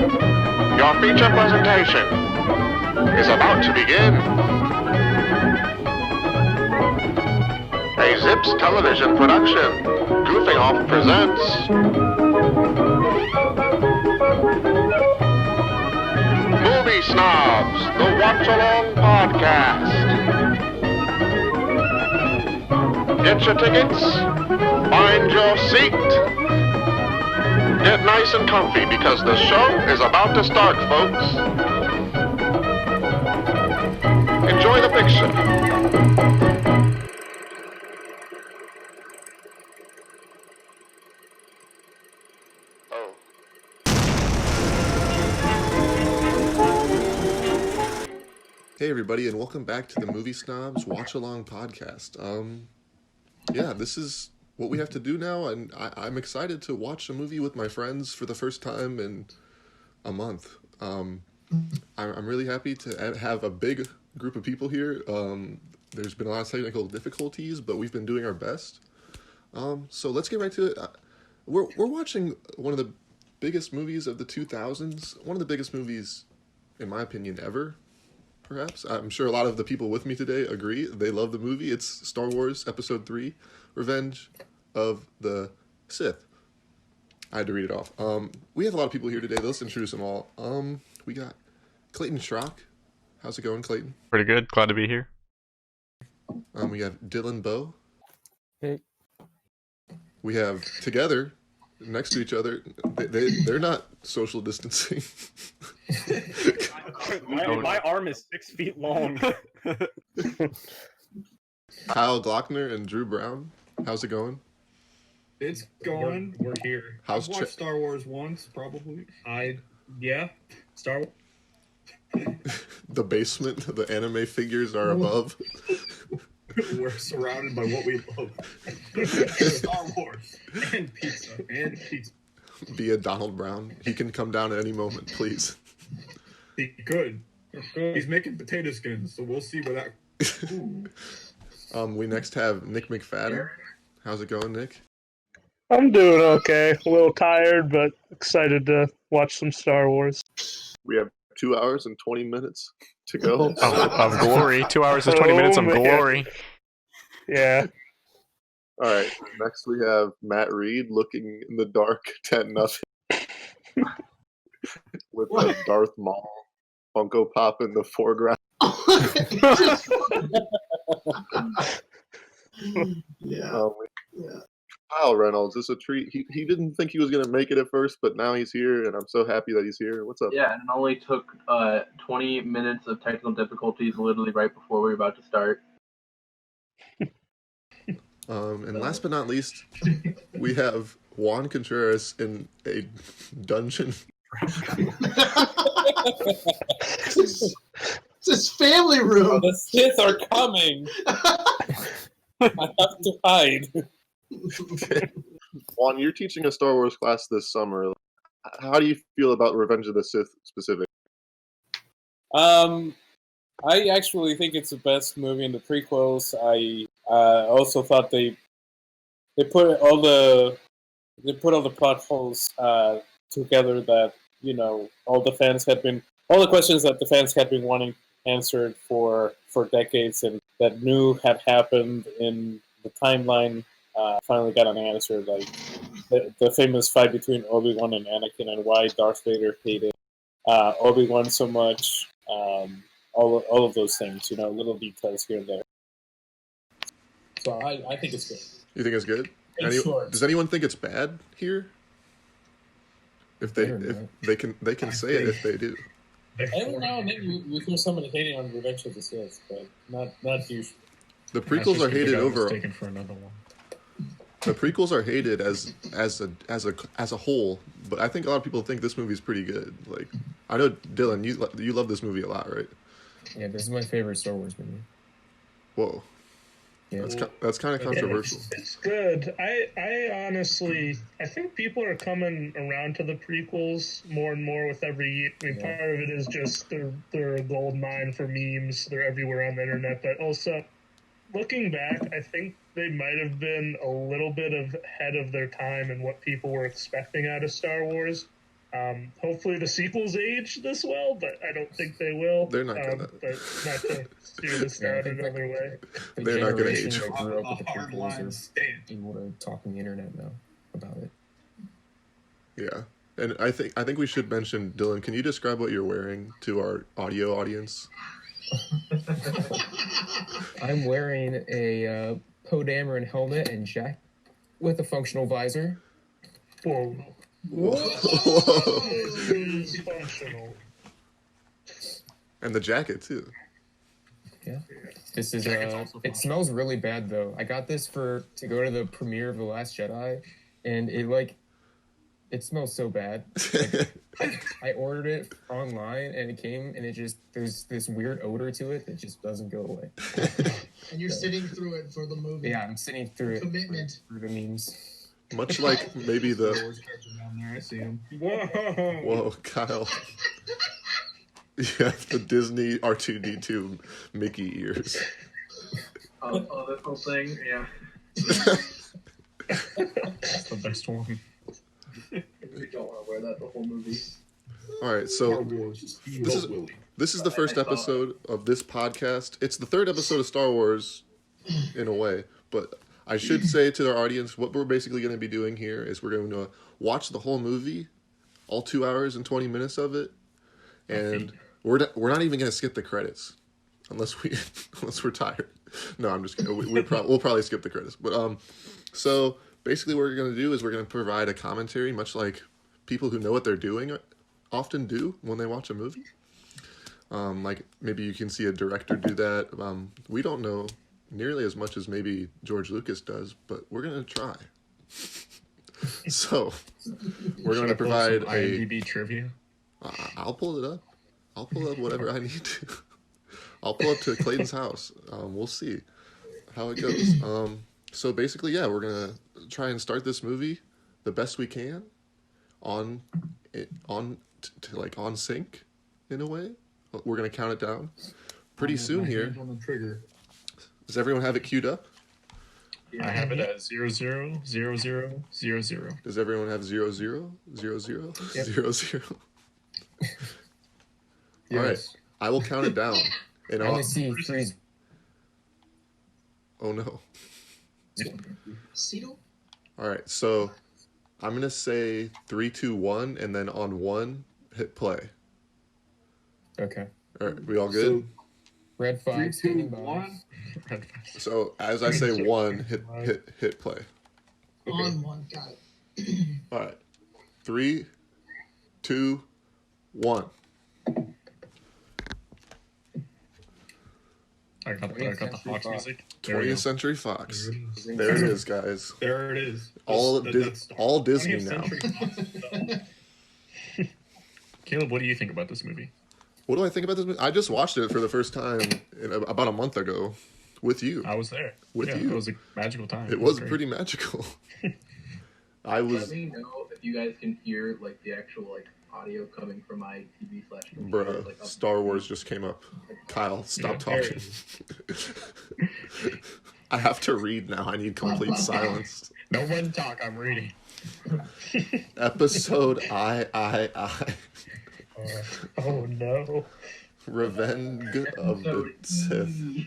Your feature presentation is about to begin. A Zips television production. Goofing Off presents Movie Snobs, the watch-along podcast. Get your tickets, find your seat. Get nice and comfy because the show is about to start, folks. Enjoy the picture. Oh. Hey everybody, and welcome back to the Movie Snobs Watch Along podcast. This is what we have to do now, and I'm excited to watch a movie with my friends for the first time in a month. I'm really happy to have a big group of people here. There's been a lot of technical difficulties, but we've been doing our best. So let's get right to it. We're watching one of the biggest movies of the 2000s, one of the biggest movies, in my opinion, ever. Perhaps. I'm sure a lot of the people with me today agree. They love the movie. It's Star Wars Episode 3, Revenge of the Sith. I had to read it off. We have a lot of people here today. Let's introduce them all. We got Clayton Schrock. How's it going, Clayton? Pretty good. Glad to be here. We have Dylan Bowe. Hey. We have together, next to each other, they're not social distancing. My arm is 6 feet long. Kyle Glockner and Drew Brown. How's it going? It's going. We're here. How's I've watched Star Wars once, probably. Star Wars. The basement, the anime figures are above. We're surrounded by what we love. Star Wars. And pizza. Be a Donald Brown. He can come down at any moment, please. He could. He's making potato skins, so we'll see where that... We next have Nick McFadden. How's it going, Nick? I'm doing okay. A little tired, but excited to watch some Star Wars. We have 2 hours and 20 minutes to go. Of glory. 2 hours and 20 minutes of glory. Yeah. All right. Next we have Matt Reed looking in the dark 10-0 with a Darth Maul Funko Pop in the foreground. Yeah. Kyle Reynolds, it's a treat. He didn't think he was going to make it at first, but now he's here, and I'm so happy that he's here. What's up? Yeah, and it only took 20 minutes of technical difficulties literally right before we were about to start. And last but not least, we have Juan Contreras in a dungeon. It's his family room. The Sith are coming. I have to hide. Juan, you're teaching a Star Wars class this summer. How do you feel about Revenge of the Sith specifically? I actually think it's the best movie in the prequels. I also thought they put all the plot holes together that all the questions that the fans had been wanting answered for decades and that had happened in the timeline finally got an answer. Like the famous fight between Obi-Wan and Anakin and why Darth Vader hated Obi-Wan so much. All of those things, little details here and there. So I think it's good. You think it's good? Short. Does anyone think it's bad here? If they can say it if they do. Every now and then we hear somebody hating on Revenge of the Sith, but not usually. The prequels are hated over. Taken for another one. The prequels are hated as a whole, but I think a lot of people think this movie is pretty good. Like, I know Dylan, you love this movie a lot, right? Yeah, this is my favorite Star Wars movie. Whoa, Yeah. that's kind of controversial. It's good. I honestly, I think people are coming around to the prequels more and more with every year. I mean, part of it is just they're a gold mine for memes. They're everywhere on the internet, but also looking back, I think they might have been a little bit ahead of their time and what people were expecting out of Star Wars. Hopefully the sequels age this well, but I don't think they will. They're not gonna. But not to steer this down another way. The They're not gonna generation age. that grew up with the Hard prequels line are stand. able to talk on the internet now about it. Yeah. And I think we should mention, Dylan, can you describe what you're wearing to our audio audience? I'm wearing a Poe Dameron helmet and jacket with a functional visor. Whoa. Whoa. Functional. And the jacket too. Yeah. This is it smells really bad though. I got this to go to the premiere of The Last Jedi, and it smells so bad. I ordered it online and it came and there's this weird odor to it that just doesn't go away. And you're sitting through it for the movie. Yeah, I'm sitting through it. Commitment. Through the memes. Much like maybe the Down there, I see him. whoa, Kyle. Yeah, the Disney R2D2 Mickey ears. Oh, that whole thing, yeah. That's the best one. We don't want to wear that the whole movie. All right, so this is the first episode of this podcast. It's the third episode of Star Wars, in a way. But I should say to our audience, what we're basically going to be doing here is we're going to watch the whole movie, all 2 hours and 20 minutes of it, and we're not even going to skip the credits, unless we're tired. No, I'm just kidding. We'll probably skip the credits. But so basically, what we're going to do is we're going to provide a commentary, much like people who know what they're doing often do when they watch a movie. Like maybe you can see a director do that. We don't know nearly as much as maybe George Lucas does, but we're going to try. So we're going to provide IMDb trivia. I'll pull it up. I'll pull up whatever I need to. I'll pull up to Clayton's house. We'll see how it goes. So basically, yeah, we're gonna try and start this movie the best we can, on sync, in a way. We're gonna count it down pretty soon here. On the trigger. Does everyone have it queued up? I have it at 000000. Does everyone have 000000? Yep. 00? All right, I will count it down. And I only see 3. Oh no. Cedal? All right, so I'm gonna say 3, 2, 1, and then on 1, hit play. Okay. All right, we all good? Red 5. 3, 2, standing by. 1. So as I say 1, hit play. On one. Got it. All right, 3, 2, 1. I got the Fox music. 20th Century Fox. There it is, guys. There it is. All Disney 20th now. Century Fox. Caleb, what do you think about this movie? What do I think about this movie? I just watched it for the first time about a month ago with you. I was there. With you. It was a magical time. It was great. pretty magical. Let me know if you guys can hear like the actual like audio coming from my TV / computer. Bruh, Like, up- Star Wars just came up. Kyle, stop Yeah, talking. I have to read now. I need complete silence. No one talk. I'm reading. Episode I. Oh no. Revenge of the Sith.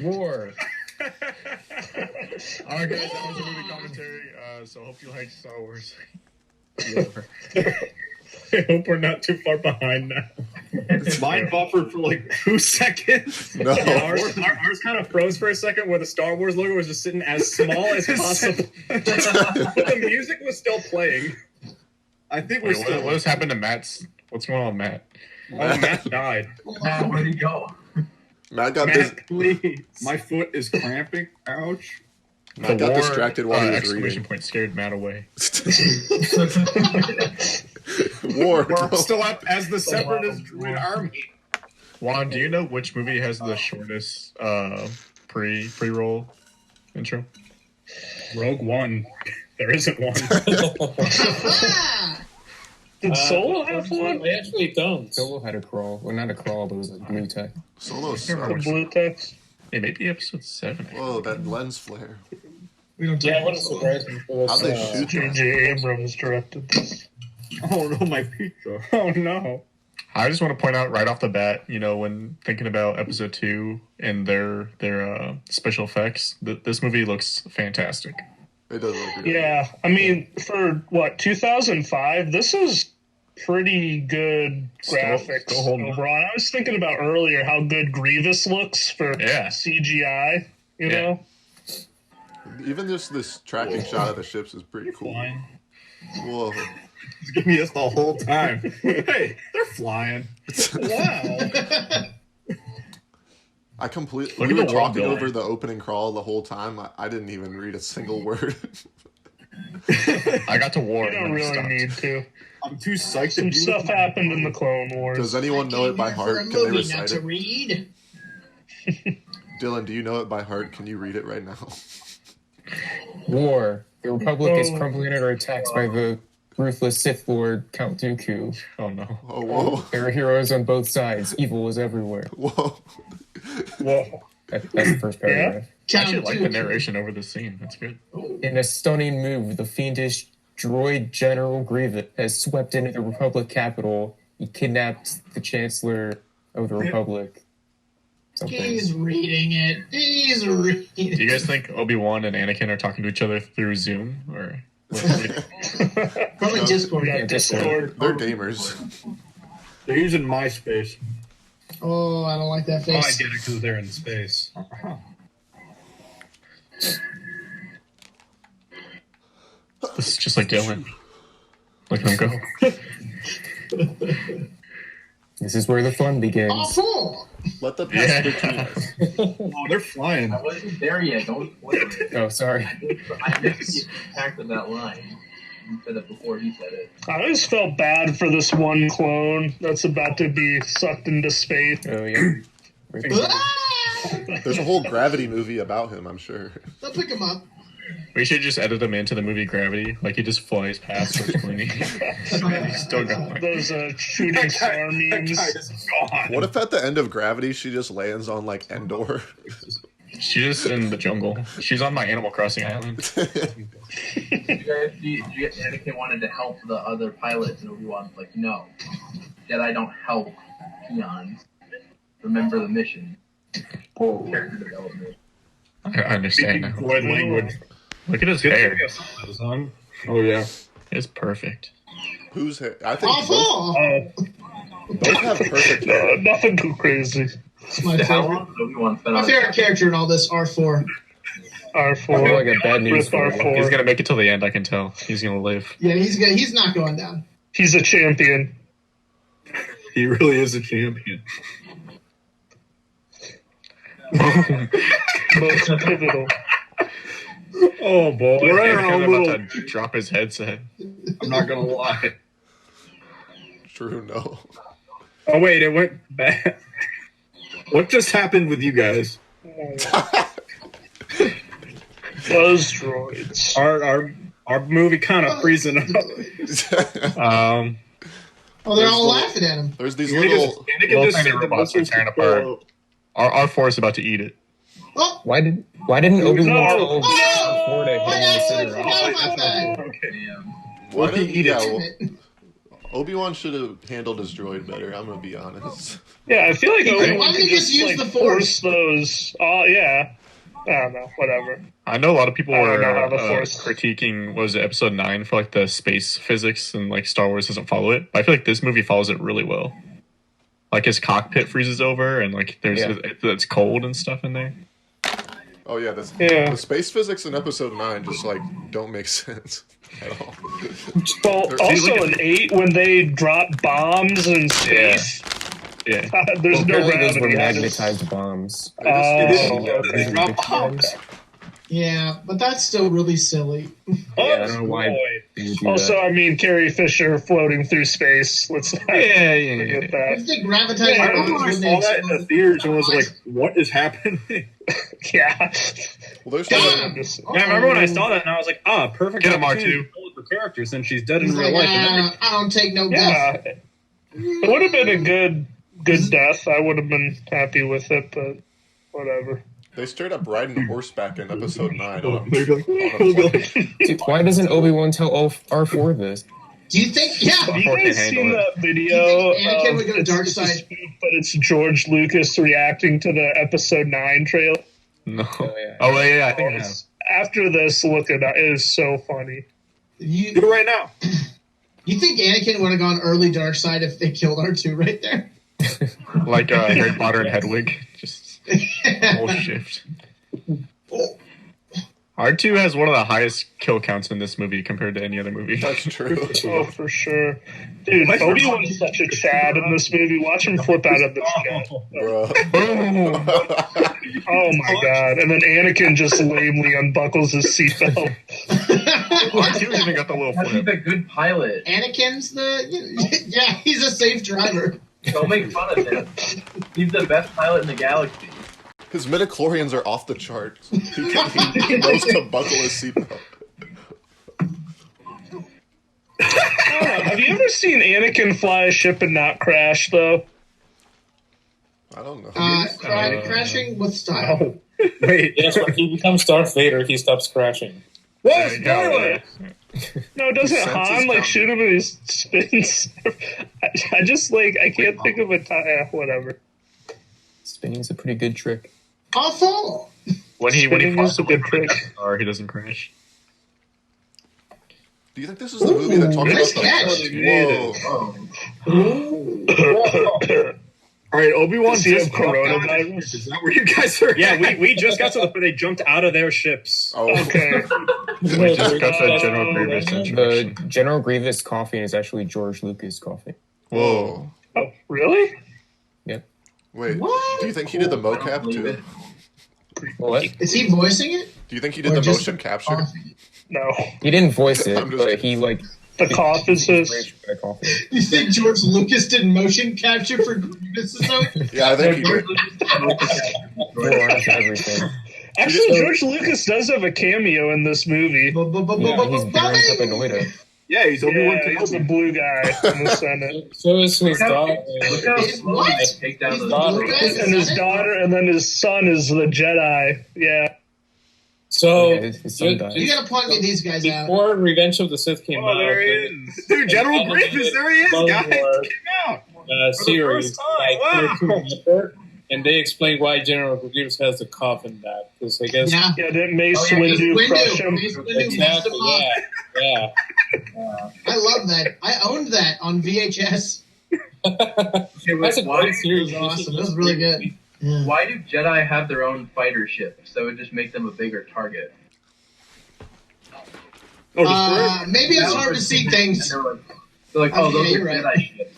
War. Alright, guys, that was a movie commentary. So hope you like Star Wars. I hope we're not too far behind now. Mine buffered for like 2 seconds. No. Yeah, ours kind of froze for a second where the Star Wars logo was just sitting as small as possible. But the music was still playing. I think we're still... What's happened to Matt's? What's going on with Matt? Oh, Matt died. Matt, where'd he go? Matt got this. Matt, please. My foot is cramping. Ouch. Matt got distracted while he was exclamation reading. point scared Matt away. War. We're still up as the Separatist Druid Army. Juan, do you know which movie has the shortest pre-roll intro? Rogue One. There isn't one. Did Solo have one? I actually don't. Solo had a crawl. Well, not a crawl, but it was a blue tech. Solo The sucks. blue text? Hey, maybe episode 7. Whoa, that lens flare. We don't Yeah, take what a it so surprise for How'd they us. shoot that? J.J. Abrams directed this. Oh no, my pizza. Oh no. I just want to point out right off the bat, when thinking about episode 2 and their special effects, this movie looks fantastic. It does look good. Yeah, I mean, for 2005, this is pretty good graphics still holding up. overall. And I was thinking about earlier how good Grievous looks for CGI, you know? Even just this tracking shot of the ships is pretty cool. Flying. Whoa. It's giving me this the whole time. Hey, they're flying. Wow. I completely. Look We at were the world talking building. over the opening crawl the whole time. I didn't even read a single word. I got to war. You don't really need to. I'm too psyched. Some stuff happened in the Clone Wars. Does anyone know it by heart? For a Can they movie, not recite to it? read. Dylan, do you know it by heart? Can you read it right now? War. The Republic is crumbling under attacks by the ruthless Sith Lord Count Dooku. Oh no. Oh, whoa. There are heroes on both sides. Evil is everywhere. Whoa. Whoa. That's the first paragraph. I actually like the narration over the scene. That's good. In a stunning move, the fiendish droid General Grievous has swept into the Republic capital. He kidnapped the Chancellor of the Republic. Something. He's reading it. He's reading Do you guys think Obi-Wan and Anakin are talking to each other through Zoom? Or Probably Discord. Yeah, Discord. They're gamers. They're using MySpace. Oh, I don't like that Oh, I face. get it because they're in space. This is just like Dylan. Look at him go. This is where the fun begins. Oh, cool. Let the past Yeah. Oh, they're flying. I wasn't there yet. Don't spoil it. Oh, sorry. I missed the impact of that line. You said it before he said it. I always felt bad for this one clone that's about to be sucked into space. Oh, yeah. Ah! There's a whole Gravity movie about him, I'm sure. They'll pick him up. We should just edit him into the movie Gravity. Like he just flies past George Clooney. He's still going. Those shooting star memes. What if at the end of Gravity she just lands on like Endor? She's just in the jungle. She's on my Animal Crossing island. Did you guys see Anakin wanted to help the other pilots, and Obi-Wan's like, no. Jedi don't help peons. Remember the mission. Character development. I understand now. Void language. Look at his hair. Oh yeah. It's perfect. Whose hair? I think Awful. both have perfect hair. Nothing too crazy. It's my How favorite. long did Obi-Wan spend My on favorite character in all this, R4. I feel like R4. a bad news With for you. R4. He's gonna make it till the end. I can tell. He's gonna live. Yeah, he's not going down. He's a champion. He really is a champion. Most pivotal. Oh boy. We're in our Anakin's own about little. to drop his headset. I'm not gonna lie. True, no. Oh wait, it went bad. What just happened with you guys? Those droids. Our movie kind of freezing up. Oh, they're all laughing at him. There's these Anakin little. Little just tiny said the robots are missiles tearing could apart. go- Our force is about to eat it. Oh, Why didn't Obi-Wan tell No. R4 to hit I him in the center? forgot about that. Okay. Why What he didn't, eat yeah, it? well, Obi-Wan should have handled his droid better. I'm gonna be honest. Yeah, I feel like Why Obi-Wan didn't could he just use like, the Force? those. Oh, yeah. I don't know. Whatever. I know a lot of people I don't were know how the Force- critiquing what was it, episode 9 for like the space physics and like Star Wars doesn't follow it. But I feel like this movie follows it really well. Like his cockpit freezes over and like it's cold and stuff in there. Oh yeah, Yeah. the space physics in episode 9 just like don't make sense at all. Well, They're- also in 8, when they drop bombs in space, Yeah. there's no Apparently those were gravity. magnetized bombs. They just- They drop bombs. Yeah, but that's still really silly. Oh, I don't know why boy. they would do Also, that. I mean, Carrie Fisher floating through space. Let's not Yeah. forget I that. think gravitating I remember when I saw that in the theaters and was like, "What is happening?" Yeah. Well, there's Damn. some, Yeah, I remember when I saw that and I was like, perfect Get him, opportunity R2. to build the character since she's dead in He's real like, life. And then I don't take no Yeah. death. It would have been a good death. I would have been happy with it, but whatever. They straight up riding horseback in episode 9. On They're like, a plane. Dude, why doesn't Obi-Wan tell R4 this? Do you think? Yeah. Have you R4 guys can't seen handle it. that video? Anakin would go to it's dark just a side? spoof, but it's George Lucas reacting to the episode 9 trailer. No. Oh, yeah. Oh, yeah, I think I have. After this, look at that. It is so funny. do it right now. You think Anakin would have gone early dark side if they killed R2 right there? Like Harry Potter and Hedwig. Just whole shift. R2 has one of the highest kill counts in this movie compared to any other movie. That's true. Oh, for sure. Dude, Obi-Wan's such a Chad in this movie. Watch him flip out of this jet. Bruh. Oh my god. And then Anakin just lamely unbuckles his seatbelt. R2 even got the little He's flip. a good pilot. Anakin's yeah, he's a safe driver. Don't make fun of him. He's the best pilot in the galaxy. His midichlorians are off the charts. He knows to buckle his seatbelt. Have you ever seen Anakin fly a ship and not crash, though? I don't know. Crashing with style. Wait. Yes, when he becomes Darth Vader, he stops crashing. Whoa, spoiler! No, doesn't Sense Han, is like, coming. shoot him and he spins? I just, like, I can't think of a time. Whatever. Spinning's a pretty good trick. I'll follow. When he Spinning is a good trick. Or he doesn't crash. Do you think this is the movie that talks nice about catch. Whoa. All right, Obi-Wan Does he have just jumped out of coronavirus? his ship. Is that where you guys are? Yeah, we just got to the point they jumped out of their ships. Oh. Okay. We just got the General Grievous The introduction. General Grievous coughing is actually George Lucas coughing. Whoa. Oh, really? Yep. Wait. What? Do you think he did the I don't mocap believe too? it. What? Is he voicing it? Do you think he did Or the just motion capture? coughing? No. He didn't voice it, I'm just but he like The cough is his. raged by coughing. You think George Lucas did motion capture for Grievous or something? Yeah, I think he did. Forearms and everything. Actually, George Lucas does have a cameo in this movie. Yeah, he's Baron Capanoida. Yeah, he's Obi-Wan Yeah, he's the Kenobi. blue guy in the Senate. So is his daughter. Look how Is- slow what? they take down He's those the blue droids. guy? And his daughter, and then his son is the Jedi. Yeah. So, Yeah, his son died. You gotta point me these guys out. before Revenge of the Sith came Oh, out, there he is. Dude, General Grievous, there he is, guys. He came out. series, first time, like wow. Cartoon Network, and they explained why General Grievous has the cough in that. Because I guess Yeah. Yeah, didn't Mace Oh, yeah, Windu crush him? Mace Windu messed exactly, him up. yeah. I love that. I owned that on VHS. Okay, That's a why, great series. It was awesome. It was really good. Yeah. why do Jedi have their own fighter ship? So it just make them a bigger target. Oh, just Maybe it's hard to see And things. they're like, oh, Okay, those are you're right. Jedi ships.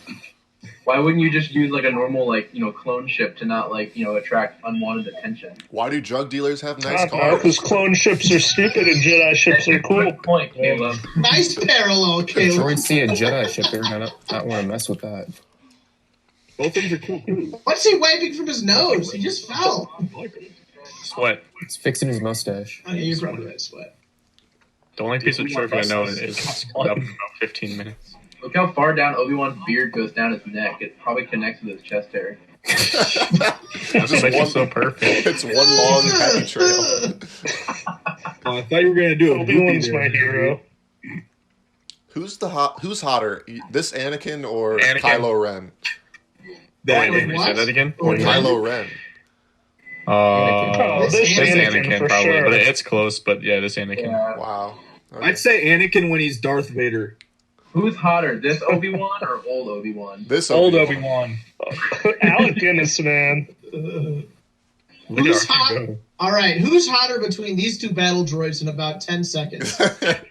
Why wouldn't you just use like a normal clone ship to not attract unwanted attention? Why do drug dealers have nice No, cars? because clone ships are stupid and Jedi ships are cool. Good point, Caleb. Nice parallel, If Caleb. droids see a Jedi ship, they're gonna not want to mess with that. both things are cool. What's he wiping from his nose? He just fell. Sweat. It's fixing his mustache. Oh, yeah, you're probably right, sweat. The only piece of trivia I know is split up in about 15 minutes. Look how far down Obi-Wan's beard goes down his neck. It probably connects with his chest hair. That's Just what makes one- it so perfect. It's one long happy trail. I thought you were gonna do a Obi-Wan's Goofy my there. hero. Who's hotter, this Anakin or Anakin. Kylo Ren? That Wait, say that again? Or Anakin. Kylo Ren? Oh, This this Anakin Anakin, for probably, sure. but it's close. But yeah, this Anakin. Yeah. Wow. Okay. I'd say Anakin when he's Darth Vader. Who's hotter, this Obi-Wan or old Obi-Wan? This Old Obi-Wan. Obi-Wan. Alec Guinness, man. Look at Who's our hot? go. All right, who's hotter between these two battle droids in about 10 seconds? I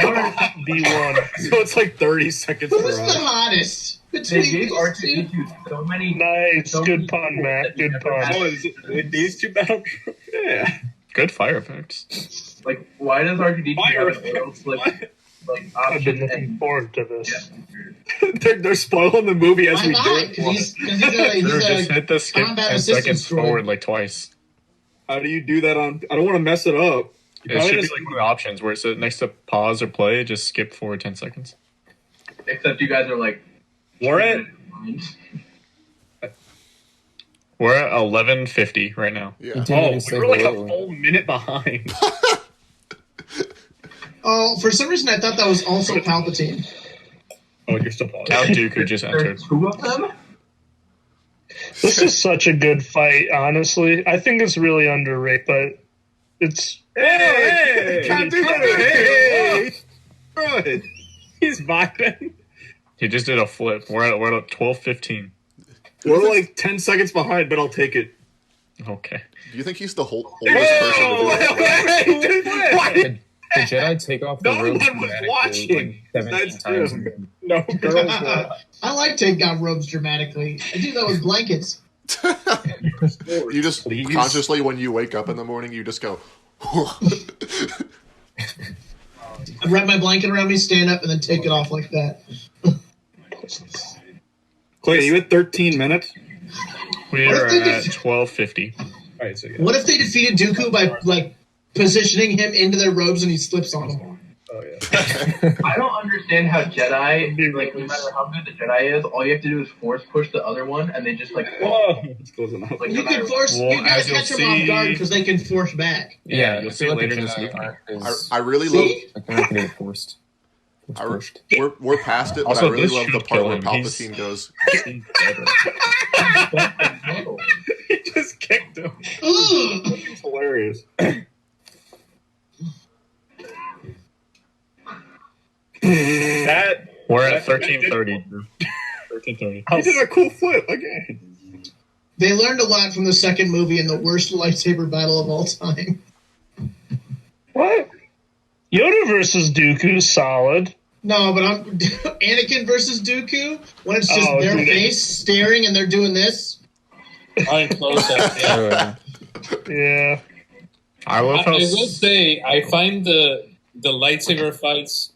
don't understand. B1. So it's like 30 seconds for Who's the us. hottest They between gave these two? R2-D2 so many. Nice. so Good many pun, tools Matt. that he Good never pun. had. Oh, is it these two battle? Yeah. Good fire effects. Like, why does R2-D2 Fire have an oil slip like I've been option looking and forward to this. they're spoiling the movie as Why we not? do it. Because Drew, he's just a hit the skip combat 10 assistance seconds droid. forward like twice. How do you do that on? I don't want to mess it up. It You probably should be just- like one of the options where it's next to pause or play, just skip forward 10 seconds. except you guys are like Warren? We're at 11:50 right now. Yeah. Oh, we were like a full minute behind. Oh, for some reason I thought that was also Palpatine. Oh, you're still pausing. Count Dooku just entered. Two of them? This is such a good fight, honestly. I think it's really underrated, but it's... Hey! Count Dooku! Hey! Good. He's vibing. He just did a flip. We're at 12:15. We're like 10 seconds behind, but I'll take it. Okay. Do you think he's the oldest person to do it? The Jedi take off the No robes one was dramatically, watching. like 17 That's times. true. No girls were. I like taking off robes dramatically. I do that with blankets. You just Please. consciously, when you wake up in the morning, you just go. I wrap my blanket around me, stand up, and then take it off like that. Clay, you at 13 minutes? We What are if they at did- 12:50. All right, so yeah. What if they defeated Dooku by like positioning him into their robes and he slips on them? Oh, yeah. I don't understand how Jedi, like, no matter how good the Jedi is, all you have to do is force push the other one, and they just, like, Whoa. It's close enough. like, You no matter can force. Well, You gotta as you'll catch them off see- guard because they can force back. Yeah, you'll I see feel like later the in this Jedi movie. aren't as- I really love. See? like, they're not gonna get forced. We're past it, but Also, I really this love the should part kill where him. Palpatine goes. He's better. He just kicked him. Ugh. It's hilarious. That We're at 13:30. 13:30. he did a cool flip again. They learned a lot from the second movie in the worst lightsaber battle of all time. What? Yoda versus Dooku, solid. No, but I'm Anakin versus Dooku when it's just Oh, their dude. face staring and they're doing this. I'm close up. Yeah. Yeah. I love I how. will say, I find the lightsaber fights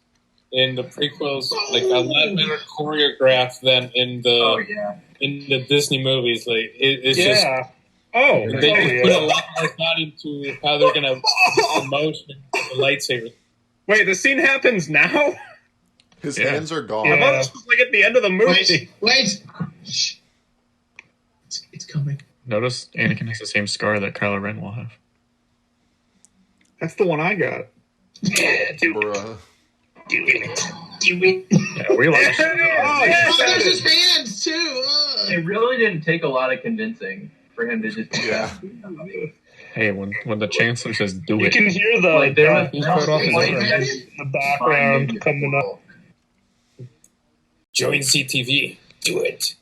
in the prequels like a lot better choreographed than in Oh, the yeah. Disney movies. Like it's just Yeah. Oh, they put a yeah. lot more thought into how they're gonna use motion the lightsaber. Wait, the scene happens now? His Yeah. hands are gone. I thought this was like at the end of the movie. Wait. Shh. It's coming. Notice Anakin has the same scar that Kylo Ren will have. That's the one I got. Bruh. Do it. Yeah, we like. Oh, yeah. Oh, there's his hands too. Ugh. It really didn't take a lot of convincing for him to just do Yeah. that. Hey, when the Chancellor says "do You it," can hear the Like, there was He cut off his like, arm. that's the background fine, coming up. Join CTV. Do it.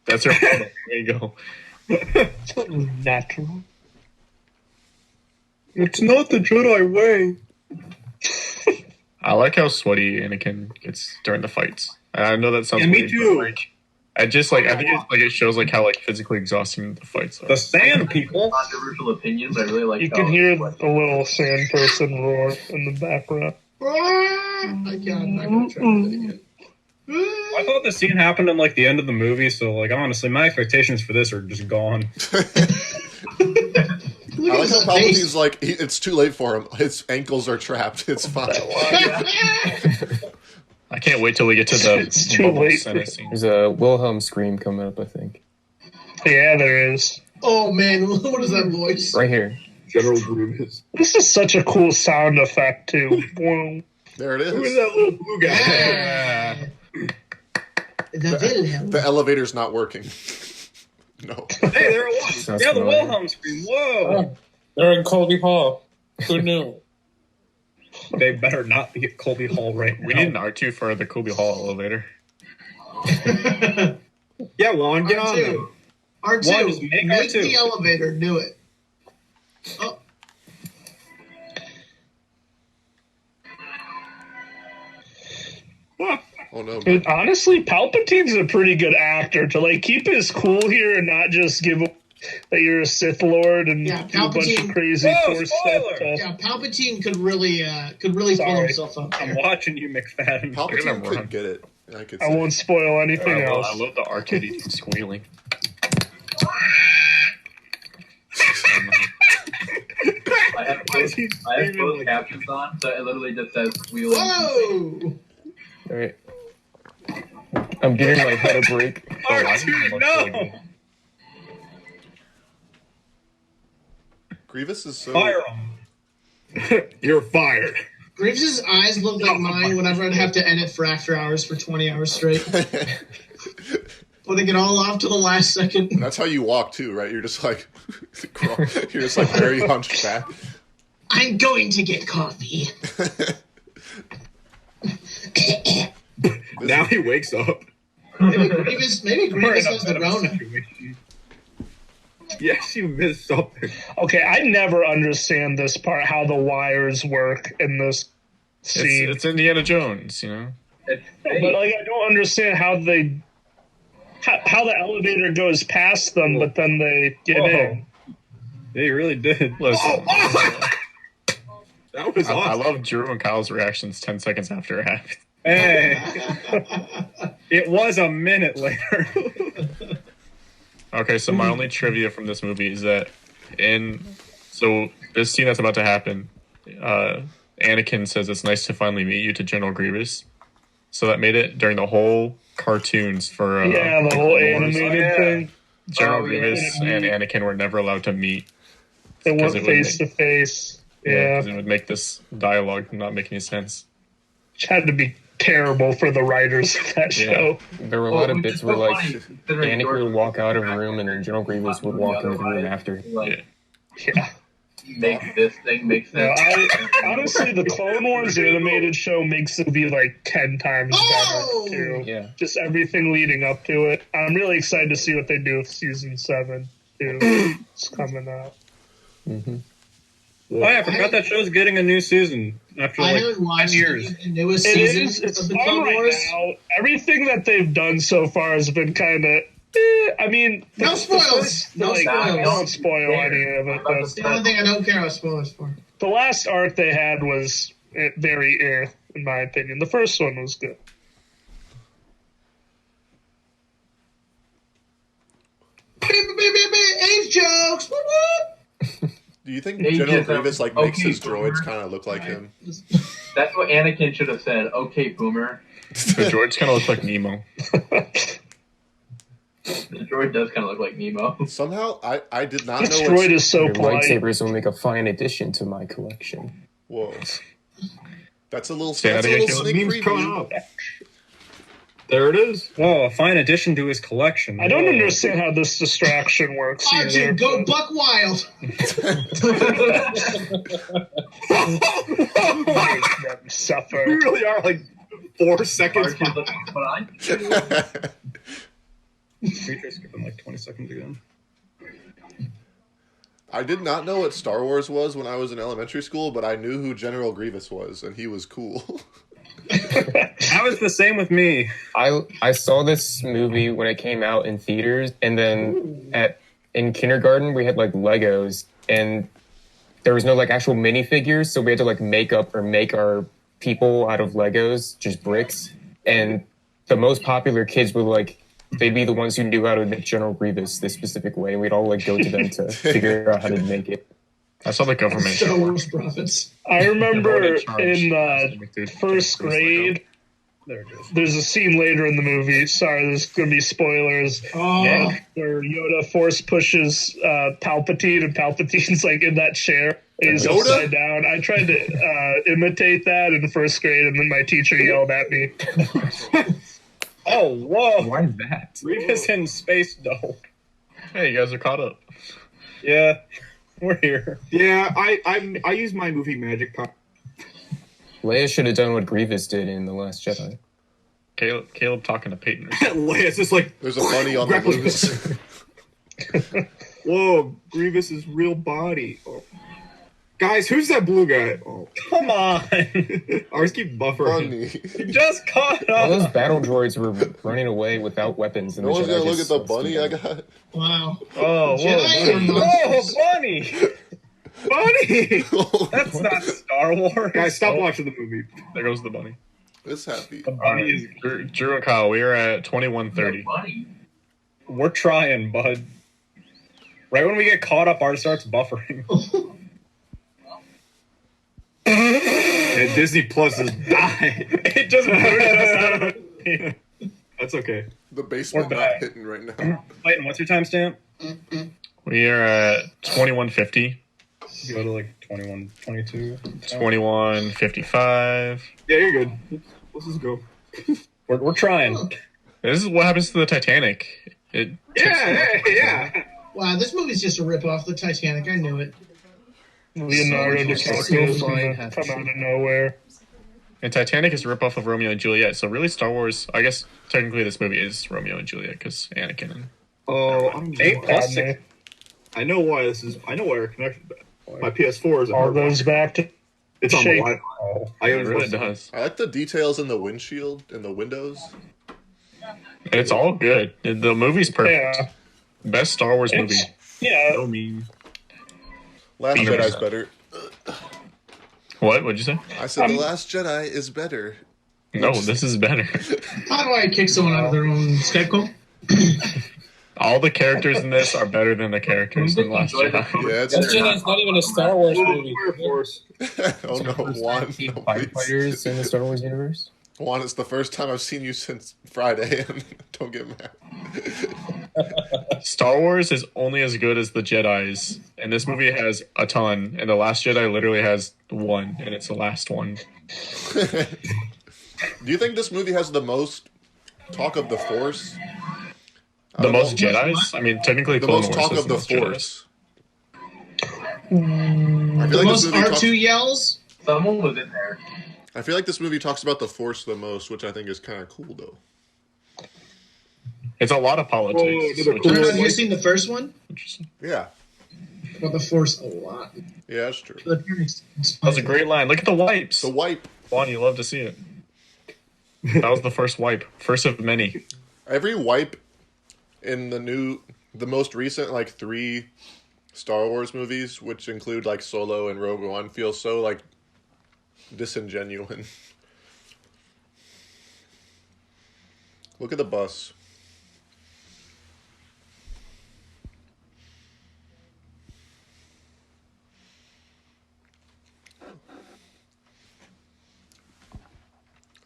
that's her photo. There you go. Natural. It's not the Jedi way. I like how sweaty Anakin gets during the fights. I know that sounds Yeah, me weird, too. but, like, I just like I think it's, like it shows like how like physically exhausting the fights are. The sand people. Controversial opinions. I really like. You how can hear what- the little sand person roar in the background. I can't. I'm not gonna try that again. I thought the scene happened in like the end of the movie, so like honestly, my expectations for this are just gone. Look I at like his how face. Palpatine's like, it's too late for him. His ankles are trapped. It's fine. I can't wait till we get to the It's too bubble late Senate for- scene. There's a Wilhelm scream coming up, I think. Yeah, there is. Oh man, what is that voice? Right here. General Grievous. This is such a cool sound effect too. Whoa. There it Who is is. that little blue guy? Yeah. The Wilhelm. The elevator's not working. No. Hey, there it was. Sounds Yeah, the familiar. Wilhelm scream. Whoa. They're in Colby Hall. Who knew? They better not be at Colby Hall right now. We need an R2 for the Kobe Hall elevator. Yeah, Juan, get on there. R2. One, just make Make R2. the elevator. Do it. Oh. Oh no. But honestly, Palpatine's a pretty good actor to like keep his cool here and not just give that you're a Sith Lord and Yeah, do a bunch of Palpatine- crazy Whoa, Force spoiler! stuff. Yeah, Palpatine could really pull Sorry. himself up. I'm There. watching you, McFadden. Look at Palpatine him could run. get it. I could I say. won't spoil anything else. I love the R2D2 squealing. I have closed captions on, so it literally just says "wheel." Whoa! Alright. I'm giving my head a break. R2, no! Grievous is so... Fire him. You're fired. Grievous's eyes look like mine whenever I'd have to edit for After Hours for 20 hours straight. Putting it all off to the last second. That's how you walk too, right? You're just like... You're just like very hunched back. I'm going to get coffee. Now he wakes up. Maybe Grievous has the Rona. Yes, you missed something. Okay, I never understand this part, how the wires work in this scene. It's Indiana Jones, you know? But like, I don't understand how the elevator goes past them, but then they get in. They really did. Listen, that was awesome. I love Drew and Kyle's reactions 10 seconds after it happened. Hey, it was a minute later. Okay, so my only trivia from this movie is that so this scene that's about to happen, Anakin says it's nice to finally meet you to General Grievous. So that made it during the whole cartoons for the whole animated thing. General Grievous and Anakin were never allowed to meet. They went face to face. Yeah, because it would make this dialogue not make any sense. Which had to be terrible for the writers of that show. There were a lot of bits where, like, Anakin would walk out of a room and then General Grievous would walk into the room after. Yeah. Make this thing make sense. Honestly, the Clone Wars animated show makes it be like 10 times better, too. Yeah. Just everything leading up to it. I'm really excited to see what they do with Season 7, too. It's coming out. Mm-hmm. Oh, yeah, I forgot that show's getting a new season after like 10 years. The newest season It's of the fun Clone right Wars. now. Everything that they've done so far has been kind of... I mean... No spoils. Don't spoil any of it. That's the only thing I don't care about spoilers for. The last arc they had was very in my opinion. The first one was good. Age jokes! Woo-woo! Do you think General Grievous makes his droids kind of look like him? That's what Anakin should have said. Okay, boomer. The droids kind of look like Nemo. The droid does kind of look like Nemo. Somehow, I did not This know. droid is so Your polite. lightsabers will make a fine addition to my collection. Whoa, that's a little. Say That's that a again, little Caleb. sneak Meme's coming preview. up. There it is. Oh, a fine addition to his collection. I don't understand how this distraction works Archie, either. go buck wild! Suffer. We really are like 4 seconds Archie's behind. like, We just skipping like 20 seconds again. I did not know what Star Wars was when I was in elementary school, but I knew who General Grievous was, and he was cool. That was the same with me. I saw this movie when it came out in theaters, and then in kindergarten we had like Legos, and there was no like actual minifigures, so we had to like make our people out of Legos, just bricks. And the most popular kids were like, they'd be the ones who knew how to make General Grievous this specific way, and we'd all like go to them to figure out how to make it. I saw the government Star show. Wars prophets. I remember in charge. in first grade, There it is. there's a scene later in the movie. Sorry, there's going to be spoilers. Oh. Where Yoda force pushes Palpatine, and Palpatine's like in that chair. He's Yoda? upside down. I tried to imitate that in first grade, and then my teacher yelled at me. Oh, whoa. Why is that? Grievous in space, though. Hey, you guys are caught up. Yeah, we're here. Yeah, I use my movie magic power. Leia should have done what Grievous did in The Last Jedi. Caleb talking to Peyton. Leia's just like, There's a bunny on the loose. whoa, Grievous's real body. Oh. Guys, who's that blue guy? Oh, come on. Ours keep buffering. Bunny. Just caught All those up. battle droids were running away without weapons. And No the one's Jedi gonna look at just the stood bunny I there. got. Wow. Oh, Jedi whoa, are bunny. Whoa, bunny. Oh, That's not Star Wars. Guys, stop watching the movie. There goes the bunny. it's happy. The bunny is. Drew and Kyle, we are at 21:30. Bunny. We're trying, bud. Right when we get caught up, ours starts buffering. And Disney Plus is dying. It just booted us out of it. That's okay. The basement We're not back. hitting right now. Clayton, what's your timestamp? We are at 21:50. Go to like 21, 22. 21:55. Yeah, you're good. Let's just go. We're trying. This is what happens to the Titanic. Yeah. Wow, this movie's just a rip-off the Titanic. I knew it. Leonardo DiCaprio is going to come out of nowhere. And Titanic is a ripoff of Romeo and Juliet, so really Star Wars, I guess technically this movie is Romeo and Juliet, because Anakin and... Oh, I'm 8+6. I know why this is... I know why our connection... My PS4 is... All goes back to... It's on the Wi-Fi. It really does. I like the details in the windshield and the windows. It's all good. The movie's perfect. Yeah. Best Star Wars movie. Yeah. No mean. Last Jedi's better. What? What'd you say? I said The Last Jedi is better. No, this is better. How do I kick someone out of their own Skype call? All the characters in this are better than the characters in Last Jedi. Yeah, it's Last Jedi is not even a Star Wars movie. Oh no, Juan. No, Firefighters in the Star Wars universe. Juan, it's the first time I've seen you since Friday, and don't get mad. Star Wars is only as good as the Jedis, and this movie has a ton, and The Last Jedi literally has one, and it's the last one. Do you think this movie has the most talk of the Force? The most Jedis? I mean, technically, the Clone most Wars talk is of the most Jedis. Force. I feel The like most this movie R2 yells? Someone was in there. I feel like this movie talks about the Force the most, which I think is kind of cool, though. It's a lot of politics. Have you seen the first one? Interesting. Yeah. About the Force a lot. Yeah, that's true. That was a great line. Look at the wipes. The wipe. Juan, you love to see it. That was the first wipe. First of many. Every wipe in the most recent, 3 Star Wars movies, which include, Solo and Rogue One, feels so, disingenuous. Look at the bus.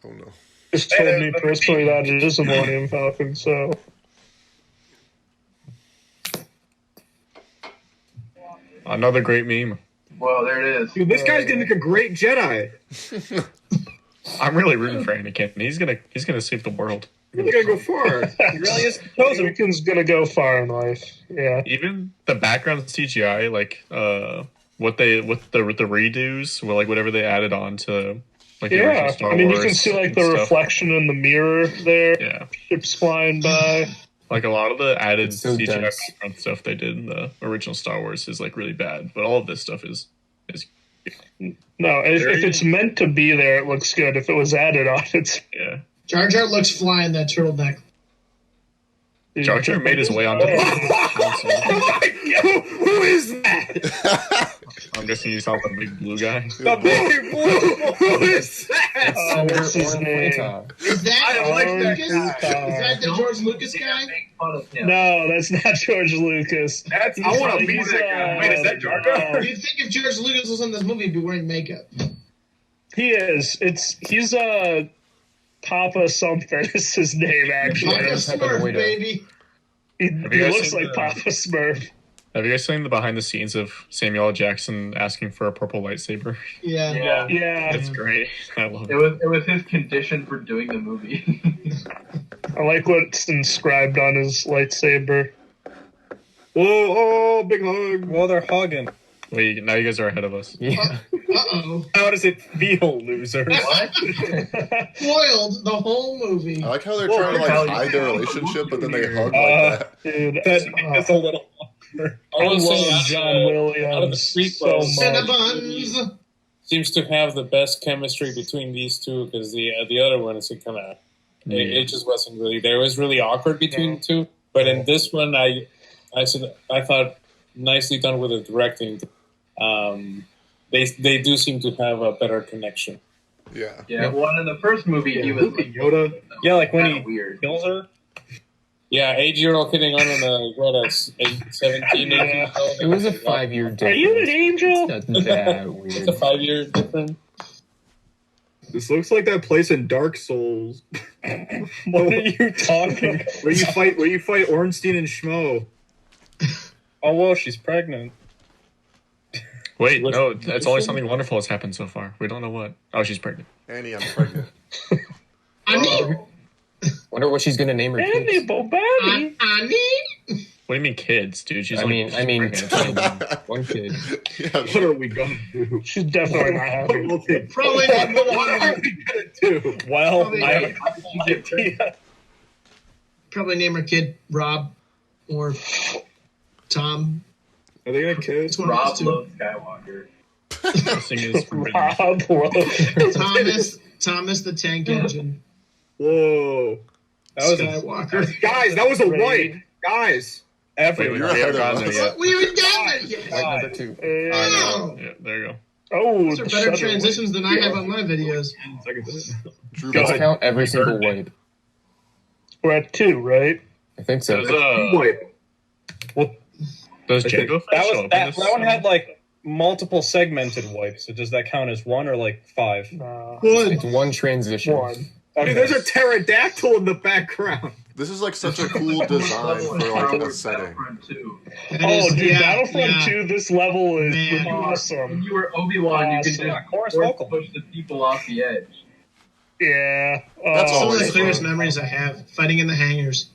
Oh no. Just told me personally that it is a Millennium Falcon, so. Another great meme. Well, there it is. Dude, this guy's gonna make a great Jedi. I'm really rooting for Anakin. He's gonna save the world. He's gonna go far. He really is. Anakin's gonna go far in life. Yeah. Even the background CGI, with the redos, whatever they added on to the original Star Wars. You can see the reflection in the mirror there. Yeah. Ships flying by. A lot of the added CGI dense. background stuff they did in the original Star Wars is really bad, but all of this stuff is No, if it's meant to be there, it looks good. If it was added on, it's yeah. Jar Jar looks fly in that turtleneck. Jar Jar made his way onto the Who is that? I'm guessing you saw the big blue guy. The big blue. Who is that? what's his name? Is that I like that Lucas? guy. Is that the George Lucas guy? No, that's not George Lucas. I want to be that guy. Wait, is that Jar Jar? You'd think if George Lucas was in this movie, he'd be wearing makeup. He is. He's Papa something is his name, actually. Papa Smurf, baby. He guys looks seen like Papa Smurf. Have you guys seen the behind the scenes of Samuel L. Jackson asking for a purple lightsaber? Yeah. It's great. I love it. It was his condition for doing the movie. I like what's inscribed on his lightsaber. Whoa, big hug. Well, they're hugging. Wait, now you guys are ahead of us. Yeah. Uh-oh. How does it feel, loser? Foiled the whole movie. I like how they're trying to hide their relationship, but then they hug like that. Dude, That's a little. I love John Williams so much. Cinnabons. Seems to have the best chemistry between these two because the other one is kind of it just wasn't really there. It was really awkward between the two. But in this one, I thought nicely done with the directing. They do seem to have a better connection. Yeah. Yeah, well, in the first movie, he was like Yoda. Yeah, like when he weird. kills her. Yeah, 8-year-old hitting on a 17, 18 year old. It was a 5-year difference. Are you an angel? It's not that It's weird. a 5-year difference. This looks like that place in Dark Souls. What are you talking? where you fight Ornstein and Schmo. Oh well, she's pregnant. Wait, no, that's only something wonderful has happened so far. We don't know what. Oh, she's pregnant. Annie, I'm pregnant. Annie. Wonder what she's gonna name her Andy kids. Bobani. Annie. What do you mean kids, dude? She's I mean, one kid. Yeah, What are we gonna do? She's definitely not happy. Probably name What are we gonna do? Well, Probably- I have a idea. probably name her kid Rob or Tom. Are they gonna kiss? It's one of Rob those two. loves Skywalker. Thomas the Tank Engine. Whoa. That was Skywalker. guys, that was a white. Guys. Wait, Everyone. You're ahead of gotten us. there yet. We haven't gotten there yet. Like number 2. Wow. Yeah, there you go. Oh, Those are better transitions than I have on my videos. Drew, Go Let's ahead. count every single wipe. We're at 2, right? I think so. Does Django That show was up that, in this? that one had like multiple segmented wipes. So does that count as 1 or like 5? It's one transition. One. Dude, there's a pterodactyl in the background. this is like such a cool design for like a setting. Oh, dude, Battlefront 2, this level is Man. awesome. When you were Obi-Wan, you could just Chorus force vocal. push the people off the edge. Yeah. That's Some of always the fun. clearest memories I have fighting in the hangars.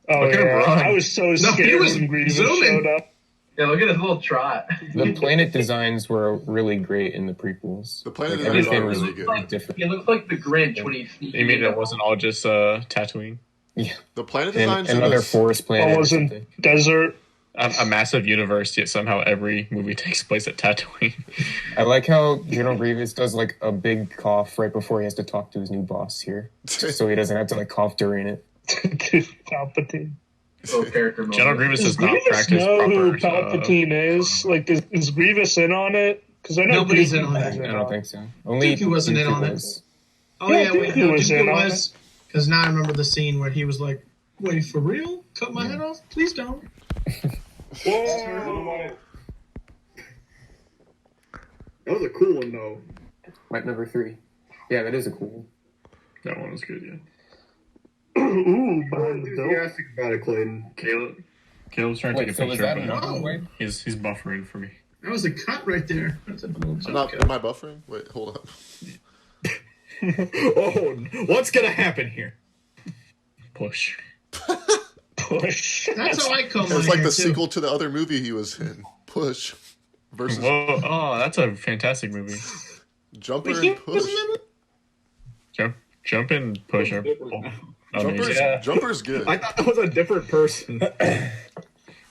Oh, Look at him yeah. run. I was so he scared was when Grievous zooming. showed up. Yeah, look at his little trot. The planet designs were really great in the prequels. The planet Like, designs everything are was really good. Like, different. he looks like the Grinch when he's sneaking. You mean it wasn't all just Tatooine? Yeah. The planet And designs in another this, forest planet. I or wasn't something. desert. A massive universe, yet somehow every movie takes place at Tatooine. I like how General Grievous does like a big cough right before he has to talk to his new boss here, so he doesn't have to like cough during it. Dude, Palpatine. Character moment. General Grievous Does does not Grievous practice know who proper. Palpatine is? Like, is Grievous in on it? Because I know Nobody's Dooku in on it. was I don't think so. Only Dooku wasn't in on it. was. Oh Yeah, yeah, wait, Dooku no, was in Dooku on was. Because now I remember the scene where he was like, "Wait, for real? Cut my head off? Please don't." Whoa. That was a cool one, though. Wipe number 3. Yeah, that is a cool one. That one was good, yeah. Ooh, behind the door. Enthusiastic about it, Clayton. Caleb's trying to Wait, take a so was picture, that but another wipe? he's buffering for me. That was a cut right there. That's a little I'm not, cut. am I buffering? Wait, hold up. Oh, what's gonna happen here? Push. Push. That's how I come It on was like here, the too. sequel to the other movie he was in. Push. Versus Whoa! Oh, that's a fantastic movie. Jumper Wait, he and Push. wasn't in it? Jump and push are Jumper's, amazing. Jumper's good. I thought that was a different person.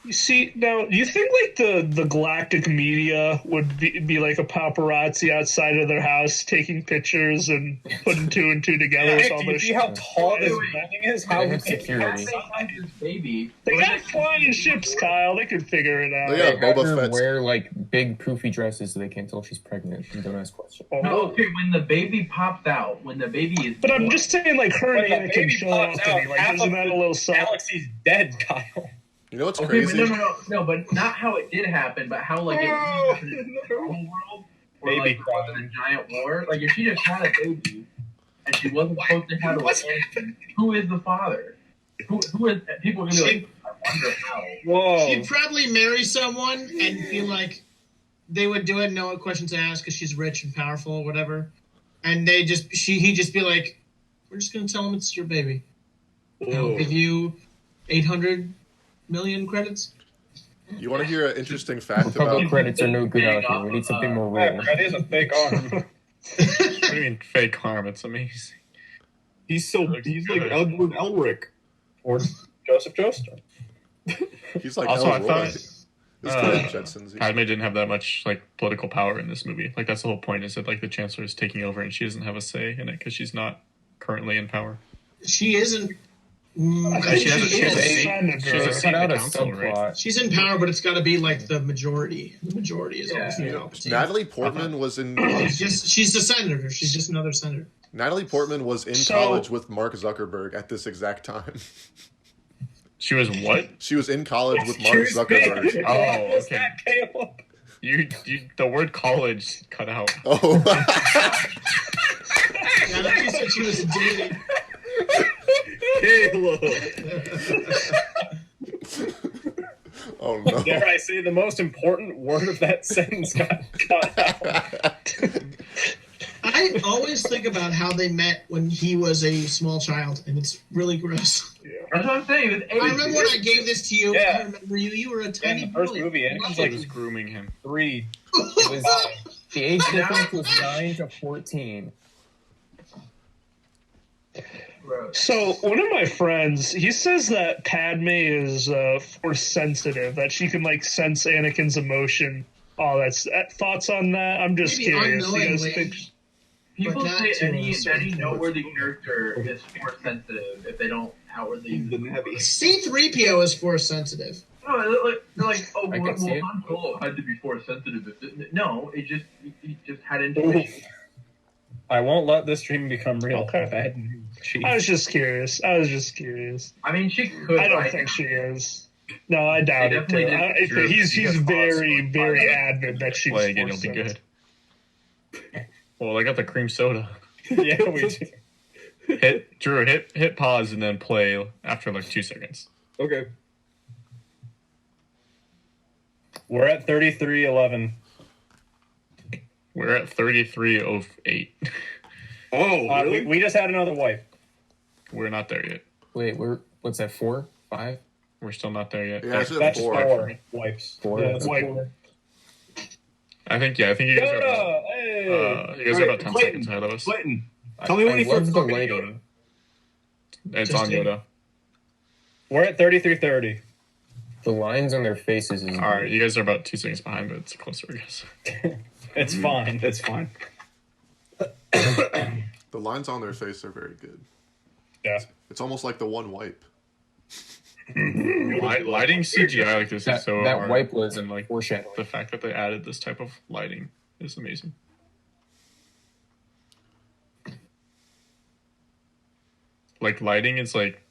You see, now, you think, like, the galactic media would be like a paparazzi outside of their house taking pictures and putting 2 and 2 together with all Do you their see how tall this building is? How They have security. Baby. They got flying ships, Kyle. They could figure it out. They got Have Boba her Fett's. wear like big poofy dresses so they can't tell she's pregnant and don't ask questions. No, okay, when the baby pops out, when the baby is But I'm born, just saying, like, her When and the Anakin baby showing off pops to me. out, Like, half isn't of that a the little soft? galaxy's dead, Kyle. You know what's okay, crazy? but no, but not how it did happen, but how like it was in the whole world, where Baby like there wasn't a giant war. Like if she just had a baby and she wasn't supposed to have a Anakin, who is the father? Who is? People are gonna be like, I wonder how. Whoa. She'd probably marry someone and feel like they would do it, no questions asked, because she's rich and powerful or whatever. And he'd just be like, "We're just gonna tell him it's your baby. I'll give you 800 million credits." You want to hear an interesting fact Public about? credits are no good out here. We need something more real. That is a fake arm. What do you mean fake arm? It's amazing. He's like Edward Elric. Or Joseph Joestar. He's like Also, I Elroy. thought It's good Jetsons. Padme didn't have that much like political power in this movie. Like that's the whole point. Is that like the Chancellor is taking over and she doesn't have a say in it because she's not currently in power. She isn't. She has a She has a seat Cut in out the a council, right? subplot. She's in power, but it's got to be like the majority. The majority is always Yeah. Palpatine. Natalie Portman was in. She's a senator. She's just another senator. Natalie Portman was in college with Mark Zuckerberg at this exact time. She was what? She was in college with Mark Zuckerberg. Oh, okay. You the word college cut out. Oh. Yeah, that she said she was dating. Oh no! Dare I say the most important word of that sentence got cut out? I always think about how they met when he was a small child, and it's really gross. That's what I'm saying. It was I remember when I gave this to you. Yeah. I remember you. You were a tiny In the first boy. movie, and He's like just grooming him. 3. It was, the age difference was 9 to 14. So one of my friends, he says that Padme is force sensitive, that she can like sense Anakin's emotion. Oh, that's thoughts on that. I'm just Maybe curious. You guys unknowingly. think? People But not say to any a certain noteworthy character is force sensitive if they don't outwardly use it. C-3PO is force sensitive. No, they're like, oh, I can see it. Han Solo had to be force sensitive. No, he just had intuition. I won't let this dream become real. Okay. I was just curious. I mean, she could. I don't think she is. No, I doubt it. Too. definitely He's very, very adamant that she's Play again, force you'll be sensitive. good. Well, I got the cream soda. Yeah, we do. Hit pause and then play after like 2 seconds. Okay. We're at 33:11. We're at 33:08. Oh, really? We just had another wipe. We're not there yet. Wait, what's that, 4? 5? We're still not there yet. Yeah, I said That's 4. 4 wipes. 4? Yeah, that's Wait. 4. I think you guys are about, Hey! you guys are about 10 seconds ahead of us. Clayton, tell me when he love first the talking to Yoda. lighting. It's on Yoda. We're at 33:30. The lines on their faces is All right, you guys are about 2 seconds behind, but it's closer, I guess. It's fine. It's fine. The lines on their face are very good. Yeah. It's almost like the one wipe. Lighting CGI like this is so that hard. wipe was and like foreshadowing. the fact that they added this type of lighting is amazing. Like lighting is like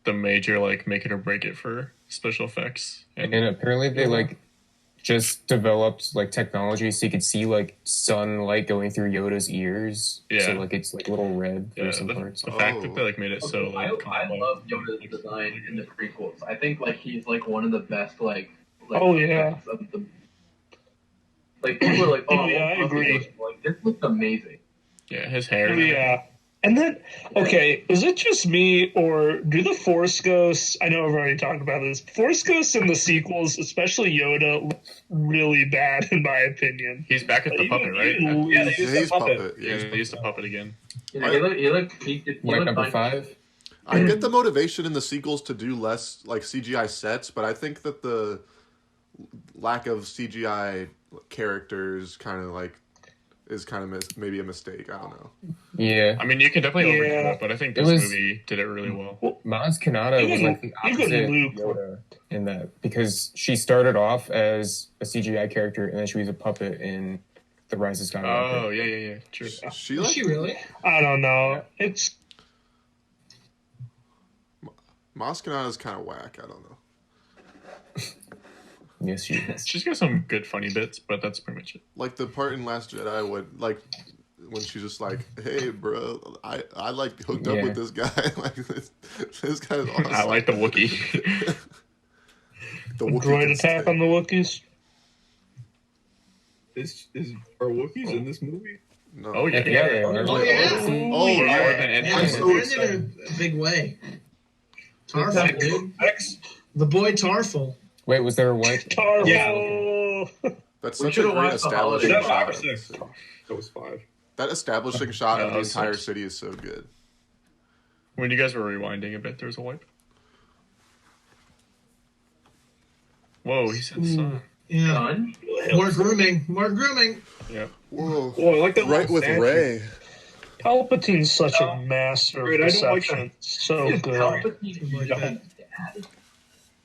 the major like make it or break it for special effects. And apparently they like just developed like technology so you could see like sunlight going through Yoda's ears. Yeah. So like it's like a little red for some parts. The fact that they like made it so I like love Yoda's design in the prequels. I think like he's like one of the best like Oh, yeah. effects of the, like people are like, oh Yeah, I agree. Like this looks amazing. yeah, his hair. Yeah. And then, okay, is it just me, or do the Force Ghosts, I know I've already talked about this, Force Ghosts in the sequels, especially Yoda, look really bad in my opinion. He's back at the puppet, right? Yeah, they used He's the puppet. puppet. Yeah, they used the puppet again. You know, he look Wipe number fine. 5. I get the motivation in the sequels to do less like CGI sets, but I think that the lack of CGI characters kind of like is kind of maybe a mistake. I don't know. Yeah. I mean, you can definitely overdo Yeah. it, but I think It this was- movie did it really well. Maz Kanata was like the Even opposite Luke. Yoda in that because she started off as a CGI character and then she was a puppet in The Rise of Skywalker. Oh yeah, true. She Is like she really? I don't know. It's Moscanata is kind of whack. I don't know. Yes, she is. She's got some good funny bits, but that's pretty much it. Like the part in Last Jedi when she's just like, "Hey, bro, I like hooked up Yeah. with this guy. Like this guy's awesome." I like the Wookiee. The Wookiee droid can attack stay. on the Wookiees. Are Wookiees in this movie? No. Oh yeah, Yeah, they are. Oh, yeah. Oh, More yeah. than Yeah, anything. they're in a big way. Tarful, dude. The boy Tarful. Wait, was there a wipe? Tarful. That's We such a should've great watched the holiday. establishing Was that 5 or shot. 6? That was 5. That establishing shot of that the was entire 6. city is so good. When you guys were rewinding a bit, there was a wipe. Whoa, he said son. Yeah. Son? More grooming. More grooming. Yeah. Whoa! Oh, I like that Right little with statue. Ray. Palpatine's such a master of Right, I don't like deception. So good. Palpatine Like that.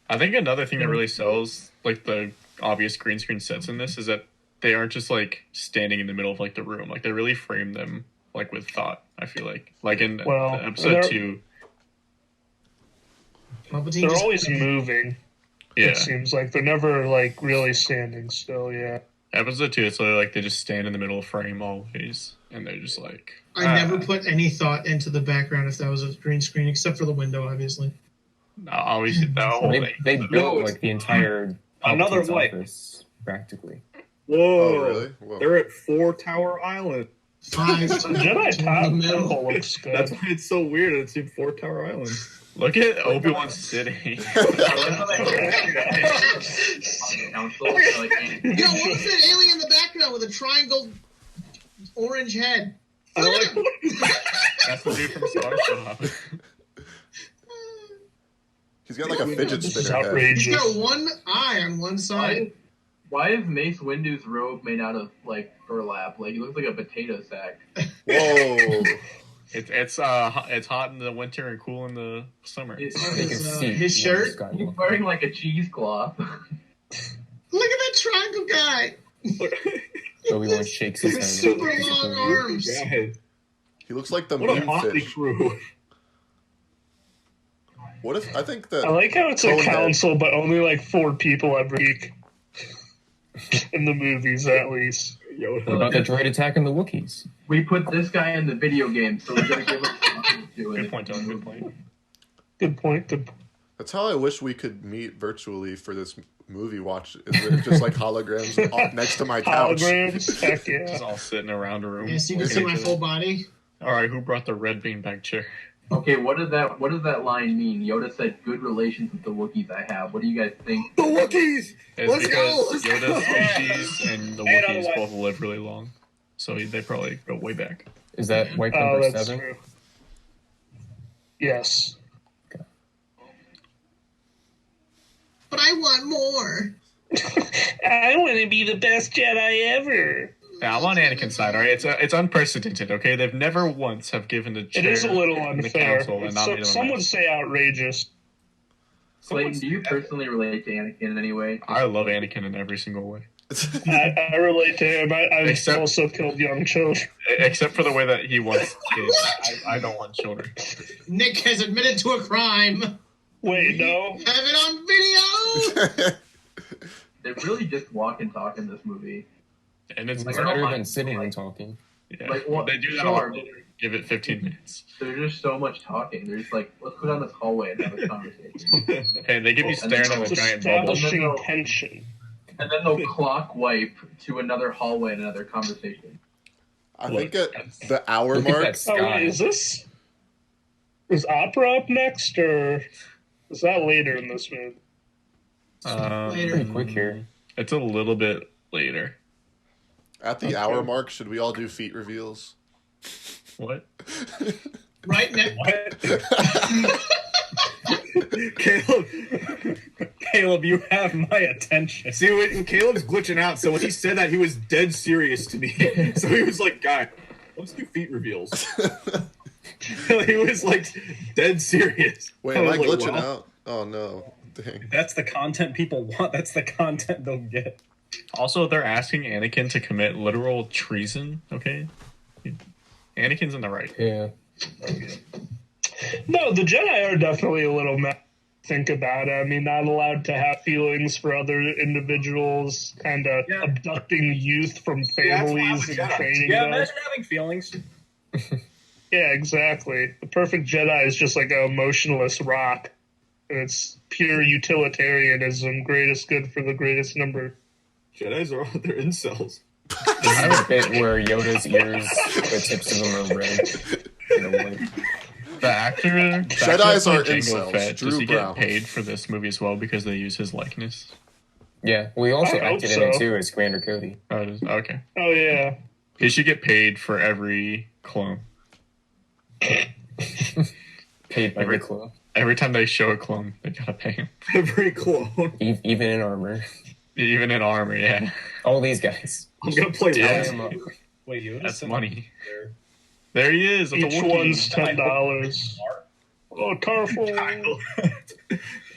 I think another thing that really sells like the obvious green screen sets in this is that they aren't just like standing in the middle of like the room. Like they really frame them like with thought. I feel like in Well, episode they're- 2. Palpatine They're just- always moving. Yeah, It seems like they're never like really standing still. Yeah. episode 2. It's literally like they just stand in the middle of frame always, and they're just like. I never put any thought into the background if that was a green screen, except for the window, obviously. Obviously, the whole thing. They built like the entire Another Palpatine's wipe. office, practically. Whoa. Oh, really? Whoa. They're at 4 Tower Island. The Jedi Temple looks good. That's why it's so weird that it's in 4 Tower Island. Look at Obi-Wan sitting. Council, like, Yo, what's that alien in the background with a triangle orange head? I like That's the dude from SpongeBob. He's got like a fidget This is spinner head. outrageous. He's got one eye on one side. why is Mace Windu's robe made out of like burlap? Like, it looks like a potato sack. Whoa. It's hot in the winter and cool in the summer. His shirt. He's wearing like a cheesecloth. Look at that triangle guy. Obi-Wan shakes his hand. Super long arms. He looks like the What a meme motley fish. crew. What if I think that I like how it's a Conehead- council, but only like 4 people every week. In the movies, at least. What about the droid attacking the Wookiees? We put this guy in the video game, so we're gonna give him something to it. Good point, Dylan. Good point. Good point. Good point. That's how I wish we could meet virtually for this movie watch. It's just like holograms next to my couch. Holograms? Heck yeah. Just all sitting around a room. Yes, you can see my full body. All right, who brought the red beanbag chair? Okay, what does that line mean? Yoda said, "Good relations with the Wookiees I have." What do you guys think? The Wookiees! It's Let's because go! Yoda's species and the Hey, another Wookiees way. both live really long, so they probably go way back. Is that wipe Oh, number that's 7? true. Yes. But I want more. I want to be the best Jedi ever. Yeah, I'm on Anakin's side. All right, it's unprecedented. Okay, they've never once have given the chair It is a little in the unfair. council and not made him Some a would mess. say outrageous. Clayton, do you personally relate to Anakin in any way? I love Anakin in every single way, I relate to him. I've Except- also killed young children. except for the way that he wants kids. I don't want children. Nick has admitted to a crime. Wait, no. Have it on video. They really just walk and talk in this movie. And it's It's I don't better mind- than sitting and talking. yeah, Like, what- they do that sure, a lot. but- Give it 15 minutes, There's just so much talking. They're just like, let's go down this hallway and have a conversation. and they give you staring at a giant bubble. Establishing tension. And then they'll clock wipe to another hallway and another conversation. I think at the hour Look at mark, that Oh, sky. wait, is Opera up next, or is that later in this movie? Later. Pretty quick here. It's a little bit later. at the hour mark, should we all do feet reveals? What? Right, Nick? Caleb, you have my attention. See, when Caleb's glitching out, so when he said that, he was dead serious to me. So he was like, "Guy, let's do feet reveals." He was like dead serious. Wait, am I was like, glitching well. out? Oh no. Dang. That's the content people want. That's the content they'll get. Also, they're asking Anakin to commit literal treason. Okay, Anakin's in the right. Yeah. No, the Jedi are definitely a little mad. Think about it. I mean, not allowed to have feelings for other individuals, kind of Yeah. abducting youth from Yeah, that's why I'm families a and Jedi. training Yeah, them. imagine having feelings. Yeah, exactly. The perfect Jedi is just like an emotionless rock. And it's pure utilitarianism, greatest good for the greatest number. Jedi's are they're incels. They have a bit where Yoda's ears, the tips of them are red. You know, like, The actor, Jedis are Jango incels. Fett, Drew does he Brown. get paid for this movie as well because they use his likeness? yeah. Well, he also I hope acted in it so. too as Commander Cody. Oh, it is- okay. Oh, yeah. He should get paid for every clone. Paid by the clone. Every time they show a clone, they gotta pay him. Every clone. Even in armor. Even in armor, yeah. All these guys. I'm gonna play Yeah. Rose. Wait, Yoda's That's in money. there. There he is. That's a Each Wookiee. one's $10. Oh, colorful.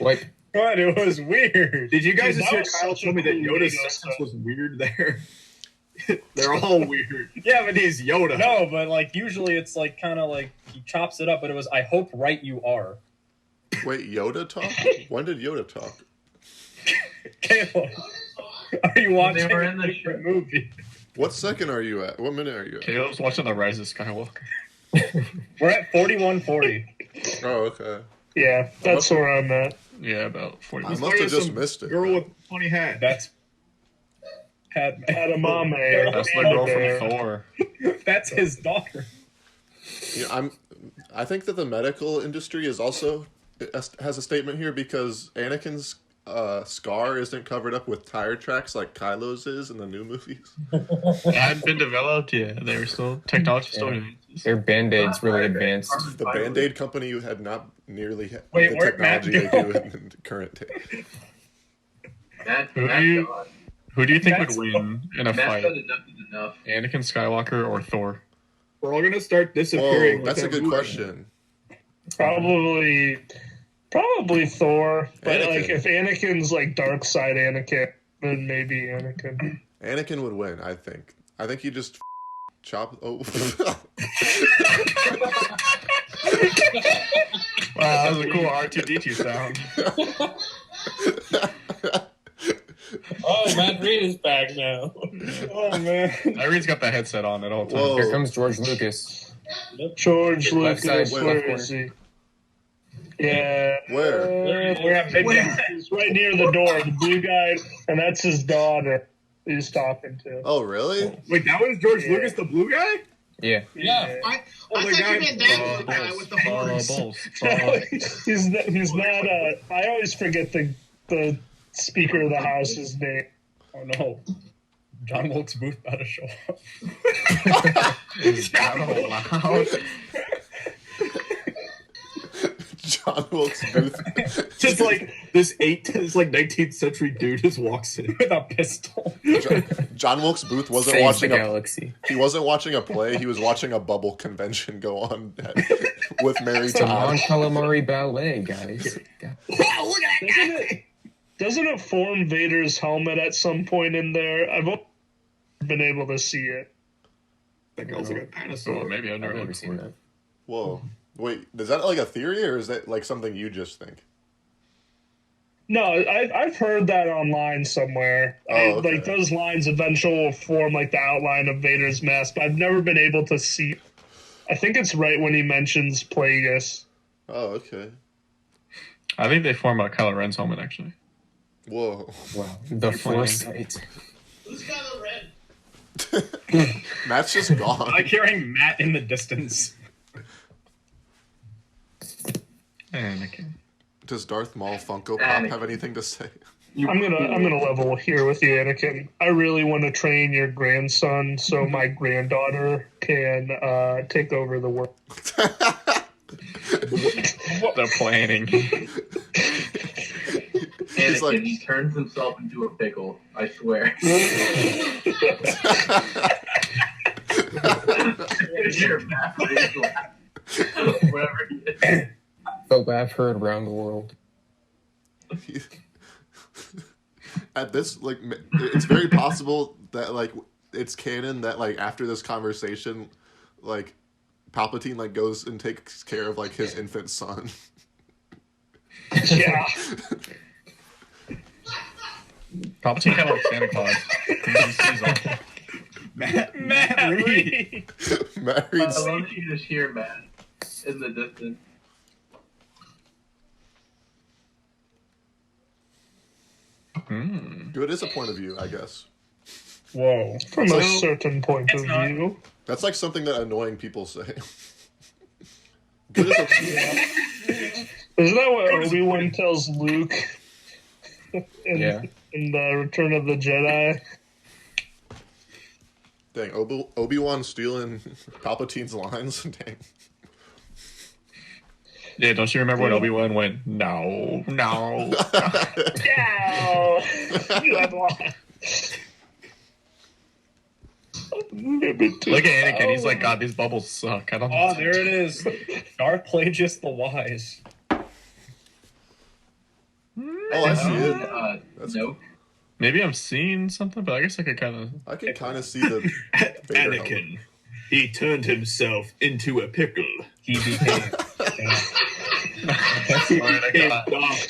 Like, What? It was weird. Did you guys Dude, just that hear was Kyle such a tell me that cool Yoda's video sentence stuff. was weird there? They're all weird. Yeah, but He's Yoda. no, but like usually it's like kind of like he chops it up. But it was, I hope right you are. Wait, Yoda talk? When did Yoda talk? Caleb, are you watching They were in a the different movie? What second are you at? What minute are you at? Caleb's watching The Rise of Skywalker. We're at 41:40. Oh, okay. Yeah, that's where I'm at. Yeah, about 40 I minutes. must have just missed it. Girl with funny hat. That's Padme. Edamame. That's the girl from Thor. That's his daughter. Yeah, I think that the medical industry is also has a statement here because Anakin's scar isn't covered up with tire tracks like Kylo's is in the new movies. It hadn't been developed yet. They were still technology still. Their band-aids really advanced. The Band-Aid company had not nearly the Wait, where'd technology Matt they go? do in the current day. Who do you think would win in a Matt fight? said enough is enough. Anakin Skywalker or Thor? We're all gonna start disappearing. Whoa, that's a good question. Probably Thor. But Anakin. like, if Anakin's like dark side Anakin, then maybe Anakin. Anakin would win, I think. I think he just chop. Oh, Wow, that was a cool R2D2 sound. Oh, Matt Reed is back now. Oh man. Irene's got the headset on at all times. Whoa. Here comes George Lucas. George Left Lucas, side, where left is he? Yeah. Where? We're at midnight. He's right near the door, the blue guy, and that's his daughter he's talking to. Oh, really? Wait, that was George Lucas, the blue guy? Yeah. Yeah. I my thought God. you meant that guy with the horns. He's not I always forget the Speaker of the House's name. Oh no. John Wilkes Booth about to show up. John Wilkes Booth. Just like this 19th century dude just walks in. With a pistol. John Wilkes Booth wasn't Saves watching the a. galaxy. He wasn't watching a play. He was watching a bubble convention go on with Mary It's a Todd. non-calamari ballet, guys. Doesn't it form Vader's helmet at some point in there? I've only been able to see it. That girl's like a Oh, dinosaur. maybe I've I've never never looked for seen it. that. Whoa. Wait, is that like a theory or is that like something you just think? No, I've heard that online somewhere. Oh, okay. Like those lines eventually will form like the outline of Vader's mask, but I've never been able to see. I think it's right when he mentions Plagueis. Oh, okay. I think they form a Kylo Ren's helmet, actually. Whoa. Wow. The foresight. Who's Kylo Ren? Matt's just gone. I'm hearing Matt in the distance. Anakin. Does Darth Maul Funko Pop have anything to say? I'm gonna level here with you, Anakin. I really want to train your grandson so my granddaughter can take over the world. The planning. Anakin, like- he turns himself into a pickle. I swear. You're mad, please laugh. Whatever he is. The laugh heard around the world. At this, like, it's very possible that, like, it's canon that, like, after this conversation, like, Palpatine, like, goes and takes care of, like, his infant son. Yeah. Palpatine kind of like Santa Claus. He sees all. Matt Reed. Matt I Reed's, love that you just hear Matt in the distance. good is a point of view, I guess. Whoa. From So- a certain point of It's not- view. That's like something that annoying people say. Good is a, Isn't that what Obi-Wan tells Luke Yeah. in the Return of the Jedi? dang, Obi-Wan stealing Palpatine's lines? Dang. Yeah, don't you remember when Obi-Wan went, no. Yeah. You have lost. Look at Anakin, he's like, God, these bubbles suck. I don't know. Oh, there it is. Darth Plagueis the Wise. Oh, I see it. That's Nope. Maybe I'm seeing something, but I guess I could kind of... I can kind of see the Vader helmet. Anakin. He turned himself into a pickle. He became. Darth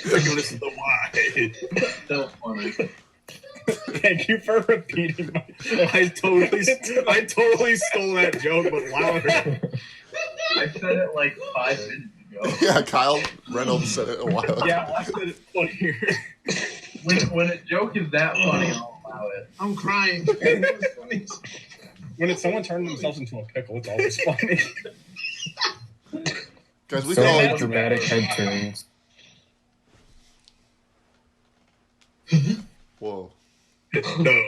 Plagueis the Wise. So funny. Thank you for repeating my. I totally stole that joke, but louder. I said it like 5 minutes ago. Yeah, Kyle Reynolds said it a while ago. Yeah, I said it funnier. When a joke is that funny, I'll allow it. I'm crying. When it's someone turning themselves into a pickle, it's always funny. Guys, we So can many all... dramatic head turns. Whoa. No.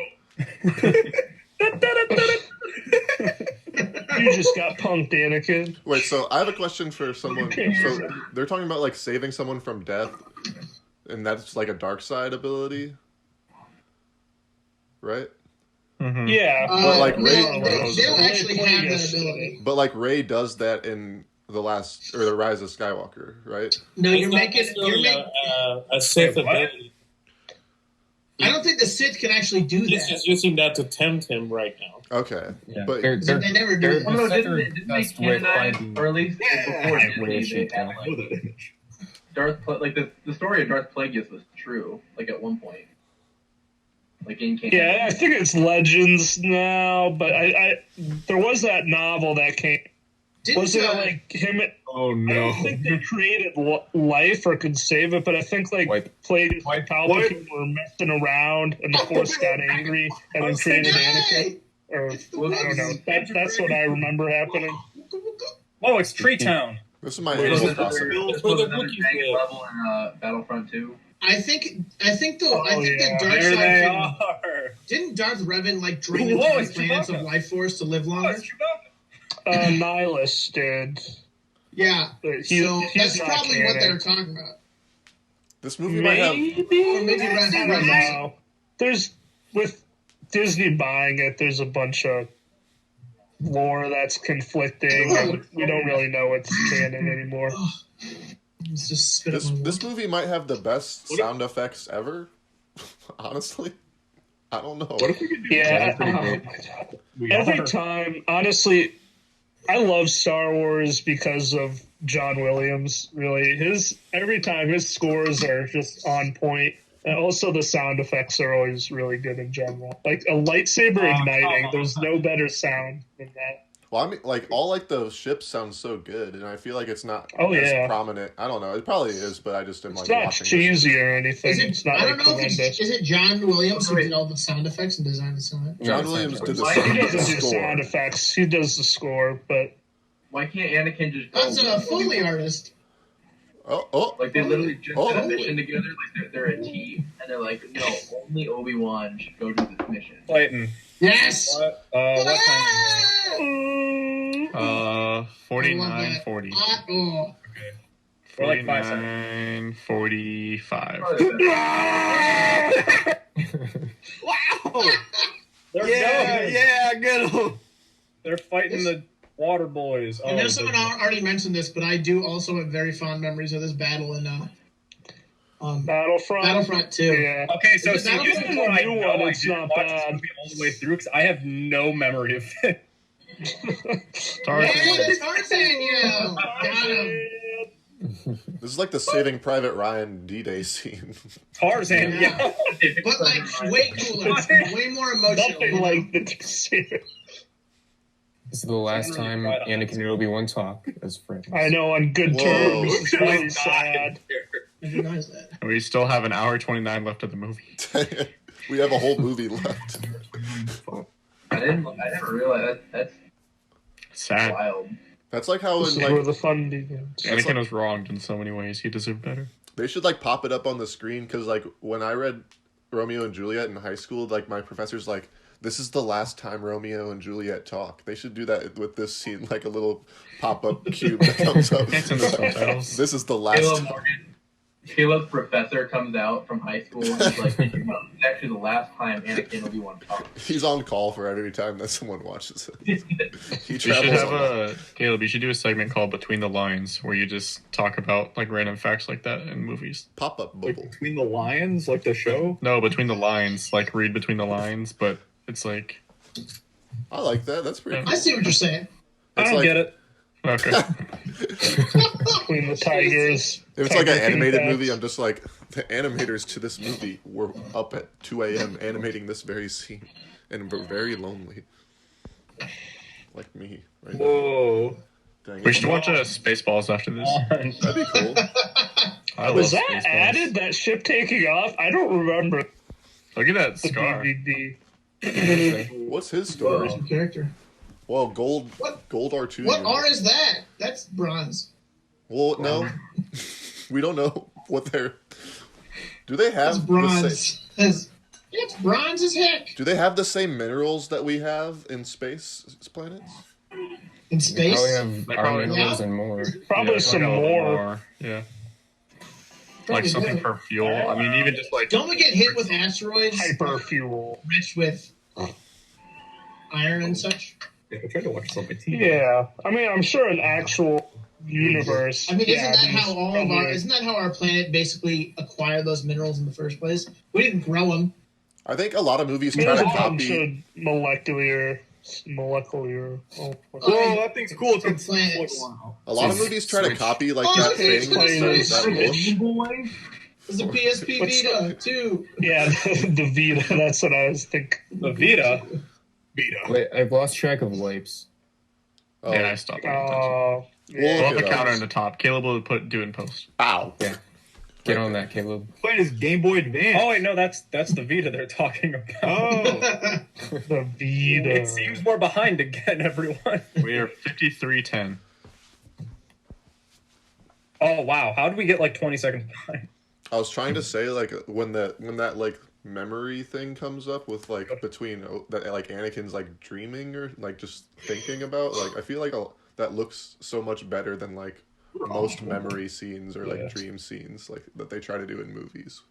You just got punked, Anakin. Wait, so I have a question for someone. So they're talking about like saving someone from death, and that's like a dark side ability, right? Mm-hmm. Yeah, But like no, Ray, they don't actually have that ability. but like Ray does that in the Rise of Skywalker, right? No, It's you're not making. necessarily a Sith Wait, what? ability. I don't think the Sith can actually do He's that. just using that to tempt him right now. Okay, Yeah, but They never do they're that. Oh no, the Sith are didn't they best with canonize, finding or at least before way Disney, of shit they had, down. I know that image. like the story of Darth Plagueis was true, like at one point. Like in canon. yeah. I think it's Legends now, but I there was that novel that came. Wasn't it like him? Oh I no. don't think they created life or could save it, but I think like Plagueis and Palpatine were messing around, and the Force got angry and then created Anakin. Or I don't know. That's what I remember happening. Oh, it's Tree Town. this is my Was Animal it Crossing. another dragon level in Battlefront 2? I think the yeah. dark There side they can, are. didn't Darth Revan like drain Whoa, the it's planets of Chewbacca. life force to live Oh, longer? it's Chewbacca. Nihilus did. Yeah. But So he's that's not probably what canon. they're talking about. This movie might have. Or maybe I Red don't know. There's with Disney buying it. There's a bunch of lore that's conflicting. And we don't really know what's canon anymore. It's just spit up my This water. movie might have the best sound effects ever. Honestly, I don't know. What if we could do Yeah. pretty oh great. my God. We Every are. time, honestly, I love Star Wars because of John Williams. Really, every time his scores are just on point, and also the sound effects are always really good in general. Like a lightsaber igniting, there's no better sound than that. Well, I mean, like all like the ships sound so good, and I feel like it's not Oh, as yeah. prominent. I don't know. It probably is, but I just am It's like not watching. cheesy or anything. Is It's it, not I like don't know if horrendous. is it John Williams who did all the sound effects and designed the sound? John Yeah, Williams did the Why- He doesn't do score. sound effects. He does the score, but Why can't Anakin just go? That's a Foley artist. Oh, Like they literally just Oh. did a mission together. Like they're a team, and they're like, no, only Obi-Wan should go do this mission. Clayton. Yes. What time? 49, 40. Oh. We're like 5 seconds. 49, 45. Wow! They're Yeah, going. yeah, get him. They're fighting the water boys. I know someone already mentioned this, but I do also have very fond memories of this battle in Battlefront 2. Yeah. Okay, so Is it see, this Battlefront? is what I The new know. one, I it's didn't not watch bad. this movie all the way through because I have no memory of it. Tarzan. Yeah, Tarzan, yeah. Got him. this is like the Saving Private Ryan D-Day scene. Tarzan, Yeah. yeah. But like way cooler, way more emotional. Nothing like the series. This is the last time Anakin and Obi-Wan talk as friends. I know, on good Whoa. terms. It's really sad. I recognize that. We still have an hour 29 left of the movie. We have a whole movie left. I never realized that's Sad. wild. That's like how This in is where like the fun begins. Anakin was wronged in so many ways. He deserved better. they should like pop it up on the screen because like when I read Romeo and Juliet in high school, like my professor's like, this is the last time Romeo and Juliet talk. They should do that with this scene, like a little pop-up cube that comes up. It's in the subtitles. This is the last Caleb time. Morgan, Caleb's professor comes out from high school and he's like, it's actually the last time Anakin and Obi-Wan talked. He's on call for every time that someone watches it. He We should travels have on. a Caleb. You should do a segment called "Between the Lines," where you just talk about like random facts like that in movies. Pop-up Like bubble. Between the Lions, like the show. No, between the lines, like read between the lines, but it's like I like that. That's pretty I cool. see what you're saying. I It's don't like- get it. okay. Between the tigers. If it's like an Tiger animated King movie, facts. I'm just like, the animators to this movie were up at 2 a.m. animating this very scene. And were very lonely. Like me, right now. Whoa. Dang We it. should watch Spaceballs after this. That'd be cool. I Was love that Spaceballs. added? That ship taking off? I don't remember Look at that the scar. DVD. What's his story? Whoa. Character. Well, gold What? R2. What R is that? That's bronze. Well, no. We don't know what they're... Do they have It's bronze. It's bronze as heck. Do they have the same minerals that we have in space planets? In space? Probably have They our probably- minerals Yeah. and more. Probably Yeah, some like a little more. Yeah. Probably Like something do. for fuel. I mean, even just like... Don't we get hit with asteroids Hyper fuel. rich with iron and such? Yeah, I tried to watch something TV. Yeah. I mean, I'm sure an actual universe. I mean, yeah, isn't that how all of our probably- isn't that how our planet basically acquired those minerals in the first place? We didn't grow them. I think a lot of movies try There's to a bunch copy... of molecular. Oh, Oh, that thing's cool. It's been Planets. for a while. A lot of movies try to Switch. copy like Oh, that okay, thing. it's That mush. There's a PSP What's Vita too. yeah, the Vita. That's what I was thinking. The Vita. Wait, I've lost track of wipes. Oh, Yeah, I stopped. paying attention. Oh, We'll We'll look have the it up. counter in the top. Caleb will do it in post. Ow. Get on that, Caleb. Playing his Game Boy Advance. Oh wait, no, that's the Vita they're talking about. Oh. the Vita. It seems we're behind again, everyone. We are 53-10. Oh wow, how did we get like 20 seconds behind? I was trying to say like when that like memory thing comes up with like between that like Anakin's like dreaming or like just thinking about like I feel like that looks so much better than like most memory scenes or like dream scenes like that they try to do in movies.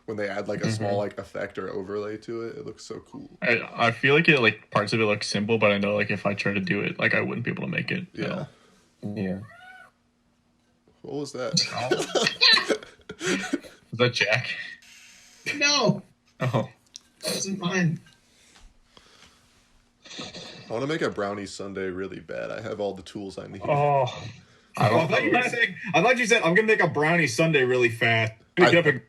When they add like a small like effect or overlay to it, it looks so cool. I feel like it like parts of it look simple, but I know like if I try to do it, like I wouldn't be able to make it. at Yeah. all. Yeah. What was that? Is that Jack? No, Oh, that wasn't mine. I want to make a brownie sundae really bad. I have all the tools I need. Oh, I I thought you said I'm gonna make a brownie sundae really fast. I That's did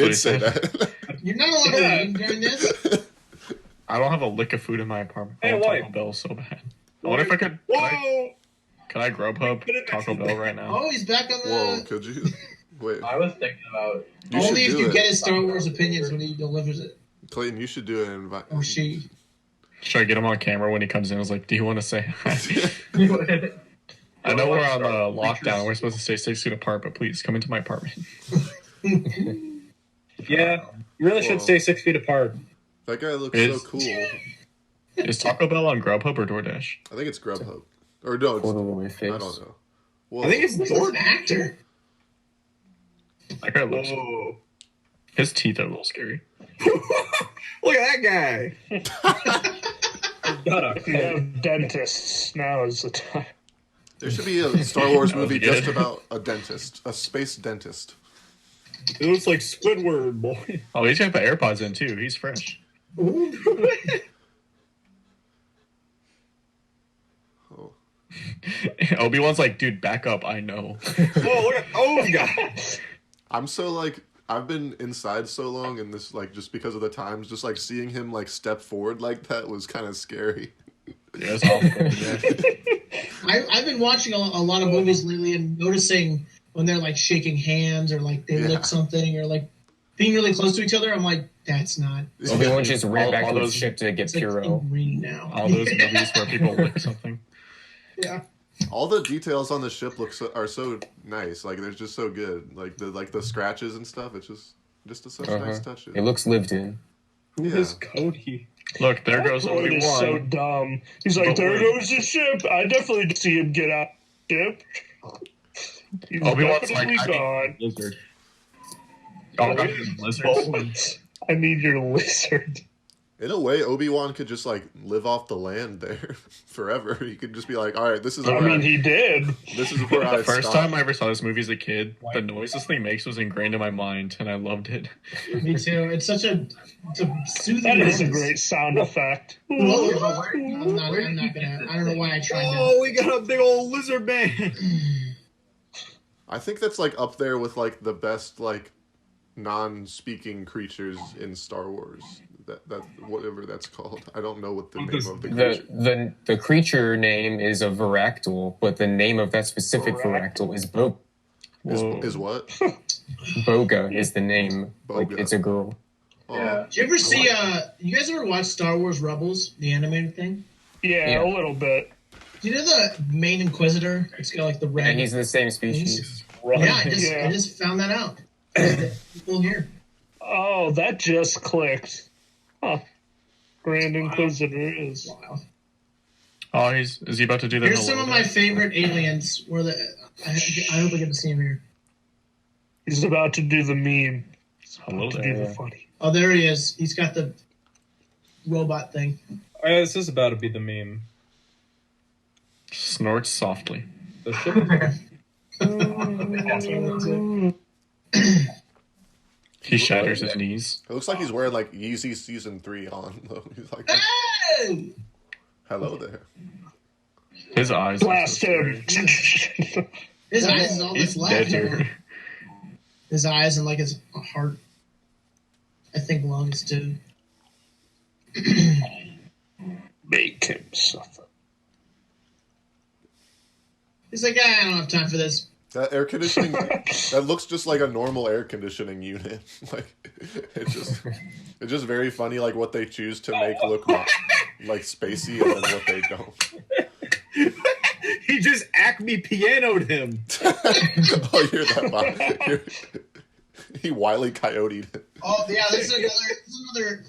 what he say said. that. You're not allowed to leave during this. I don't have a lick of food in my apartment. Hey, I want wife. Taco Bell so bad. I wonder if I could. Whoa! Can I Grubhub Taco Bell right now? Oh, he's back on the. Whoa, could you? Wait, I was thinking about you Only should if do you it. get his Star Wars opinions when he delivers it, Clayton, you should do it and invite. or she. Should I get him on camera when he comes in? I was like, "Do you want to say hi?" I know we're on lockdown. We're supposed to stay 6 feet apart, but please come into my apartment. Yeah, you really Whoa. should stay 6 feet apart. That guy looks Is- so cool. Is Taco Bell on Grubhub or DoorDash? I think it's Grubhub. Or no, it's, Photo of my face. I don't know. Whoa. I think it's This is an actor. That guy looks. Whoa. His teeth are a little scary. Look at that guy. if you have dentists, now is the time. There should be a Star Wars That was movie good. just about a dentist, a space dentist. It looks like Squidward, boy. Oh, he's got the AirPods in too. He's fresh. Oh. Obi-Wan's like, dude, back up. I know. Whoa, look at those guys. I'm so like I've been inside so long, and this like just because of the times, just like seeing him like step forward like that was kind of scary. Yeah, it's awful. I've been watching a lot of movies lately and noticing when they're like shaking hands or like they Yeah. lick something or like being really close to each other. I'm like, that's not. Obi-Wan just ran All- back all to his those- ship to get It's like Puro. in green now. All those movies where people lick something. Yeah. All the details on the ship are so nice. Like they're just so good. Like the scratches and stuff. It's just such nice touches. It looks lived in. Who Yeah. is Cody? Look, there goes Droid is so Obi-Wan. dumb. He's like, But there wait. goes the ship. I definitely see him get out the ship. He's Obi-Wan's like, definitely I gone. need lizard. Oh, God, lizards. Bones. I need your lizard. In a way, Obi-Wan could just like live off the land there forever. He could just be like, all right, this is I where mean, he did. this is where I The first stop. time I ever saw this movie as a kid, the noise this thing makes was ingrained in my mind, and I loved it. Me too. It's such a soothing. That is a noise. great sound effect. Well, I'm not gonna. I don't know why I tried that. Oh, we got a big old lizard man. I think that's like up there with like the best like non-speaking creatures in Star Wars. that whatever that's called. I don't know what the name of the creature. The creature name is a Varactyl, but the name of that specific Varactyl is Boga. Is what? Boga is the name. Boga. Like, it's a girl. Yeah. Did you ever see? You guys ever watch Star Wars Rebels, the animated thing? Yeah, a little bit. Do you know the main Inquisitor? It's got like the red. And he's the same species. Yeah, I just found that out. People here. Oh, that just clicked. Huh. Grand Inquisitor is. Oh, is he about to do that? Here's some of my favorite aliens. Where I hope I get to see him here. He's about to do the meme. He's about Hello to there. do the funny. Oh, there he is. He's got the robot thing. Oh, yeah, this is about to be the meme. Snorts softly. The ship He shatters his knees. It looks like he's wearing like Yeezy Season 3 on though. He's like, Hey! hello there. His eyes. Blast him. His eyes is all that's left. His eyes and like his heart. I think lungs too. Make him suffer. He's like, I don't have time for this. That air conditioning, that looks just like a normal air conditioning unit. Like, it's just very funny, like what they choose to make look like spacey, and then what they don't. He just Acme pianoed him. Oh, you hear that, Bob? He Wile E. Coyote'd it. Oh yeah, this is another.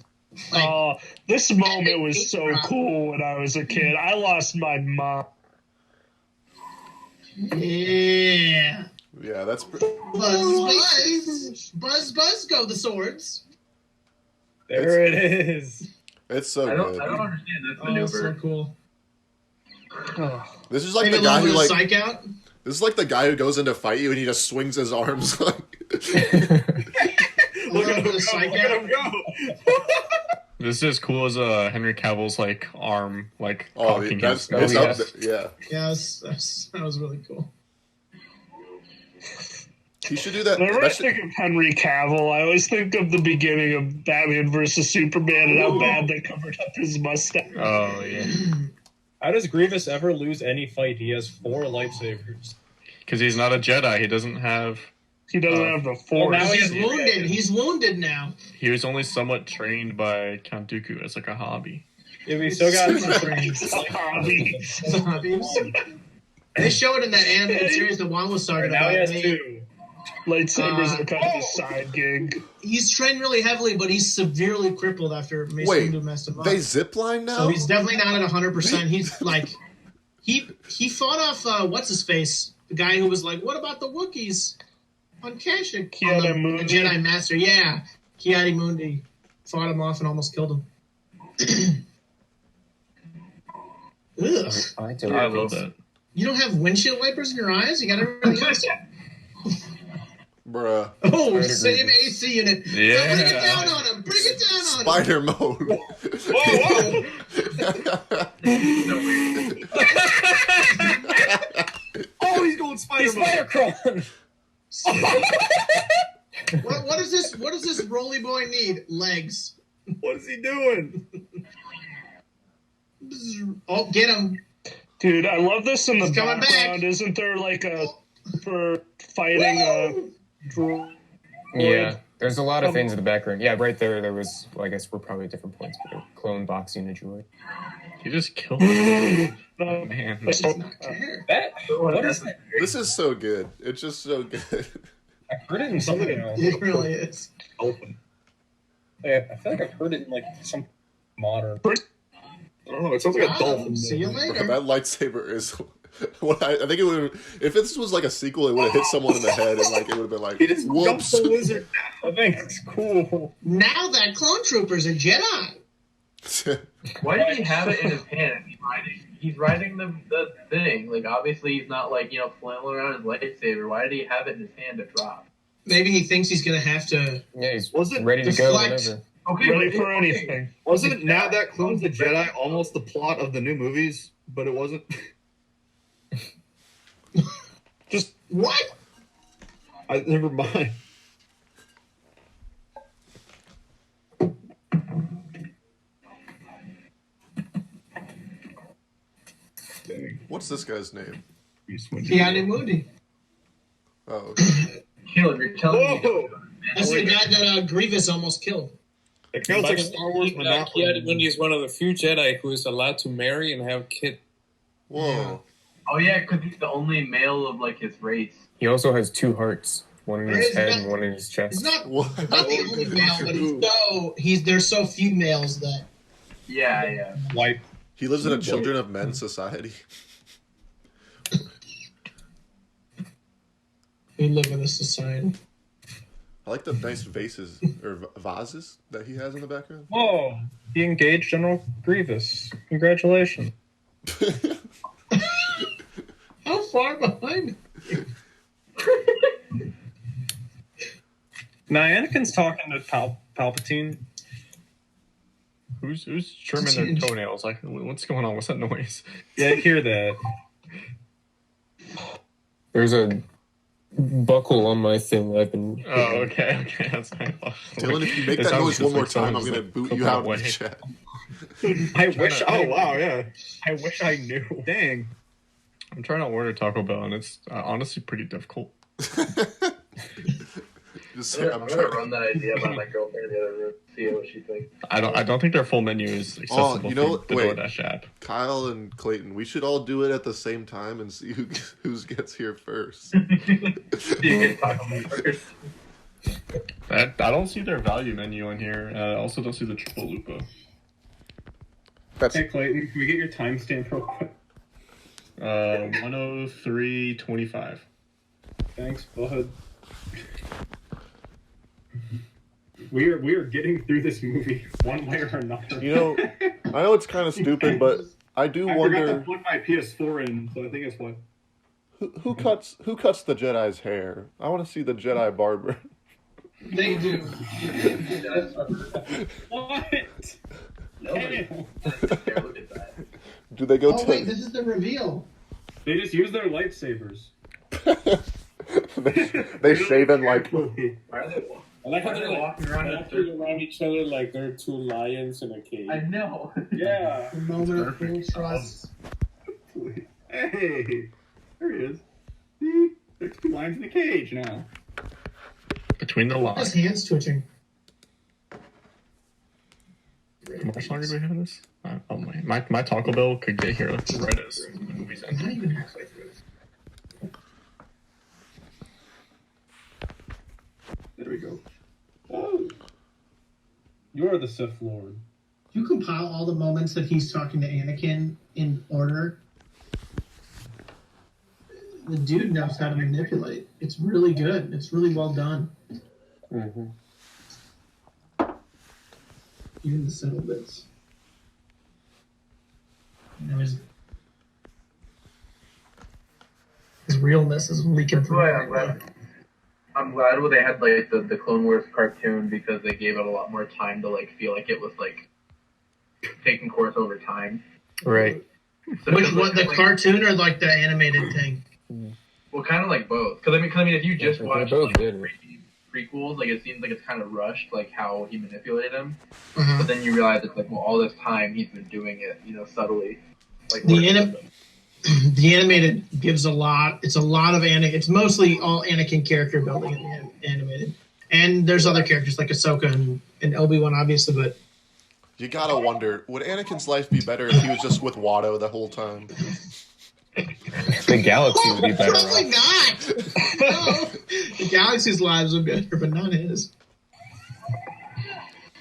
Like, this moment was so cool when I was a kid. I lost my mom. Yeah. Yeah, that's. Buzz, go the swords. There it is. It's so good. I don't understand this Oh, maneuver. so cool. This is like Maybe the guy who like. psych out. This is like the guy who goes in to fight you and he just swings his arms. Look at him go. This is as cool as Henry Cavill's like arm, like Oh, cocking that's his- up there. Yeah. Yeah, that was really cool. He should do that. Whenever I That should- think of Henry Cavill, I always think of the beginning of Batman versus Superman and how bad they covered up his mustache. Oh yeah, How does Grievous ever lose any fight? He has 4 lightsabers. because he's not a Jedi. He doesn't have. He doesn't have the force. now He's wounded. He's wounded now. He was only somewhat trained by Count Dooku as like a hobby. Yeah, we still got They show it in that animated series that Juan was talking now about. he has 2. Lightsabers are kind of a side gig. He's trained really heavily, but he's severely crippled after Mace Wait, Windu messed him up. they zipline now? So he's definitely not at 100%. He's like, he fought off what's his face, the guy who was like, "What about the Wookiees on Kashyyyk?" Kiadi The Mundi. Jedi Master, yeah, Kiadi Mundi fought him off and almost killed him. Ugh. I love that. You don't have windshield wipers in your eyes? You got everything else? Bruh. Oh, same AC unit. Yeah. So bring it down on him. Bring it down on him. Spider mode. Oh, he's going spider mode. crawling. What does this Rolly boy need? Legs. What is he doing? Oh, get him. Dude, I love this in the He's coming background. back. Isn't there like a for fighting a droid? Yeah, there's a lot of things in the background. Yeah, right there. There was. Well, I guess we're probably at different points, but a clone boxing a droid. He just killed him. Oh, man. Does not care. What is that? This is so good. It's just so good. I heard it in something else. It really is. Open. I feel like I've heard it in like some modern. I don't know. It sounds like a dolphin. See you later. That lightsaber is. What I think it would. If this was like a sequel, it would have hit someone in the head, and like it would have been like, He just whoops. jumped the lizard. I think it's cool. Now that clone trooper's a Jedi. Why did he have it in his hand? He's riding the thing. Like, obviously, he's not, like, flailing around his lightsaber. Why did he have it in his hand to drop? Maybe he thinks he's going to have to. Yeah, he's Was it ready to go deflect? whenever. Okay, Ready but for anything. Wasn't Now That Clone's the Jedi almost the plot of the new movies? But it wasn't. Just What? Never mind. What's this guy's name? Keanu Moody. Oh, okay. Caleb, you're telling me. That's the guy that Grievous almost killed. It feels like Star Wars Monopoly. Keanu Moody is one of the few Jedi who is allowed to marry and have kids. Whoa. Oh yeah, because he's the only male of like his race. He also has 2 hearts, one in his head and one in his He's chest. not the only male, but there's so few males that. Yeah. White. He lives in a children of men society. We live in a society. I like the nice vases or vases that he has in the background. Whoa! He engaged General Grievous. Congratulations. How far behind? Now Anakin's talking to Palpatine. Who's trimming their toenails? Like, what's going on? What's that noise? Yeah, I hear that. There's a buckle on my thing that I've been... Oh, okay. That's my fault. Dylan, if you make that noise one more time, I'm going to boot you out of the chat. I wish. Oh wow, yeah. I wish I knew. Dang. I'm trying to order Taco Bell, and it's honestly pretty difficult. I'm gonna run that idea by my girlfriend in the other room, see what she thinks. I don't think their full menu is accessible through the DoorDash app. Kyle and Clayton, we should all do it at the same time and see who gets here first. You get Taco Bell first. I don't see their value menu in here. I also don't see the triple lupo. Hey Clayton, can we get your timestamp real quick? 103.25. Thanks, bud. We are getting through this movie one way or another. You know, I know it's kind of stupid, but I do wonder. I forgot to plug my PS4 in, so I think it's what. Who cuts the Jedi's hair? I want to see the Jedi barber. They do. What? Nobody. Look at that. Do they go? Wait, this is the reveal. They just use their lightsabers. they shave in like. Why are they I like how they're walking around around each other like they're 2 lions in a cage. I know. Yeah. The moment of full trust. Hey, there he is. See? There's 2 lions in a cage now. Between the His lines. hands twitching. How much longer do we have in this? Oh my Taco Bell could get here right as the movie's Not ending. even halfway through. There we go. Oh. You're the Sith Lord. You compile all the moments that he's talking to Anakin in order. The dude knows how to manipulate. It's really good. It's really well done. Mm-hmm. Even the subtle bits. You know, his realness is leaking That's through. why I'm glad when they had like the Clone Wars cartoon, because they gave it a lot more time to like feel like it was like taking course over time. Right. So Which because, one, the like, cartoon or like the animated thing? Well, kind of like both. Because I mean, if you just They're watch both like, good. prequels, like it seems like it's kind of rushed, like how he manipulated him. Uh-huh. But then you realize it's like, well, all this time he's been doing it, subtly. Like The animated gives a lot. It's a lot of It's mostly all Anakin character building in the animated, and there's other characters like Ahsoka and Obi-Wan, obviously. But You gotta wonder, would Anakin's life be better if he was just with Watto the whole time? The galaxy would be better probably off. not. No. The galaxy's lives would be better, but not his.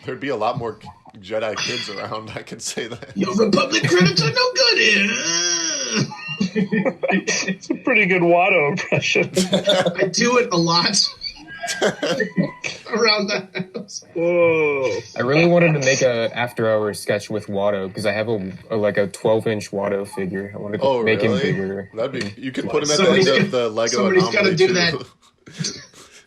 There'd be a lot more Jedi kids around, I can say that. Your Republic credits are no good here. It's a pretty good Watto impression. I do it a lot around the house. Whoa. I really wanted to make a after-hours sketch with Watto because I have a 12-inch Watto figure. I wanted to make him bigger. That'd be. You can put him at Somebody's the end of the Lego somebody's anomaly gotta do too. that.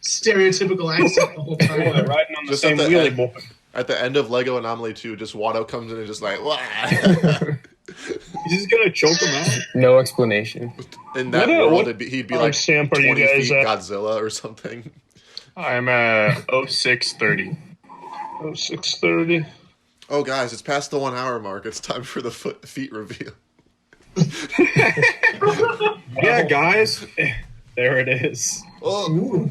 Stereotypical accent the whole time. Riding on the Just same at the wheelie end. boy. At the end of Lego Anomaly 2, just Watto comes in and just like, wah! He's just gonna choke him out. No explanation. In that What- world, what he'd be like stamp are you 20 guys feet at? Godzilla or something. I'm at 0630. 6:30. Oh, guys, it's past the 1 hour mark. It's time for the feet reveal. Yeah, guys. There it is. Oh,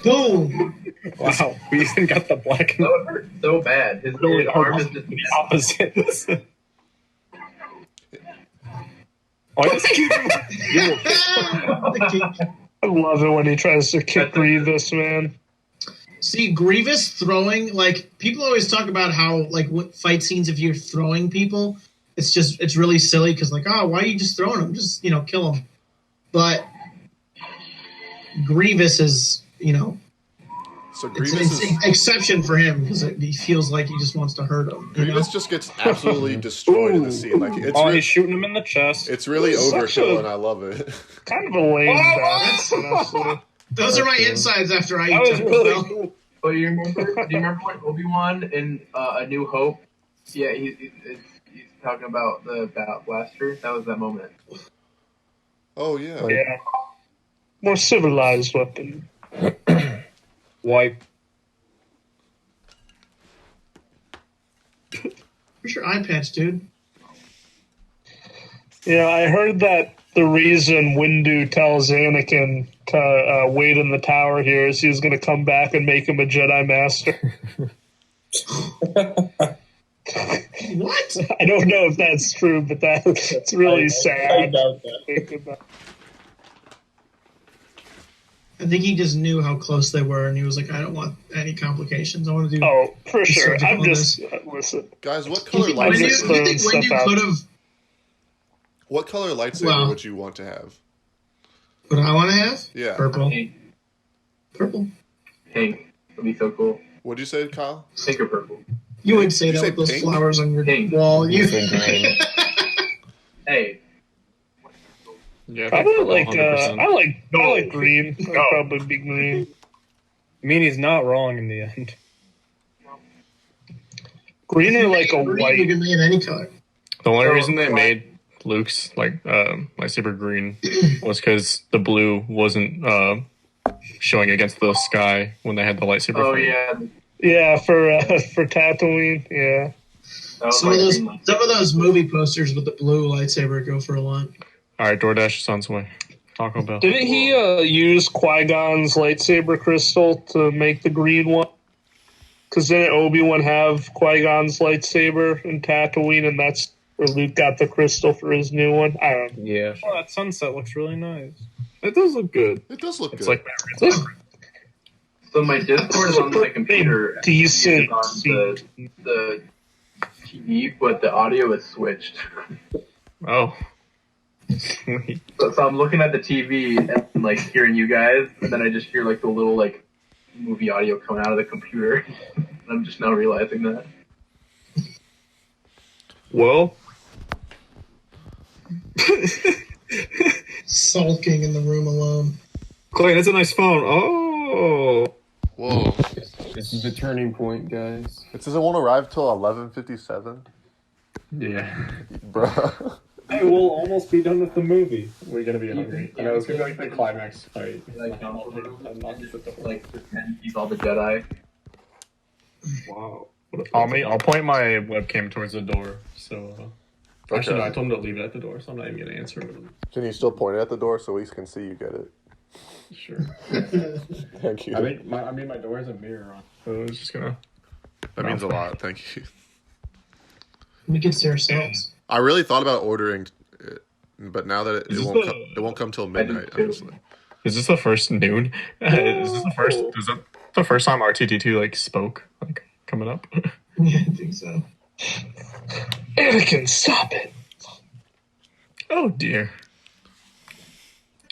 Boom. Wow, we even got the black. That would hurt so bad. His arm is just The opposite. Oh, I love it when he tries to kick Grievous, man. See, Grievous throwing, like, people always talk about how, like, what fight scenes if you're throwing people, it's really silly because, like, oh, why are you just throwing them? Just, kill them. But Grievous is, so it's Grievous an exception for him because he feels like he just wants to hurt him. Grievous just gets absolutely destroyed in the scene. Like He's shooting him in the chest. It's really overkill, and I love it. Kind of a lame death, honestly. Those are my insides after I That eat was Taco really Bell. cool. Do you remember when Obi-Wan in A New Hope? Yeah, he's talking about the blaster. That was that moment. Oh yeah. Yeah. More civilized weapon. Wipe. Where's your eye patch, dude? Yeah, I heard that the reason Windu tells Anakin to wait in the tower here is he's going to come back and make him a Jedi Master. What? I don't know if that's true, but that's really sad. I doubt that. I think he just knew how close they were, and he was like, I don't want any complications. I want to do... Oh, for sure. surgical I'm on just... this. Listen. Guys, what Do color you think just lightsaber? throwing Windu stuff could have... What color lightsaber Well- would you want to have? What do I want to have? Yeah. Purple. Pink. Purple. Pink. That'd be so cool. What'd you say, Kyle? Pink or purple? You would say Did you that say with those pink? flowers on your Pink. wall. You... Hey, Yeah, Probably like, 100%. I like green. I'd probably be green. I mean, he's not wrong in the end. Green or like a You white. can make any color. The only reason they made Luke's lightsaber green was because the blue wasn't showing against the sky when they had the lightsaber. oh fight. yeah. Yeah, for Tatooine, yeah. That was Some my of those green light. some of those movie posters with the blue lightsaber go for a lot. All right, DoorDash is on its way. Taco Bell. Didn't he use Qui-Gon's lightsaber crystal to make the green one? Because didn't Obi-Wan have Qui-Gon's lightsaber in Tatooine, and that's where Luke got the crystal for his new one? I don't know. Yeah, Oh, that sunset looks really nice. It does look good. It does look it's good. like So my Discord is on my computer. and Decent. it's on the TV, but the audio is switched. oh. Sweet. So I'm looking at the TV and like hearing you guys, and then I just hear like the little like movie audio coming out of the computer. And I'm just now realizing that. Well, Sulking in the room alone. Clay, that's a nice phone. Oh. Whoa. This is the turning point, guys. It says it won't arrive till 11:57. yeah. Bruh. Hey, we'll almost be done with the movie. We're gonna be hungry. You know, it's gonna be like the climax fight. Like, like pretend he's all the Jedi. Wow. I'll point my webcam towards the door. So, actually, no, I Okay. told him to leave it at the door, so I'm not even gonna answer him. Can you still point it at the door so we can see you get it? Sure. Thank you. I think my door has a mirror on, so I was just gonna. That means a lot. Thank you. We can see ourselves. I really thought about ordering it, but now that Is it this won't the- come, it won't come till midnight. too. Honestly. Is this the first noon? Is this the first? Is that the first time R2D2 like spoke like coming up? Yeah, I think so. Anakin, stop it. Oh dear.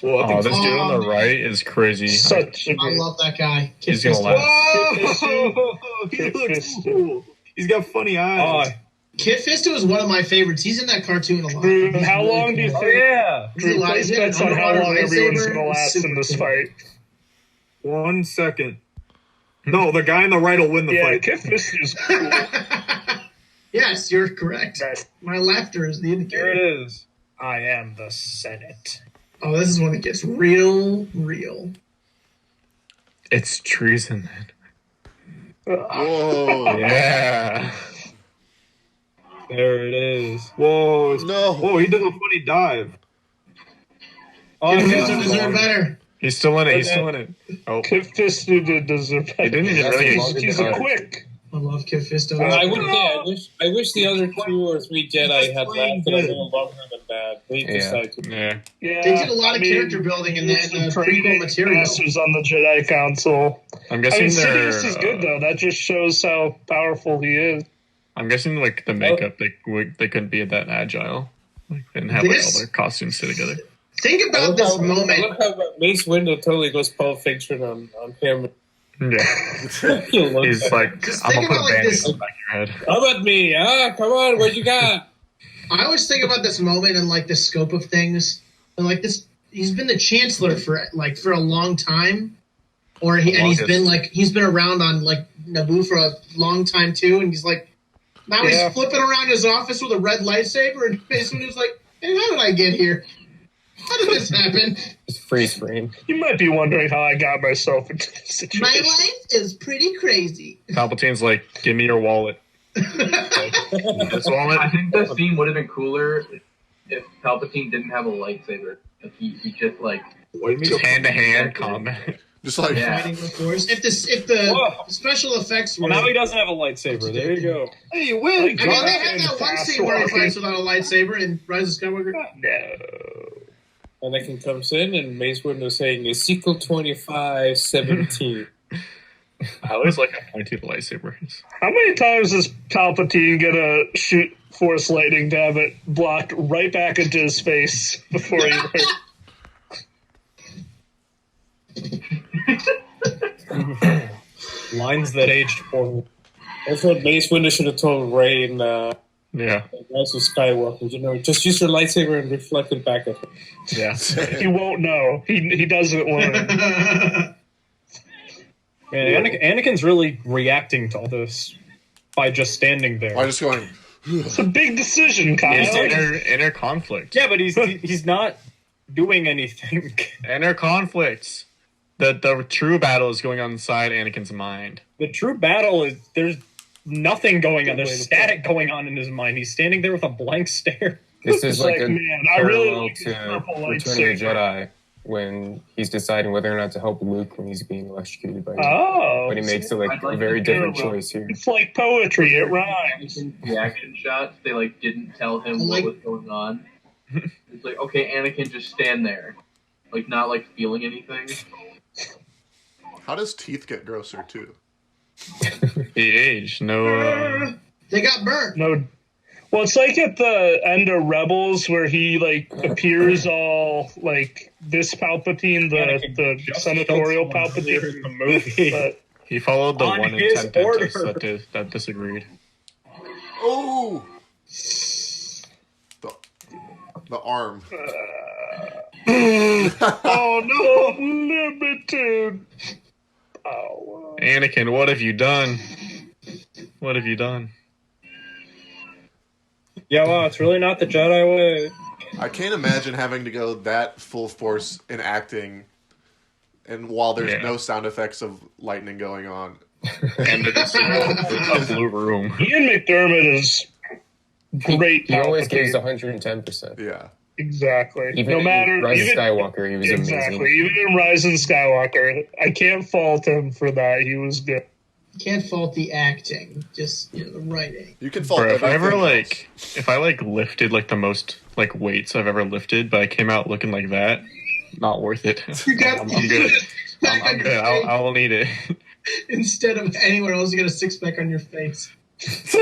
Oh, this dude on the right is crazy. Such a I great... love that guy. He's gonna laugh. Whoa! He looks cool. He's got funny eyes. Kid Fisto is one of my favorites. He's in that cartoon a lot. Drew, how long do you Oh, think... yeah. Drew, place bets on how long everyone's going to last in this fight. 1 second. No, the guy on the right will win the Yeah, fight. Kid Fisto's cool. Yes, you're correct. My laughter is the Here indicator. it is. I am the Senate. Oh, this is when it gets real. It's treason then. Whoa. Yeah. There it is. Whoa. No. Whoa, he did a funny dive. Oh, Kid Fisto deserved better. He's still in it. He's still in it. Oh, Kid Fisto did deserve better. he didn't even really. He's a quick. I love Kid Fisto. I wish the other 2 or 3 Jedi had lasted a little longer than that. They decided to. Yeah. Yeah, They did a lot of character building in that prequel material. Masters on the Jedi Council. I'm guessing Sidious is good though. That just shows how powerful he is. I'm guessing like the makeup, they couldn't be that agile. Like, they didn't have like all their costumes fit together. Think about this moment. I love how Mace Windu totally goes Pulp Fiction on him. Yeah. He's like, I'm gonna put a bandage in the back of your head. Come at me, come on, what you got? I always think about this moment and like the scope of things. And like this, he's been the Chancellor for a long time, he's been around on like Naboo for a long time too. And he's like, now he's flipping around his office with a red lightsaber, and Mace Windu's like, hey, how did I get here? How did this happen? Just freeze frame. You might be wondering how I got myself into this situation. My life is pretty crazy. Palpatine's like, give me your wallet. I think the scene would have been cooler if Palpatine didn't have a lightsaber. If he just like hand-to-hand combat. Just like fighting the Force. If the special effects were Well, now he doesn't have a lightsaber. There you go. Hey, you win. I mean, they had that one scene where he fights without a lightsaber in Rise of Skywalker. No. Anakin comes in, and Mace Windu saying, Ezekiel 25:17. I always like how pointy the lightsaber is. How many times is Palpatine gonna shoot Force lightning to have it blocked right back into his face before he Lines that aged poorly. That's what Mace Windu should have told Rey in Yeah. Rise of Skywalker. Just use your lightsaber and reflect it back at him. Yeah. He won't know. He doesn't learn. Man, Anakin's really reacting to all this by just standing there. By just going. It's a big decision, Kyle. It's inner conflict. Yeah, but he's not doing anything. Inner conflicts. The true battle is going on inside Anakin's mind. The true battle is there's nothing going on. There's static going on in his mind. He's standing there with a blank stare. This is like a man, I really parallel like to his purple Return of the lightsaber. Jedi when he's deciding whether or not to help Luke when he's being electrocuted by him. Oh. But he makes I'd like a to very hear different about- choice here. It's like poetry. It rhymes. Anakin's reaction shots, they like didn't tell him what was going on. It's like, okay, Anakin, just stand there, like not like feeling anything. How does teeth get grosser too? He aged. No. They got burnt. No. Well, it's like at the end of Rebels where he like appears all like this Palpatine, the senatorial Palpatine in the movie. But He followed the On 1 in his 10 dentists order. that disagreed. Oh! The arm. oh no, limited power. Anakin, what have you done? What have you done? Yeah, wow, it's really not the Jedi way. I can't imagine having to go that full force in acting, and while there's no sound effects of lightning going on. And it's a blue room. Ian McDermott is great. He always Palpatine. gives 110%. Yeah. Exactly. Even no matter in Rise of even, Skywalker, he was exactly. amazing. Even in Rise of Skywalker, I can't fault him for that. He was good. Can't fault the acting, just the writing. You can fault Bro, if I ever everything else. if I lifted the most weights I've ever lifted, but I came out looking like that, not worth it. You got I'm good. I'm good. I will need it. Instead of anywhere else, you got a six-pack on your face. He's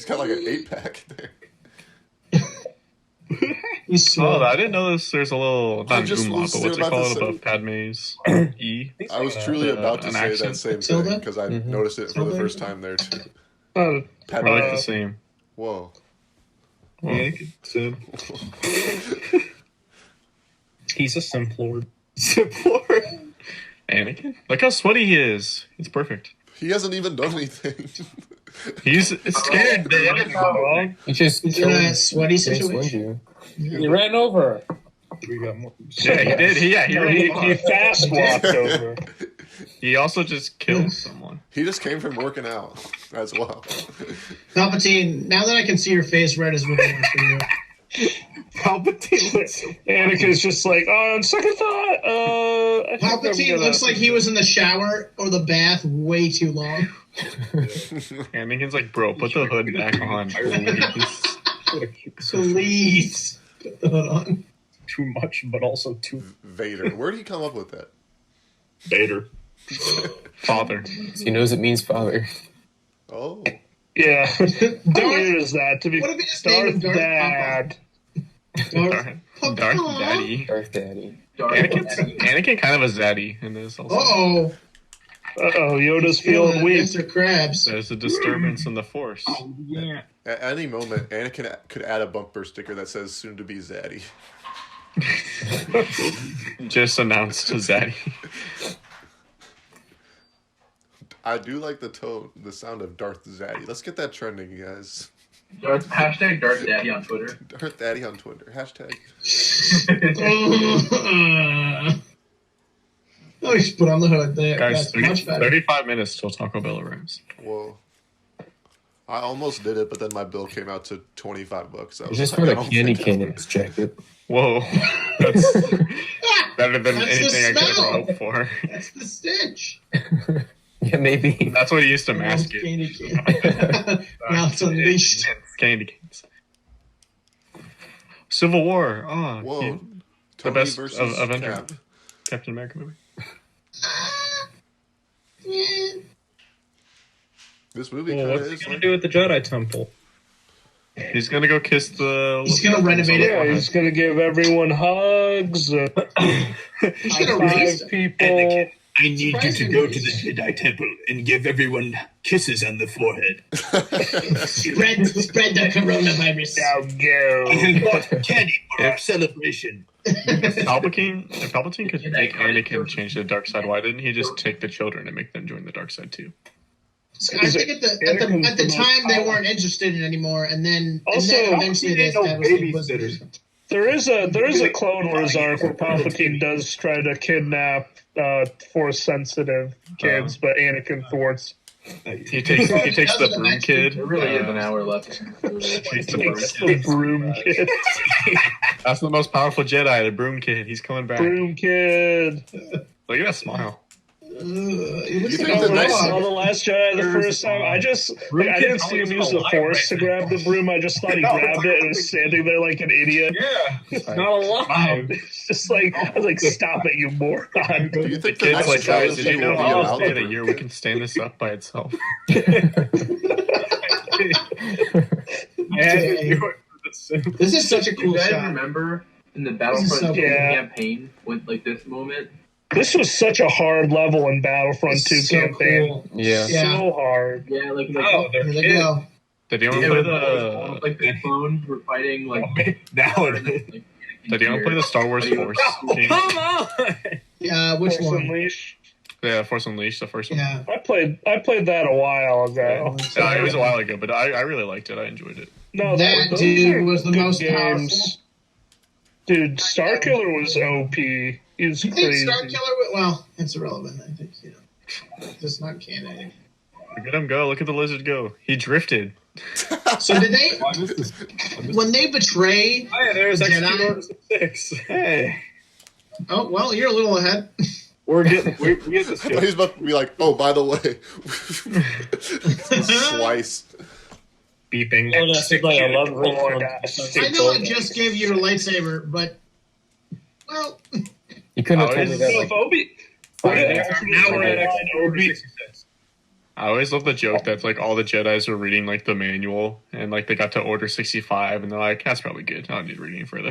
got like an 8-pack there. Oh, I didn't know this. There's a little not an umlaut, but what's it about to called say- above Padme's E? I was truly about to an say accent. that same Tilda? thing because I noticed it for the first time there too. We're like the same. Whoa. Well, He's a Simplord. Anakin, look how sweaty he is. He's perfect. He hasn't even done anything. He's scared. He just He's in a killed sweaty Mace situation. Windu. He ran over. We got more. Yeah, he did. He fast walked over. He also just killed someone. He just came from working out as well. Palpatine, now that I can see your face, red is moving on for you. Anakin's just like, on second thought, I think I'm Palpatine gonna- looks like he was in the shower or the bath way too long. Anakin's like, bro, put the hood back on, please. Please put the hood on. Too much, but also too. Vader. Where did he come up with that? Vader. Father. He knows it means father. Oh. Yeah. How Darth- weird is that to be What if he just named him Darth Darth Dad? Darth Daddy. Darth Daddy. Anakin kind of a zaddy in this also. Uh-oh. Uh-oh, Yoda's feeling weak. Mr. Krabs. There's a disturbance in the Force. Yeah. At any moment, Anakin could add a bumper sticker that says "Soon to be Zaddy." Just announced to Zaddy. I do like the sound of Darth Zaddy. Let's get that trending, you guys. Hashtag Darth Daddy on Twitter. Darth Daddy on Twitter. Hashtag. Oh, you should put on the hood there. Guys, That's much better. 35 minutes till Taco Bell arrives. Whoa. I almost did it, but then my bill came out to $25. I You was just like, put I a don't candy think cane in his jacket. Whoa. That's better than That's anything I the could ever smell. hope for. That's the stench. Yeah, maybe. That's what he used to mask it. Candy cane. Now it's unleashed. Candy canes. Civil War. Oh, Whoa. the Tony best versus Avenger. Cap. Captain America movie. This movie Well, kind of what's he is gonna like... do at the Jedi Temple? He's gonna go kiss the. He's gonna renovate it. Yeah, he's gonna give everyone hugs, He's gonna five raise people. I need you to go to the Jedi Temple and give everyone kisses on the forehead. spread the coronavirus. And bought candy for our celebration. If Palpatine could make Anakin change to the dark side, why didn't he just take the children and make them join the dark side too? I think at the time they weren't interested in it anymore, and then eventually they established it was. There is a Clone Wars arc where Palpatine does try to kidnap Force sensitive kids, but Anakin thwarts. He takes the broom kid. There really is an hour left. Takes The broom kid. That's the most powerful Jedi, the broom kid. He's coming back. Broom kid. Look at that smile. It looks You like think a the next- dog. On the Last Jedi, the first time, I didn't see him use the Force to grab the broom. I just thought he grabbed it and was standing there like an idiot. Yeah, it's not alive. It's just like, I was like, stop it, you moron. Do you The think the kid's next like, guys, trilogy did you will know be I'll about stay the in a year? We can stand this up by itself. This is such a Do cool you guys shot. remember in the This is so Battlefront 2 cool. campaign with like this moment? This was such a hard level in Battlefront 2 It's so campaign. cool. Yeah. Yeah. So hard. Yeah, like Oh, they're Here they kids. go. Did anyone yeah, play all the? like the clones were fighting like. Now it is. like Did anyone play the Star Wars Force game? Come on! Yeah, which Force one? Unleashed. Yeah, Force Unleashed, the first one. Yeah. I played that a while ago. It was a while ago, but I really liked it. I enjoyed it. No, That those dude are was the good most games. Dude, Starkiller was OP. He was You think crazy. Starkiller? Well, it's irrelevant. I think just not canon. Look at him go. Look at the lizard go. He drifted. So did they? When they betray Hey, there's Jedi? Execute Order 6. Hey. Oh well, you're a little ahead. We get this I thought he was about to be like, oh, by the way. Slice. Beeping. Oh my I know I just gave you your lightsaber, but well, You couldn't have Oh, told me is- that. So Like, if Obi, Now we're at Execute Order 66. I always love the joke that's like all the Jedis were reading like the manual and like they got to Order 65 and they're like, that's probably good. I don't need reading further.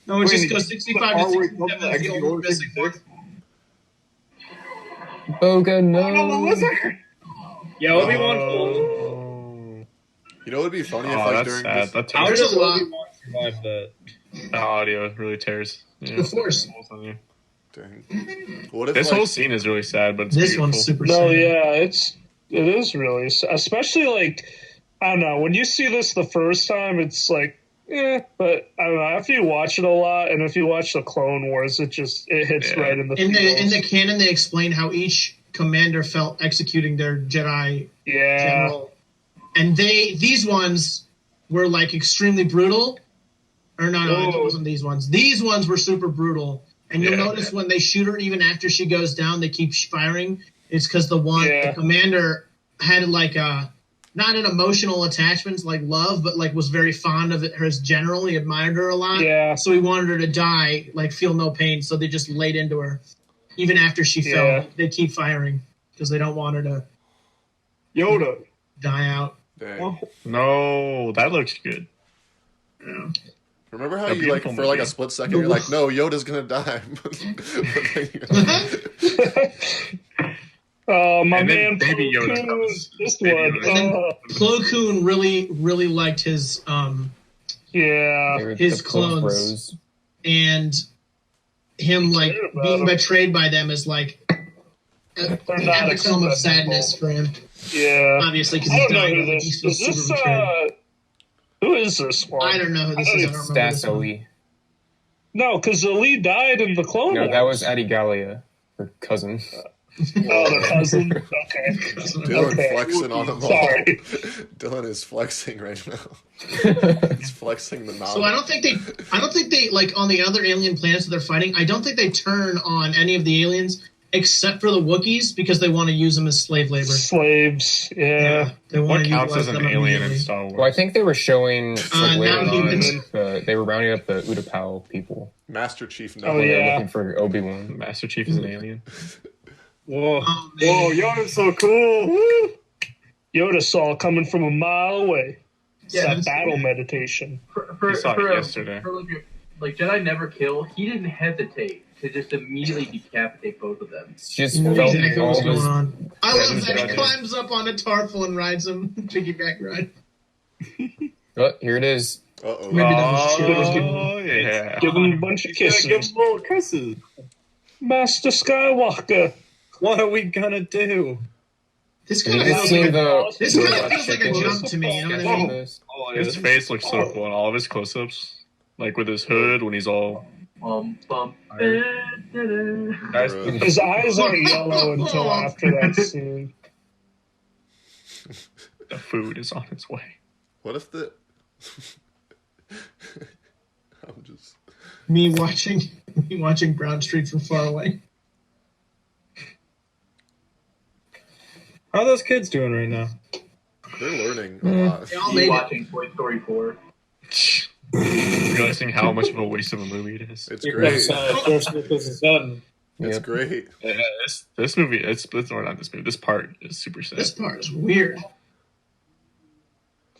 no, it just goes 65 to 67. That's the Execute only Order missing one. 66? Boga, no. Yeah, Obi-Wan pulled. You know what would be funny if, Oh, like, that's during sad. this... That How There's does a lot. Obi-Wan survive that? the audio really tears. Yeah. The Force. Dang. What if, This like, whole scene is really sad, but it's This beautiful. one's super. No, sad. yeah, it is really, especially like, I don't know, when you see this the first time, it's like, but I don't know, after you watch it a lot, and if you watch the Clone Wars, it hits right in the In feels. the canon, they explain how each commander felt executing their Jedi Yeah. general, and these ones were like extremely brutal, Or no, it wasn't these ones. These ones were super brutal. And you'll notice when they shoot her, even after she goes down, they keep firing. It's because the commander had like not an emotional attachment like love, but like was very fond of her as general. He admired her a lot. Yeah. So he wanted her to die, like feel no pain. So they just laid into her. Even after she fell, they keep firing because they don't want her to Yoda die out. Dang. No, that looks good. Yeah. Remember how you like for like a split second you're like, no, Yoda's gonna die. My and man, Baby Yoda Plo comes. Koon, this Baby one. Yoda. And then Plo Koon really liked his his clones, and him like being betrayed by them is like an epitome of sadness for him. Yeah, obviously because I he's don't know dying. who this He's super is. betrayed. Who is this one? I don't know who this is. I don't remember That's this one. Ali. No, because Ali died in the Clone No, Wars. that was Adigalia, her cousin. Oh, the cousin. Okay. Dylan flexing on them all. Sorry. Dylan is flexing right now. He's flexing the knowledge. So I don't think they like on the other alien planets that they're fighting. I don't think they turn on any of the aliens except for the Wookiees because they want to use them as slave labor. Slaves. Yeah. They want What to counts utilize as an them alien immediately. in Star Wars? Well, I think they were showing like, later on, non-humans. they were rounding up the Utapau people. Master Chief. Oh, When they were yeah. looking for Obi-Wan. Master Chief is an alien. Whoa. Oh, man. Whoa, Yoda's so cool. Woo. Yoda saw it coming from a mile away. It's Yeah, that that's battle cool. meditation. I saw it yesterday. Like Jedi never kill. He didn't hesitate to just immediately decapitate both of them. It's just That's felt exactly all what's of going his- on. I Yeah, love this that he guy- climbs up on a tarful and rides him. Piggyback ride. Oh, here it is. Uh-oh. Maybe that was shit. Let's give him- Oh, yeah. Give him a bunch of Yeah, give kisses. him little kisses. Master Skywalker. What are we gonna do? This Have kind you of guys feels seen like the... this kind of feels like a jump to me. You know what I mean? This? Oh, His face looks so cool in all of his close-ups. Like with his hood when he's all... Bum. Guys, His eyes are yellow until after that scene. the food is on its way. What if the... I'm just... Me watching Brown Street from far away. How are those kids doing right now? They're learning a lot. They all Me made it. watching Toy Story 4. Realizing how much of a waste of a movie it is. It's Here great. comes George Lucas' son. It's Yep. great. Yeah, this movie, it's or not this movie. This part is super sad. This part is weird.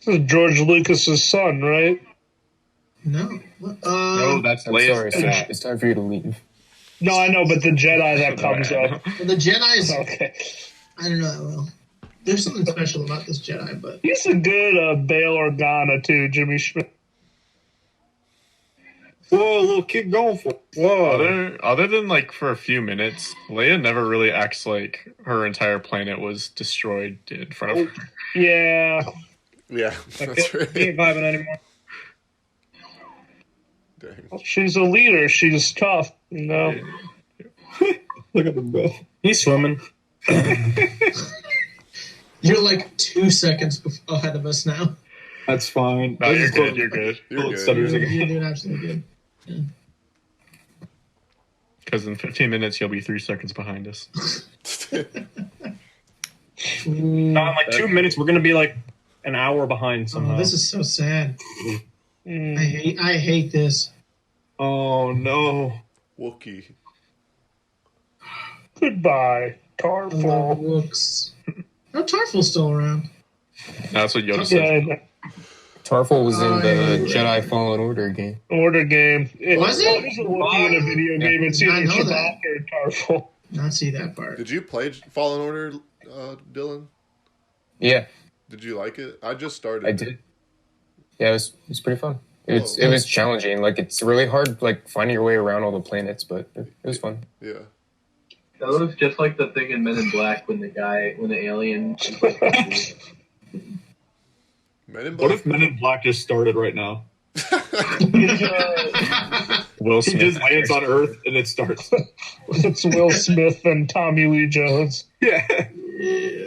This is George Lucas's son, right? No. No, that's I'm Leia's. sorry, sir. It's time for you to leave. No, I know, but the Jedi that comes up. Well, the Jedi's. Okay. I don't know that well. There's something special about this Jedi, but He's a good Bail Organa, too, Jimmy Schmidt. Whoa, little kid going for it. Whoa. Other than like for a few minutes, Leia never really acts like her entire planet was destroyed in front of her. Yeah. Yeah, that's He right. ain't vibing anymore. Dang. She's a leader. She's tough, you know? Look at them go. He's swimming. you're like 2 seconds ahead of us now. That's fine. No, you're good. You're good. You're good. Stutters again. You're doing absolutely good. Because in 15 minutes you'll be 3 seconds behind us. In like 2 minutes, we're gonna be like an hour behind somehow. Oh, this is so sad. Mm. I hate this. Oh no. Wookie. Goodbye, I love Tarful. looks. No, Tarful's still around. That's what Yoda said. Yeah, Tarful was in Oh, the yeah. Jedi Fallen Order game. order game. Was it? There's a Wookiee in a video game. It's I either know that. Chewbacca or Tarful. Not see that part. Did you play Fallen Order, Dylan? Yeah, Did you like it? I just started. I did. Yeah, it was pretty fun. It was challenging. Like it's really hard, like finding your way around all the planets, but it was fun. Yeah. That looks just like the thing in Men in Black when the alien. Men in What Black. if Men in Black just started right now? Will He Smith. just lands on Earth and it starts. It's Will Smith and Tommy Lee Jones. Yeah. Yeah.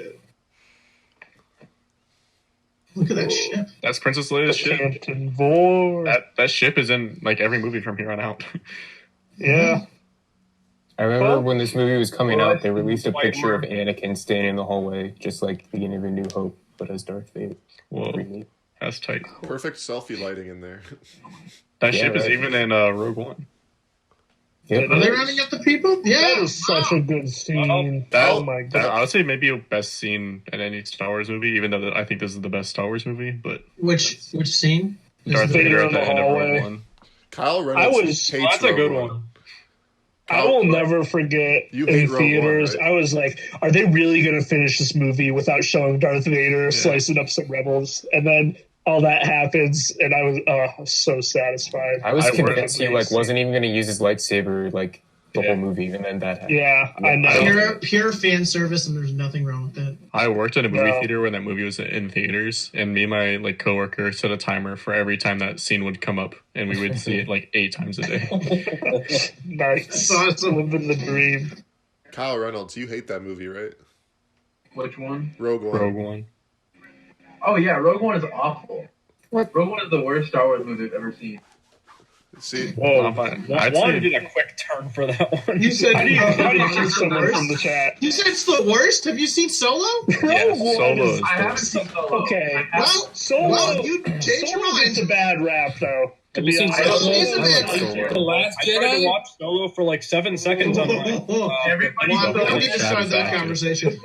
Look at that ship. That's Princess Leia's ship. Captain Vor. That ship is in like every movie from here on out. Yeah. I remember Well, when this movie was coming out, they released a White picture of Mark. Anakin standing in the hallway, just like the beginning of A New Hope, but as Darth Vader. Whoa, Really. that's tight. Perfect selfie lighting in there. That Yeah, ship is right. even in Rogue One. Yep. Are they rounding up the people? Yeah. That is such a good scene. That- Oh my god. I would say maybe a best scene in any Star Wars movie, even though I think this is the best Star Wars movie. But Which scene? Darth Vader Vader at in the the end of hallway. Rogue One. Kyle I Reynolds was- hates That's a good Rogue one. I will never forget You hate in Rogue theaters. One, right? I was like, are they really going to finish this movie without showing Darth Vader slicing up some rebels? And then all that happens, and I was so satisfied. I was I convinced he worked- wasn't even going to use his lightsaber the whole movie, and then that happened. Yeah, I know. Pure fan service, and there's nothing wrong with that. I worked in a movie No. theater when that movie was in theaters, and me and my coworker set a timer for every time that scene would come up, and we would see it 8 times a day. Nice. That's awesome. Living the dream. Kyle Reynolds, you hate that movie, right? Which one? Rogue One. Rogue One. Oh yeah, Rogue One is awful. Rogue One is the worst Star Wars movie I've ever seen. See, Whoa, I'd Juan say- did a quick turn for that one. You said How do you it's get the someone from the worst? chat? You said it's the worst? Have you seen Solo? Yeah, Rogue One Solo is- is I haven't the- seen Solo. Okay. I haven't- Well, Solo, well, you changed your Solo gets a mind. bad rap, though. To Have you be seen honest. Solo? Is a I bad like rap. Solo. The Last I tried to Jedi? watch Solo for 7 seconds. I'm like, Everybody Well, we knows don't need to start that Satisfaction. conversation.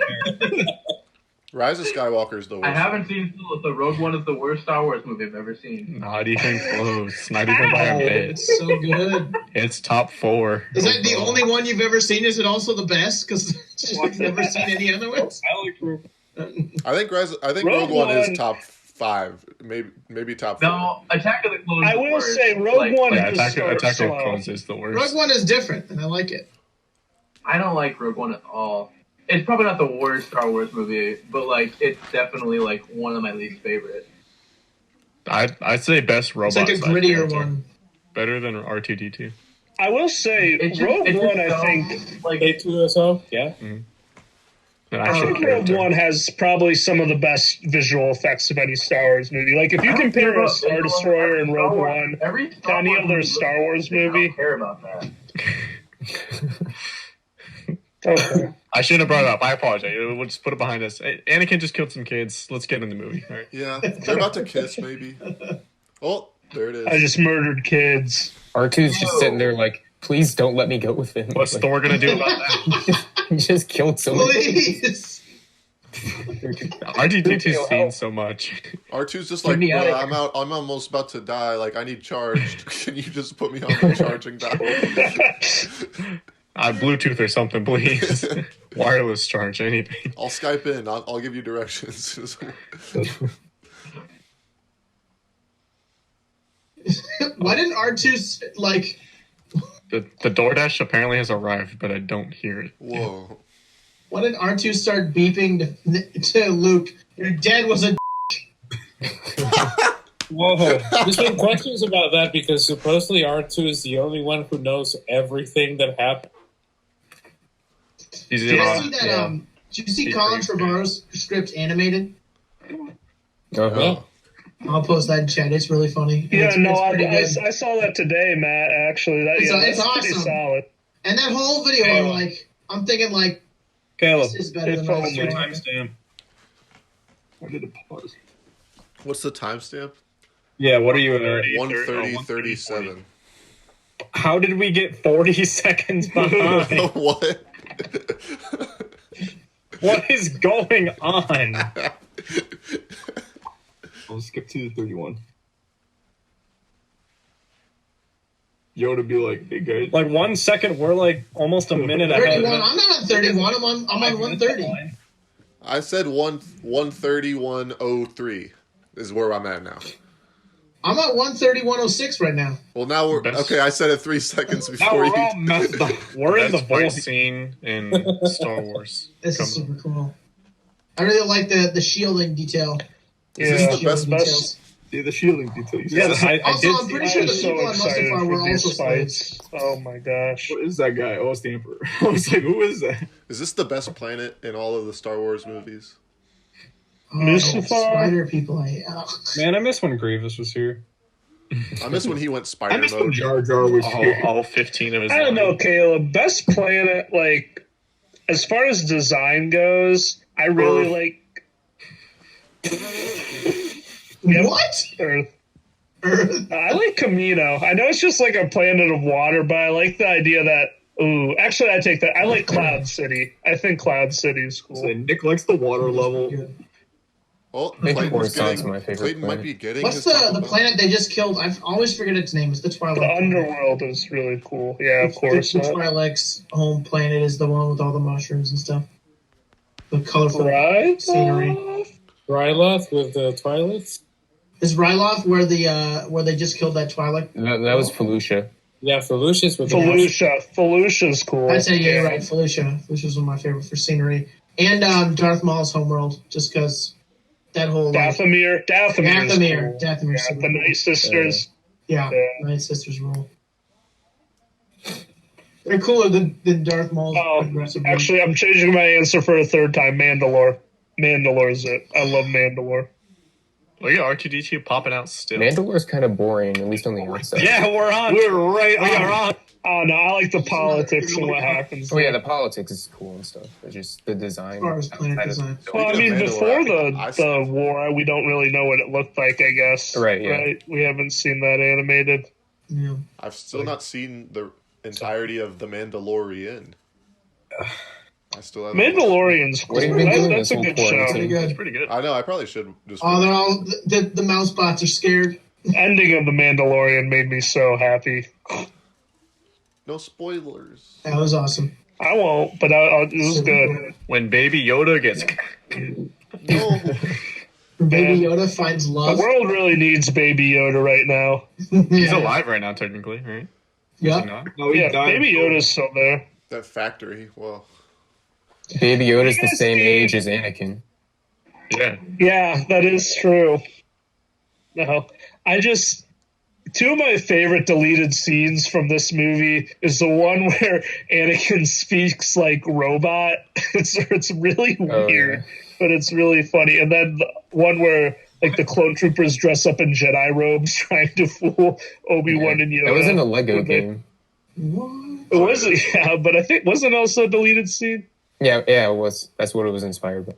Rise of Skywalker is the worst. I haven't seen Solo, so Rogue One is the worst Star Wars movie I've ever seen. Not even close. Not even by a bit. It's so good. It's top 4. Is that the only one you've ever seen? Is it also the best? Because you've never seen any other ones? I like Rogue. I think Rogue Rogue One is One- top 5, maybe top 4. No, Attack of the Clones. I is will worse. say Rogue One Yeah, is Attack of slow. Clones is the worst. Rogue One is different, and I like it. I don't like Rogue One at all. It's probably not the worst Star Wars movie, but it's definitely one of my least favorite. I'd say best robot. It's like a sci-fi grittier character. one. Better than R2D2. I will say Rogue One, I think A2SO? Yeah. An I actual think Rogue character. One has probably some of the best visual effects of any Star Wars movie. Like, if you compare a Star Destroyer and Rogue One to any other Star Wars I movie, don't care about that. okay. I shouldn't have brought it up. I apologize. We'll just put it behind us. Hey, Anakin just killed some kids. Let's get in the movie. All right. Yeah, they're about to kiss, maybe. Oh, there it is. I just murdered kids. R2's just sitting there like, please don't let me go with him. What's Like, Thor gonna do about that? he just killed someone. Please. R2D2's seen so much. R2's just like, me out bro, of I'm almost about to die. Like, I need charged. Can you just put me on the charging dial? Bluetooth or something, please. Wireless charge, anything. I'll Skype in. I'll give you directions. Why didn't R2 The DoorDash apparently has arrived, but I don't hear it. Whoa. why didn't R2 start beeping to Luke? Your dad was a. Whoa. There's been questions about that because supposedly R2 is the only one who knows everything that happened. He's Did in you on- see that? yeah. Did you see Colin Trevorrow's script animated? Uh-huh. I'll post that in chat. It's really funny. And Yeah, it's, no, it's I pretty good. saw that today, Matt, actually. That's It's pretty awesome. solid. And that whole video, I'm thinking Caleb, this is better than follow most me. of it. timestamp. Where did it pause? What's the timestamp? Yeah, what are you at? 1:30:37. How did we get 40 seconds behind? What? What is going on? I'll skip to the 31. Yoda be like, hey guys. Like 1 second, we're almost a minute ahead. 31. I'm not on 31. I'm on 130. I said 1:31:03 is where I'm at now. I'm at 130:106 right now. Well, now we're okay. I said it 3 seconds Now before we're you. all messed up. We're in the Best fight void. scene in Star Wars. This is Come- super cool. I really like the shielding detail. Is this the best? Shielding details. Yeah, the shielding details. Yeah, I Also, did I'm see pretty I sure am the so people on excited Mustafar were for also these slaves. fights. Oh my gosh. What is that guy? Oh, it's the Emperor. I was like, who is that? Is this the best planet in all of the Star Wars movies? Mustafar. Spider people. Man, I miss when Grievous was here. I miss when he went spider I miss when mode. Jar Jar was here. All 15 of his. I don't know, Caleb. Best planet, like, as far as design goes, I really like. What? Earth. I like Camino. I know it's just like a planet of water, but I like the idea that. Ooh, actually, I take that. I like Cloud City. I think Cloud City is cool. So Nick likes the water level. Oh, I think Clayton's Coruscant's getting, my favorite Clayton might planet. be getting What's his the Taco Bell. planet they just killed? I always forget its name. It's the Twi'lek. The Underworld is really cool. Yeah, of course. The Twi'lek's home planet is the one with all the mushrooms and stuff. The colorful Right? scenery. Ryloth with the Twi'leks? Is Ryloth where they just killed that Twi'lek? That was Felucia. Yeah, Felucia's with the Felucia's cool. I'd say, yeah, you're right. Felucia. Felucia's one of my favorite for scenery. And Darth Maul's homeworld, just because that whole... Dathomir. Dathomir. Cool. Dathomir's The Night Sisters. Yeah, Night Sisters rule. They're cooler than Darth Maul's aggressive. Actually, I'm changing my answer for a third time. Mandalore. Mandalore's it. I love Mandalore. Look at R2D2 popping out still. Mandalore's kind of boring, at least on the outside. Yeah, we're on. We're right on. Oh, no, I like the politics and what happens. Oh yeah, the politics is cool and stuff. It's just the design. As far as planet design. Well, I mean, Mandalore, before I the war, we don't really know what it looked like, I guess. Right, yeah. Right? We haven't seen that animated. Yeah. I've still not seen the entirety of The Mandalorian. I still haven't. Mandalorian's cool. What have you been doing That's this a whole good show. quarantine? It's Pretty good. I know. I probably should just. Oh, they're all... The mouse bots are scared. Ending of The Mandalorian made me so happy. No spoilers. That was awesome. I won't, but it was good. When Baby Yoda gets. No. Baby Yoda finds The love. world really needs Baby Yoda right now. He's alive right now, technically, right? Is he Yeah. not? No, he Yeah, died. Baby Yoda's still there. That factory. Well, Baby Yoda's the Yes, same dude. age as Anakin. Yeah. Yeah, that is true. No, two of my favorite deleted scenes from this movie is the one where Anakin speaks like robot. It's really weird, but it's really funny. And then the one where like the clone troopers dress up in Jedi robes trying to fool Obi-Wan and Yoda. That was in a Lego game. What? It was, yeah, but I think wasn't also a deleted scene. Yeah, it was. That's what it was inspired by.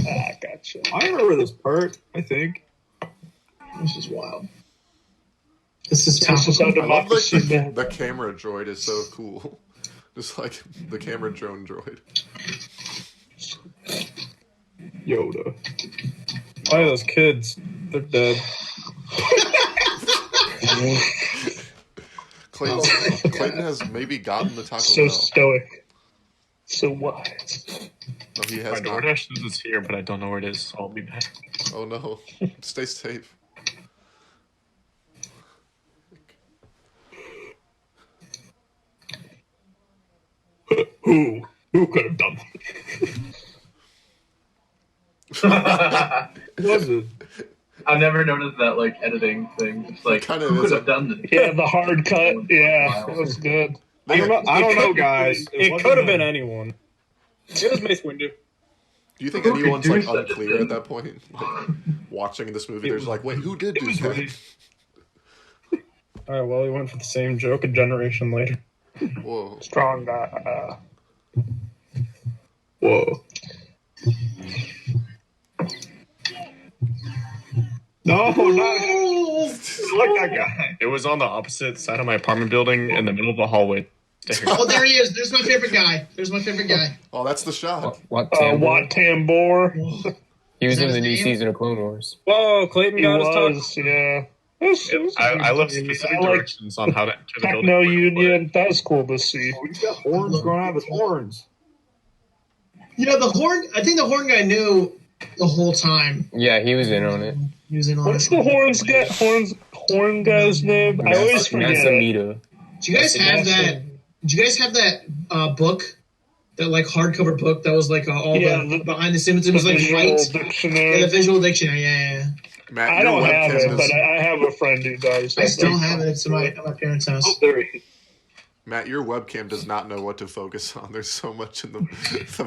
Ah, gotcha. I remember this part, I think. This is wild. This is This is how topical. I love like democracy man. the camera droid is so cool. Just like the camera drone droid. Yoda. Why are those kids? They're dead. Clayton has maybe gotten the Taco So Bell. stoic. So wise. No, he My has not. DoorDash says it's here, but I don't know where it is, so I'll be back. Oh no. Stay safe. Who could have done that? Was it? I've never noticed that like editing thing. It's like Kinda who is could have done this? Yeah, the hard cut. Yeah, it was good. I don't know, guys. It wasn't could have him. been anyone. It was Mace Windu. Do you think Who could anyone's do like such a unclear thing? at that point? Like, watching this movie, there's like, wait, who did do was that? Ray. All right, well, he went for the same joke a generation later. Whoa. Strong guy. Whoa. No, not like that guy. It was on the opposite side of my apartment building in the middle of the hallway. Oh, there he is. There's my favorite guy. Oh, that's the shot. What? Wat Tambor. He was Is that in the his new name? season of Clone Wars. Whoa, Clayton He got his talk. was, yeah. It was I left specific I like directions on how to enter the building. Techno Union. That was cool to see. Oh, he's got horns growing out of his horns. You know, the horn. I think the horn guy knew the whole time. Yeah, he was in on it. He was in on What's it. the horn guy's name? I always forget it. Masamita. Do you guys have that? Did you guys have that book? That like hardcover book that was like all the behind the scenes. It was like visual white. dictionary. Yeah, the visual dictionary. Yeah. Matt, I your don't have webcam it, but is- I have a friend who does. I still have it. It's at my parents' house. Oh, there he is. Matt, your webcam does not know what to focus on. There's so much in the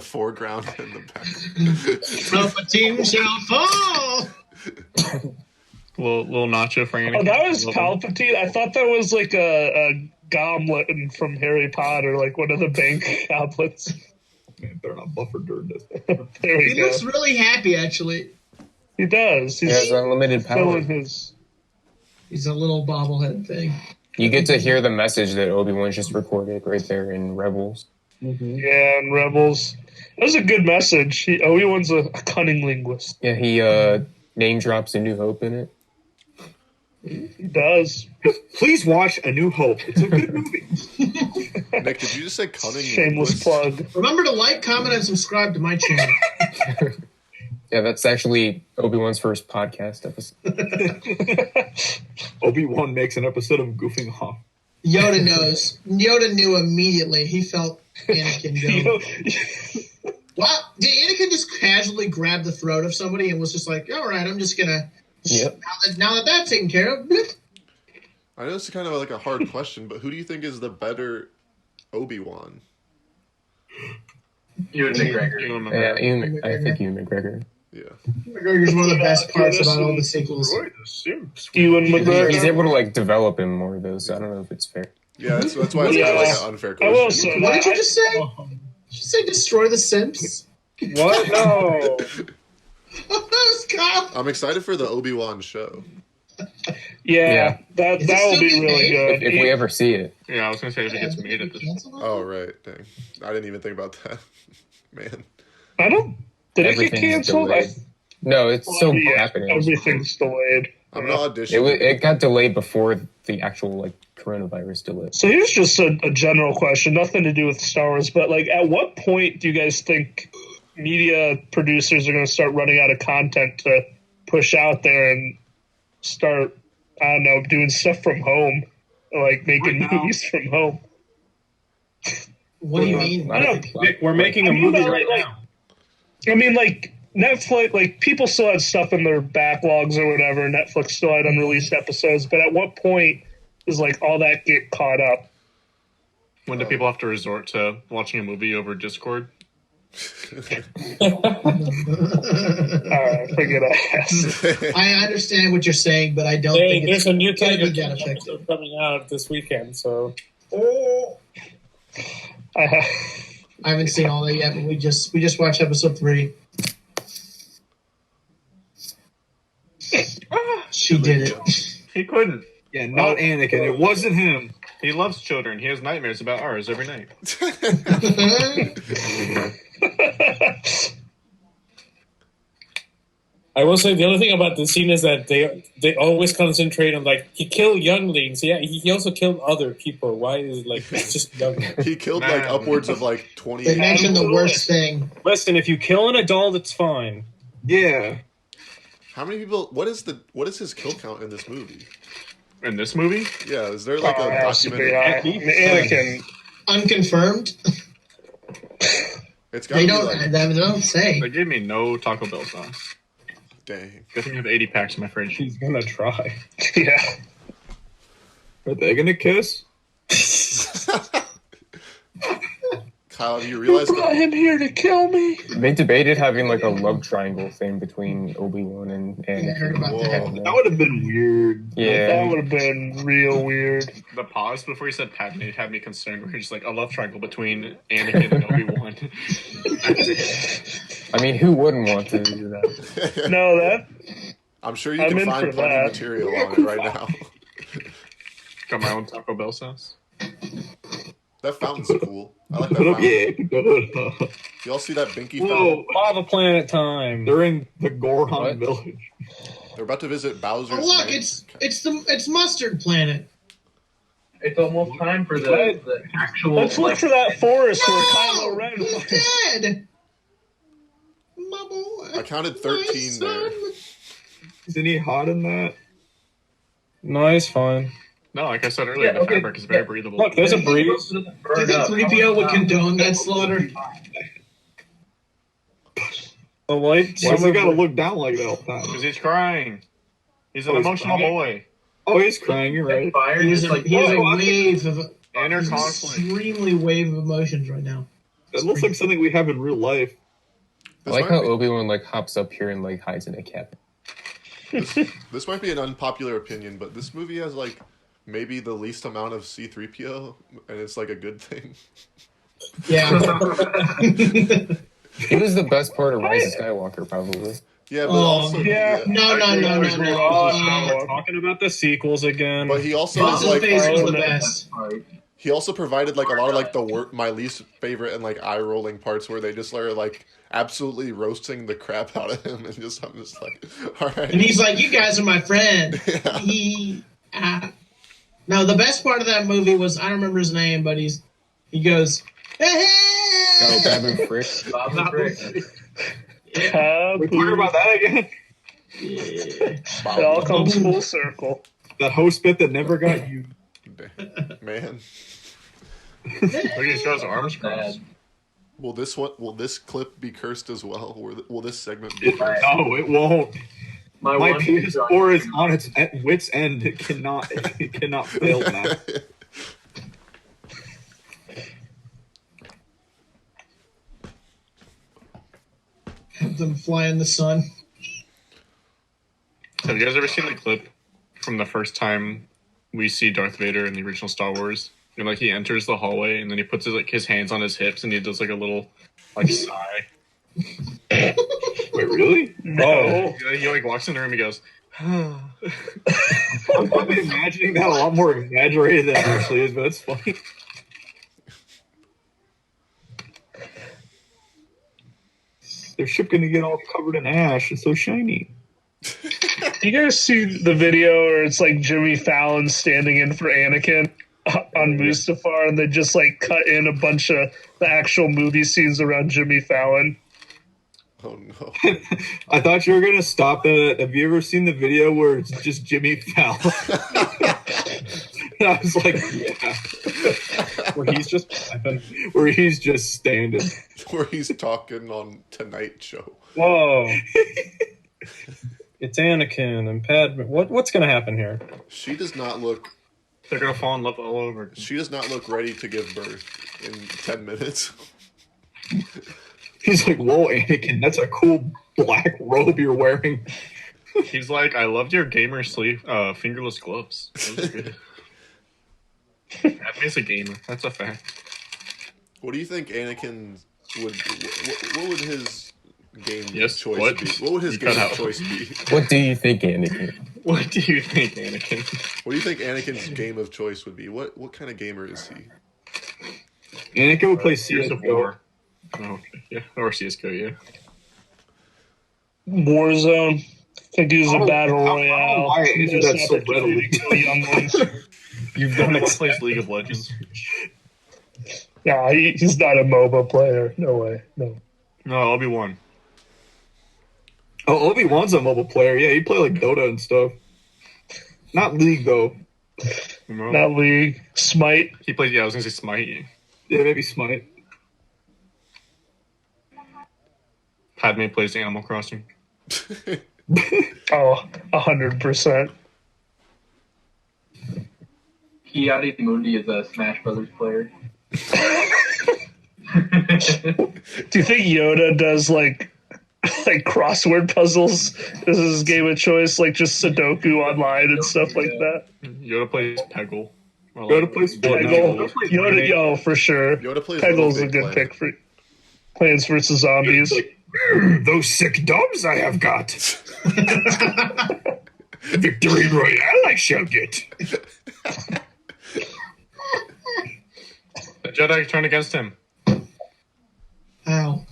foreground and the back. Palpatine shall fall. Little nacho for Anakin. Oh, that was Palpatine. I thought that was like a goblet from Harry Potter, like one of the bank goblets. Man, they're not buffered during this. There we He go. looks really happy, actually. He does. He has unlimited power. His... He's a little bobblehead thing. You get to hear the message that Obi-Wan just recorded right there in Rebels. Yeah, and Rebels. That was a good message. Obi-Wan's a cunning linguist. Yeah, he name drops A New Hope in it. He does. Please watch A New Hope. It's a good movie. Nick, did you just say cunning? Shameless plug. Remember to like, comment, and subscribe to my channel. Yeah, that's actually Obi-Wan's first podcast episode. Obi-Wan makes an episode of Goofing Off. Yoda knows. Yoda knew immediately. He felt Anakin go. Wow, did Anakin just casually grab the throat of somebody and was just like, all right, I'm just going to... Yep. Now that that's taken care of... I know it's kind of like a hard question, but who do you think is the better Obi-Wan? Ewan McGregor. I think Ewan McGregor. Yeah. McGregor's one of the best parts about all the sequels. Ewan McGregor. He's able to like develop him more though, so I don't know if it's fair. Yeah, that's why it's kind of like an unfair I will question. say What did you just say? Did you say destroy the Simps? What? No. That was Kyle. I'm excited for the Obi-Wan show. Yeah, that Is it will still be being really made? good. If we ever see it. Yeah, I was gonna say if it gets made at this. Oh, right. Dang. I didn't even think about that. Man. I don't... Did it get Everything's canceled? delayed. No, it's still Yeah, happening. everything's delayed. I'm not auditioning. It got delayed before the actual like coronavirus delayed. So here's just a general question, nothing to do with Star Wars, but like, at what point do you guys think media producers are going to start running out of content to push out there and start, I don't know, doing stuff from home, like making movies from home? What do you mean? I don't know. We're making a movie right now. I mean, like, Netflix, like, people still had stuff in their backlogs or whatever. Netflix still had unreleased episodes, but at what point does, like, all that get caught up? When do people have to resort to watching a movie over Discord? Forget I asked. I understand what you're saying, but I don't think There's a new gonna Tiger be that King effective. episode coming out this weekend, so I haven't seen all that yet, but we just watched episode 3. She did it. He couldn't. Yeah, not Anakin. It wasn't him. He loves children. He has nightmares about ours every night. I will say the other thing about the scene is that they always concentrate on like he killed younglings. Yeah, he also killed other people. Why is it like it's just younglings? He killed like upwards of like 20. They mentioned the worst thing. Listen, if you kill an adult, it's fine. Yeah. How many people? What is his kill count in this movie? In this movie? Yeah, is there like a documentary? Anakin. Unconfirmed. It's They gotta don't. be like, They don't say. They gave me no Taco Bell sauce. dang. Good thing I have 80 packs in my fridge. He's gonna try. Yeah. Are they gonna kiss? Kyle, do you realize brought him here to kill me. They debated having like a love triangle thing between Obi-Wan and I heard about that. That would have been weird. Yeah. That would have been real weird. The pause before he said Padme had me concerned. We're just like a love triangle between Anakin and Obi-Wan. I mean, who wouldn't want to do that? No, that I'm sure you I'm can in find for plenty that. of material on it right now. Got my own Taco Bell sauce. That fountain's cool. I like that Put up, fountain. yeah. Put it up. Y'all see that Binky Whoa. fountain? Lava Planet time. They're in the Goron What? village. They're about to visit Bowser's. Oh look, Bank. it's Mustard Planet. It's almost time for the actual. let's look for that forest where No, Kylo Ren he's was. dead. My boy. I counted 13 there. Isn't he hot in that? No, he's fine. No, like I said earlier, Yeah, the okay. fabric is very breathable. Look, there's a breeze. Do you think 3PO would condone that slaughter? The light. Why's he gotta look down like that all the time? Because he's crying. He's an Oh, he's emotional crying? boy. Oh, he's crying. You're right. Fire He was just a, like he was a whoa, wave of. Inner He's conflict. extremely wave of emotions right now. That looks like something we have in real life. I like how Obi-Wan like hops up here and like hides in a cabin. This might be an unpopular opinion, but this movie has like maybe the least amount of C-3PO, and it's like a good thing. Yeah. He was the best part of Rise of Skywalker, probably. Yeah, but Oh, also yeah. No. We're talking about the sequels again. But he also Both is of like Phase was the best. he also provided like a lot of like my least favorite and like eye rolling parts where they just are like absolutely roasting the crap out of him, and just I'm just like, all right. And he's like, "You guys are my friend." Yeah. No, the best part of that movie was, I don't remember his name, but he goes, "Hey!" Oh, Babin Frick. Yeah, We're talking about that again. it all comes full circle. That host bit that never got you. Man. Look at his show's arms crossed. Will this clip be cursed as well? Will this segment be cursed? No, it won't. My one PS4 is on its wit's end. It cannot fail now. Have them fly in the sun. Have you guys ever seen the clip from the first time we see Darth Vader in the original Star Wars? And like he enters the hallway and then he puts his hands on his hips and he does like a little like sigh. Wait, really? No. He like walks in the room and he goes, I'm imagining that a lot more exaggerated than it actually is, but it's funny. Their ship gonna get all covered in ash. It's so shiny. You guys see the video where it's like Jimmy Fallon standing in for Anakin on Mustafar, and they just like cut in a bunch of the actual movie scenes around Jimmy Fallon? Oh no. I thought you were gonna stop at, have you ever seen the video where it's just Jimmy Fallon? And I was like, yeah. Where he's just clapping. Where he's just standing. Where he's talking on Tonight Show. Whoa. It's Anakin and Padme. What's gonna happen here? She does not look. they're gonna fall in love all over. She does not look ready to give birth in 10 minutes. He's like, whoa, Anakin, that's a cool black robe you're wearing. He's like, I loved your gamer sleeve, fingerless gloves. That was good. Padme's a gamer. That's a fact. What do you think Anakin would? What would his game choice what? be? What would his game choice be? What do you think, Anakin? What do you think, Anakin? What do you think Anakin's game of choice would be? What kind of gamer is he? Anakin would play Gears of CSGO. War. Oh, okay. Yeah, or CSGO, yeah. Warzone. I think he's a battle royale. Why is Missed that so opportunity to kill young ones. You've done it. Plays League of Legends. Nah, he's not a MOBA player. No way. No. No, Obi-Wan. Oh, Obi-Wan's a mobile player. Yeah, he play like Dota and stuff. Not League, though. No. Not League. Smite. He plays, yeah, I was gonna say Smite. Yeah, maybe Smite. Padme plays Animal Crossing. Oh, 100%. Kiadi Mundi is a Smash Brothers player. Do you think Yoda does like crossword puzzles? This is his game of choice, like just Sudoku online and stuff like that. Yoda plays Peggle. Yoda plays Peggle. Yoda, yo, for sure. Yoda plays Peggle's Little a Big good Planet. pick for Plants vs. Zombies. Those sick dubs I have got. Victory Royale I shall get. The Jedi turned against him. How?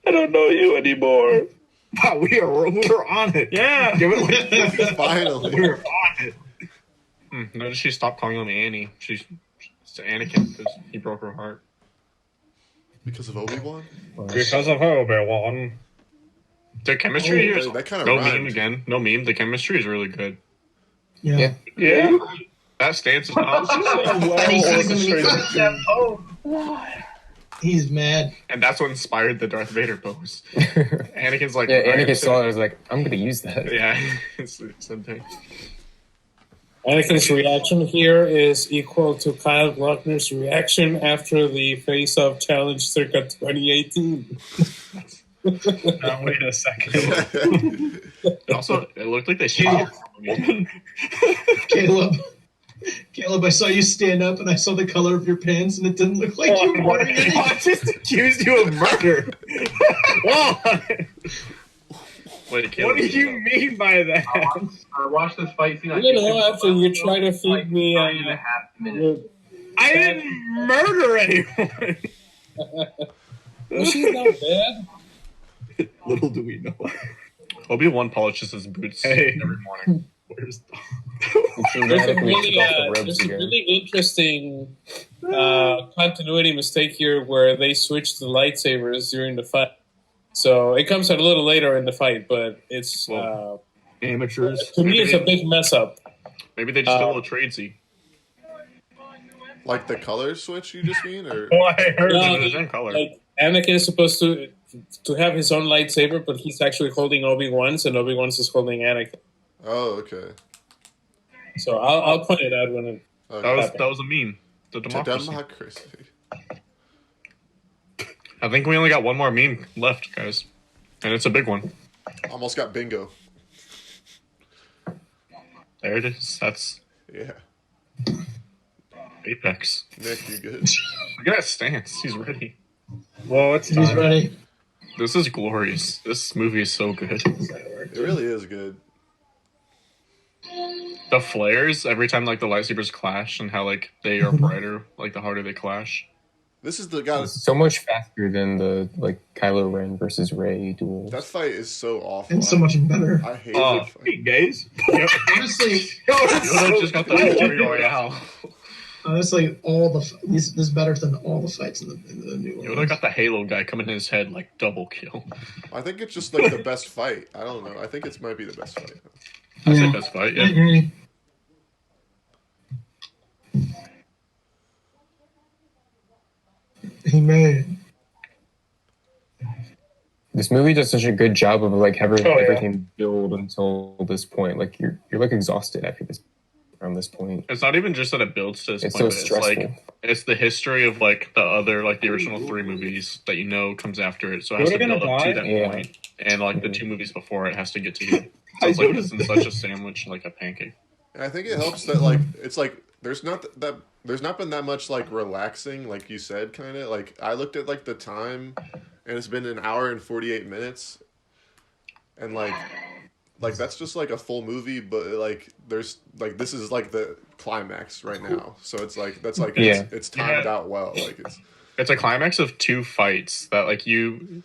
I don't know you anymore. Wow, we're on it. Yeah. Give it like Finally. we're on it. Notice she stopped calling him Annie. She's Anakin because he broke her heart. Because of Obi-Wan? Because of Obi-Wan. The chemistry here is that kinda no rhymed. meme again. No meme. The chemistry is really good. Yeah. Yeah. That stance is not. And he sees him and he fucks up. He's mad. And that's what inspired the Darth Vader pose. Anakin's like, Yeah, "Alright, Anakin so-" saw it. I was like, I'm gonna use that. Yeah, it's the same thing. Anakin's reaction here is equal to Kyle Gluckner's reaction after the face-off challenge circa 2018. Now, wait a second. Also, it looked like they shot. Caleb, I saw you stand up and I saw the color of your pants and it didn't look like you were wearing it. I just accused you of murder. Why? Wait, What do you mean by that? I watched this fight scene. You know, after you try to feed me... 9.5 minutes. I didn't murder anyone. Well, she's not bad. Little do we know. Obi-Wan polishes his boots every morning. Where's the... There's a really interesting continuity mistake here where they switched the lightsabers during the fight. So it comes out a little later in the fight, but it's amateurs. To me, it's a big mess up. Maybe they just did a little tradesy. Like the color switch, you just mean, or Well, I heard the same color. Like Anakin is supposed to have his own lightsaber, but he's actually holding Obi-Wan's, and Obi-Wan's is holding Anakin. oh, okay. So I'll point it out when it. Okay. That was a meme. The democracy. Democracy. I think we only got one more meme left, guys, and it's a big one. Almost got bingo. There it is. That's Yeah. Apex. Nick, you good? Look at that stance. He's ready. Well, it's He's ready. This is glorious. This movie is so good. It really is good. The flares every time like the lightsabers clash and how like they are brighter like the harder they clash. This is the guy. So much faster than the like Kylo Ren versus Rey duel. That fight is so awful. And so much better. I hate that fight. Hey, guys. Honestly, Yoda just got the victory royale. honestly, this is better than all the fights in the new one. Yoda got the Halo guy coming in his head like double kill. I think it's just like the best fight. I don't know. I think it might be the best fight. That's the best fight. Yeah. I agree. He made it. This movie does such a good job of like having Oh, yeah. everything build until this point. Like you're like exhausted after this around this point. It's not even just that it builds to this It's point, so but stressful. it's like it's the history of like the other like the original 3 movies that you know comes after it. So it has Yoda to build gonna up to die? that Yeah. point. And like the 2 movies before it has to get to here. So it's like it's in such a sandwich, like a pancake. And I think it helps that like it's like there's not been that much like relaxing, like you said, kind of like I looked at like the time, and it's been 1 hour and 48 minutes, and like that's just like a full movie, but like there's like this is like the climax right now, so it's like that's like it's timed out well, like It's a climax of 2 fights that like you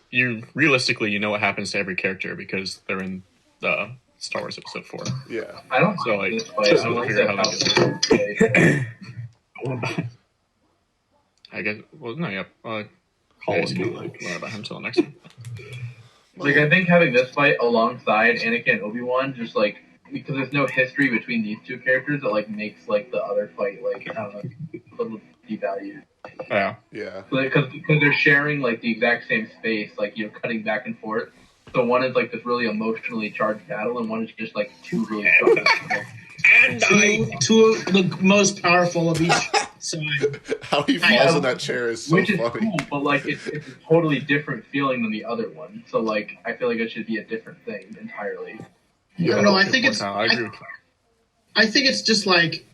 realistically you know what happens to every character because they're in the Star Wars Episode 4. yeah. I don't So like this fight. just I to want figure to out how they get there. I guess well no yeah. Learn about him till the next one. Like, I think having this fight alongside Anakin and Obi-Wan, just, like, because there's no history between these 2 characters, it, like, makes, like, the other fight, like, I don't know, a little devalued. Yeah. Yeah. Because they're sharing, like, the exact same space, like, you're cutting back and forth. So one is, like, this really emotionally charged battle, and one is just, like, 2 really strong people. Two of the most powerful of each side. How he falls in that chair is so Which is funny. cool, but, like, it's a totally different feeling than the other one. So, like, I feel like it should be a different thing entirely. I don't know. I think it's. I agree with I think it's just like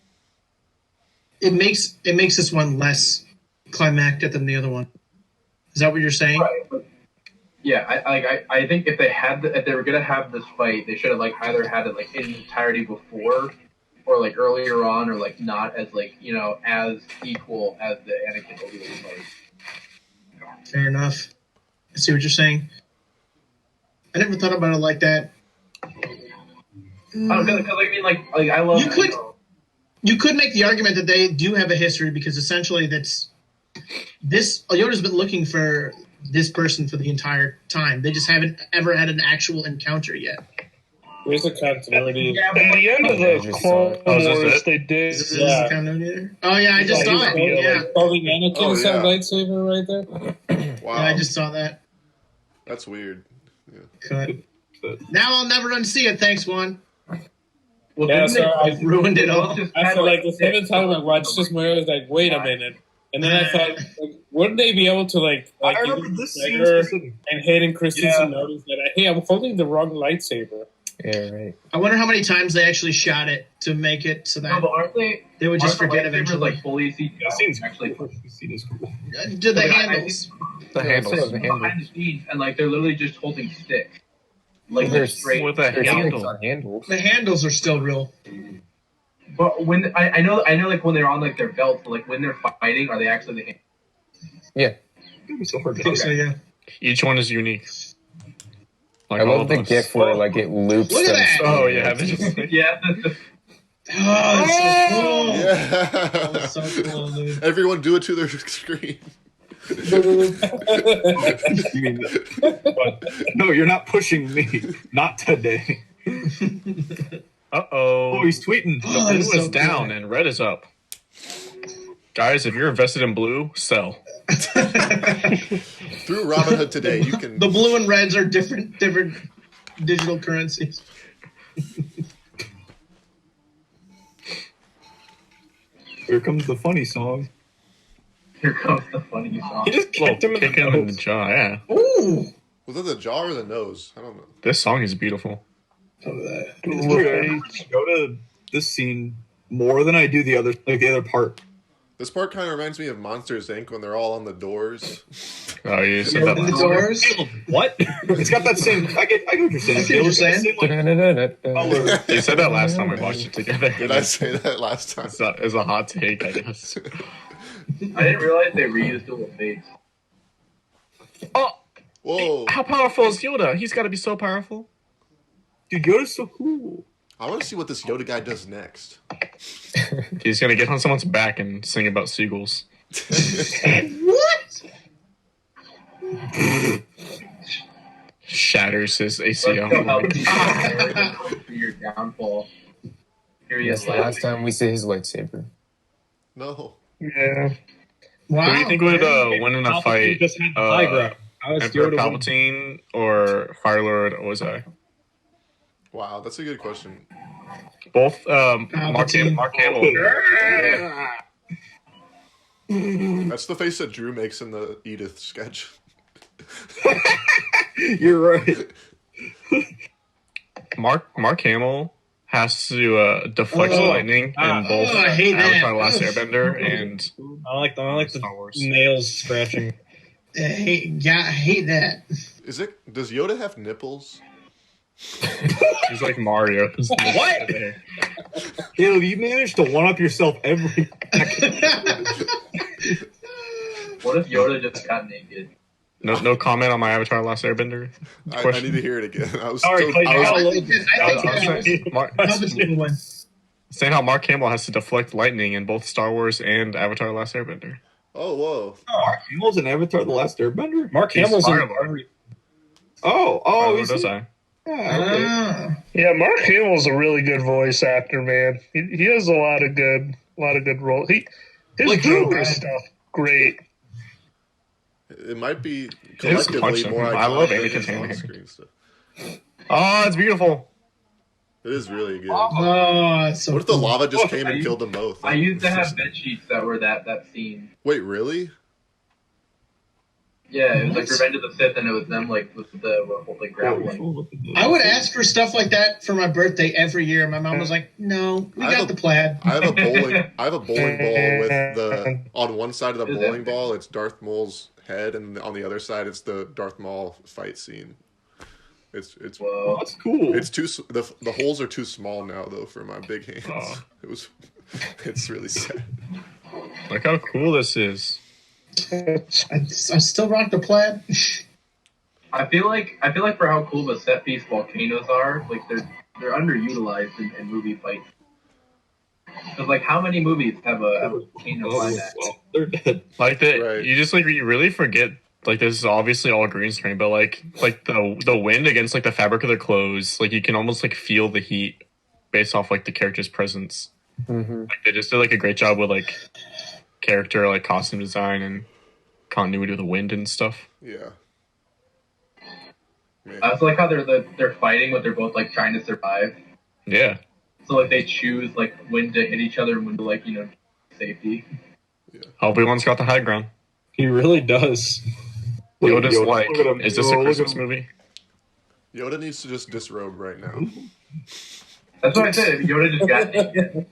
it makes this one less climactic than the other one. Is that what you're saying? Right. But, yeah, I think if they were gonna have this fight, they should have like either had it like in its entirety before, or like earlier on, or like not as like as equal as the Anakin Obi-Wan fight. Fair enough. I see what you're saying. I never thought about it like that. Because I mean, like I love. You could make the argument that they do have a history because essentially Yoda's been looking for this person for the entire time. They just haven't ever had an actual encounter yet. Where's the continuity? Yeah, but at the end of the Clone Wars, they did. Is this the continuity there? Oh yeah, I just saw it. Yeah. Holding Anakin's yeah. lightsaber right there. Wow. Yeah, I just saw that. That's weird. Yeah. Cut. Now I'll never unsee it. Thanks, Juan. Well, Yeah, didn't so they ruined it all. just After kinda like the seventh time I stick watched this movie, I was like, wait a minute. And then I thought, like, wouldn't they be able to like I Ewan remember this scene McGregor specifically. and Hayden Christensen Yeah. notice that hey, I'm holding the wrong lightsaber. Yeah, right. I wonder how many times they actually shot it to make it so No, that but aren't they? they would just aren't the forget lightsabers, eventually. like fully CGI? That scene's actually. cool. This scene is cool. Do the I think- handles. The handles. The handles. behind the scenes, and like they're literally just holding sticks, like There's- straight. With a There's handle. things on handles. The handles are still real. But when I know like when they're on like their belts, but, like when they're fighting, are they actually the handles? Yeah. It's gonna be so hard I to think so, yeah. Each one is unique. Like I all love of the those. gif where like it loops. Look at them. that! Oh yeah, they just Yeah. Oh, that's so cool. Yeah. That's so cool, dude. Everyone do it to their screen. You mean that? But, no, you're not pushing me. Not today. Uh-oh. Oh, he's tweeting. Oh, Blue that's is so down cool. and red is up. Guys, if you're invested in blue, sell. Through Robinhood today, you can. The blue and reds are different digital currencies. Here comes the funny song. Here comes the funny song. He just kicked him in Kick the him in the nose. jaw, yeah. Ooh. Was that the jaw or the nose? I don't know. This song is beautiful. It's weird. I go to this scene more than I do the other part. This part kind of reminds me of Monsters Inc. when they're all on the doors. Oh, you said You that open the last doors. What? It's got that same. I get what you're saying. I see what you're It's got the saying. same, like, color. You said that last time we watched it together. Did I say that last time? It's a hot take, I guess. I didn't realize they reused all the face. Oh, Whoa. how powerful is Yoda? He's got to be so powerful. Dude, Yoda's so cool. I want to see what this Yoda guy does next. He's going to get on someone's back and sing about seagulls. What? Shatters his Let's ACL. go help your downfall. Here he Yes, is. the last time we see his lightsaber. No. Yeah. Wow. Who do you think would win in a Palpatine fight? just had the high ground. How is Emperor Yoda winning? Palpatine or Fire Lord Ozai? Wow, that's a good question. Both Mark Palpatine. Hamill. That's the face that Drew makes in the Edith sketch. You're right. Mark Hamill has to deflect lightning in both I hate that. Avatar: The Last Airbender and I like the Star Wars. nails scratching. I hate that. Does Yoda have nipples? He's like Mario. What? Caleb, you managed to one up yourself every. What if Yoda just got naked? No comment on my Avatar: The Last Airbender I question. need to hear it again. I was Sorry, still, Clayton, I was- I'll- I think Saying Palpatine will win. how Mark Hamill has to deflect lightning in both Star Wars and Avatar: The Last Airbender. Oh, whoa. Mark Hamill's an Avatar: The Last Airbender. Mark He's Hamill's in Fire Lord. every. Oh, Fire is Lord he? Ozai. Yeah, okay. Ah. Yeah, Mark Hamill's a really good voice actor, man. He has a lot of good roles. His Like who? Joker stuff, great. It might be His collectively punching. more I love iconic than Anakin his Taylor. on-screen stuff. Oh, it's beautiful. It is really good. Oh, it's so What if the cool. lava just Look, came and killed them both? I used to have bed sheets that were that scene. Wait, really? Yeah, it was like What? Revenge of the Sith, and it was them like with the whole like grappling. I would ask for stuff like that for my birthday every year. My mom was like, "No, we I got have the plaid." I have a bowling ball with the on one side of the Is bowling it? ball it's Darth Maul's head, and on the other side it's the Darth Maul fight scene. It's Whoa. That's cool. it's too the holes are too small now though for my big hands. Oh. It's really sad. Look how cool this is. I still rock the plaid. I feel like for how cool the set piece volcanoes are, like they're underutilized in movie fights. Because like how many movies have a volcano climax? Well, they're dead. Like that, Right. you just like you really forget. Like this is obviously all green screen, but like the wind against like the fabric of their clothes, like you can almost like feel the heat based off like the character's presence. Mm-hmm. Like they just did like a great job with like character like costume design and continuity of the wind and stuff. Yeah. Man. I also like how they're fighting, but they're both like trying to survive. Yeah, So like they choose like when to hit each other and when to like safety. Obi-Wan's got the high ground. He really does. Yoda's Yoda, like, look at him. is this a Oh, look at Christmas him. movie? Yoda needs to just disrobe right now. That's what I said. Yoda just got naked.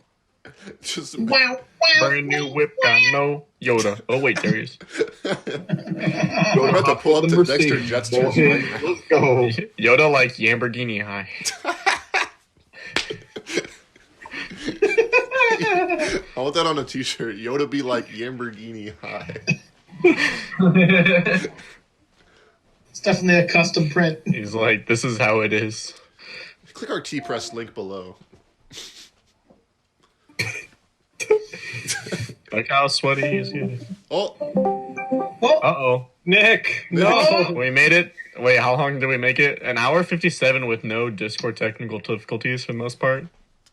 Just Wow, Brand new whip, got no Yoda. Oh wait, there he is. We're about to pull up the Dexter Jets jersey right now. Let's go. Yoda like Lamborghini high. I want that on a t-shirt. Yoda be like Lamborghini high. It's definitely a custom print. He's like, this is how it is. Click our T-Press link below. Like how sweaty he is here. Oh, Uh-oh. Nick, no. We made it. Wait, how long did we make it? An hour 57 with no Discord technical difficulties for the most part.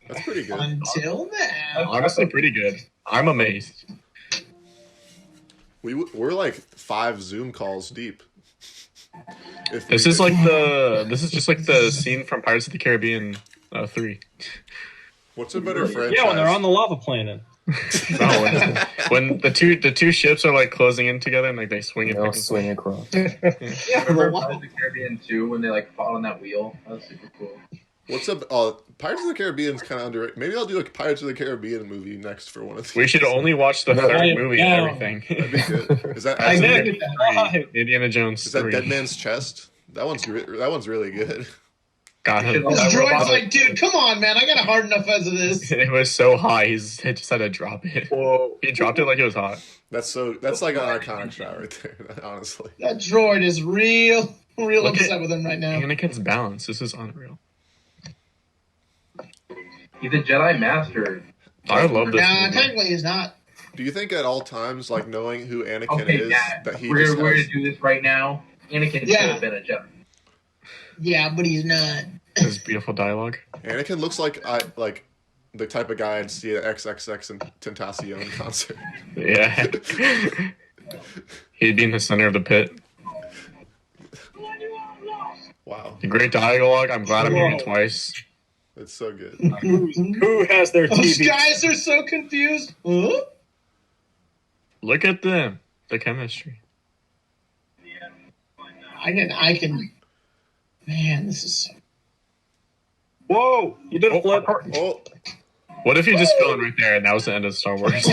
that's pretty good. Until now. Honestly, pretty good. I'm amazed. We're like 5 Zoom calls deep. This is just like the scene from Pirates of the Caribbean 3. What's a better franchise? Yeah, when they're on the lava planet. No, when the two ships are like closing in together and like they swing it. They'll swing across. Yeah, remember Pirates of the Caribbean 2 when they like fought on that wheel? That was super cool. What's up? Oh, Pirates of the Caribbean's kind of underrated. Maybe I'll do a Pirates of the Caribbean movie next for one of these. We should only watch the third movie and everything. That'd be good. Is that Indiana Jones? Is that 3. Dead Man's Chest? That one's really good. God, This droid's like, dude, come on, man. I got a hard enough as it is. it was so high. He just had to drop it. Whoa. He dropped it like it was hot. That's like an iconic shot right there. Honestly, That droid is real Look upset at with him right now. Anakin's balance. This is unreal. He's a Jedi Master. I love this. Nah, movie. technically he's not. do you think at all times, like knowing who Anakin Okay, is, yeah. that he We're just gonna has, do this right now. Anakin should Yeah. have been a Jedi. Yeah, but he's not. This beautiful dialogue. Anakin looks like the type of guy I'd see at XXX and Tentacion concert. Yeah. He'd be in the center of the pit. Wow, Great dialogue. I'm glad I'm hearing it twice. it's so good. Who has their Those TV? guys are so confused. Huh? Look at them. The chemistry. I can. Man, this is. Whoa! You did a flip. Oh, What if you just fell in right there and that was the end of Star Wars?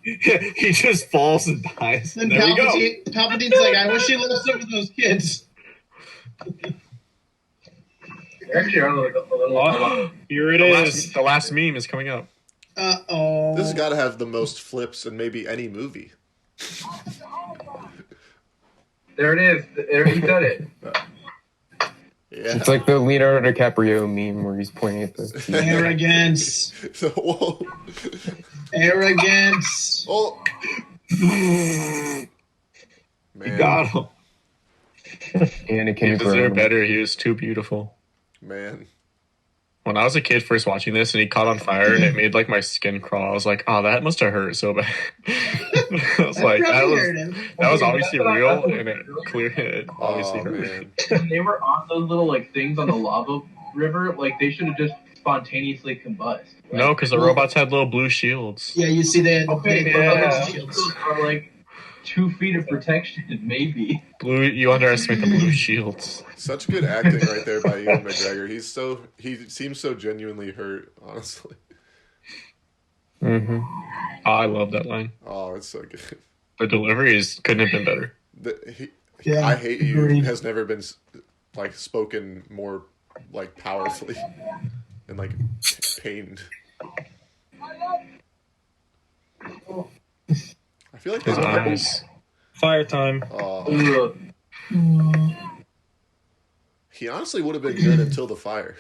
He just falls and dies. Then There we go. Palpatine's like, I wish he lived some of those kids. Actually, are like a little. Oh, here it The is. last meme is coming up. Uh-oh. this has got to have the most flips in maybe any movie. There it is. There, he said it. Yeah. It's like the Leonardo DiCaprio meme where he's pointing at the. Arrogance. Whoa. Arrogance. Oh. He Man, got him. Anakin He deserved Graham. better. He was too beautiful. man. When I was a kid first watching this and he caught on fire and it made like my skin crawl, I was like, oh, that must have hurt so bad. I was like, that was obviously real and it obviously Oh hurt. man. When they were on those little like things on the lava river, like they should have just spontaneously combust. Like, No, because the robots had little blue shields. Yeah, you see that. Okay, they- yeah. shields. Those are like 2 feet of protection, maybe. You underestimate the blue shields. Such good acting right there by Ewan McGregor. He seems so genuinely hurt, honestly. Mm-hmm. Oh, I love that line. Oh, it's so good. The delivery couldn't have been better. Yeah, I hate you agreed. has never been like spoken more like powerfully and like pained. I feel like His his eyes. Fire time. Oh, Ugh. he honestly would have been good until the fire.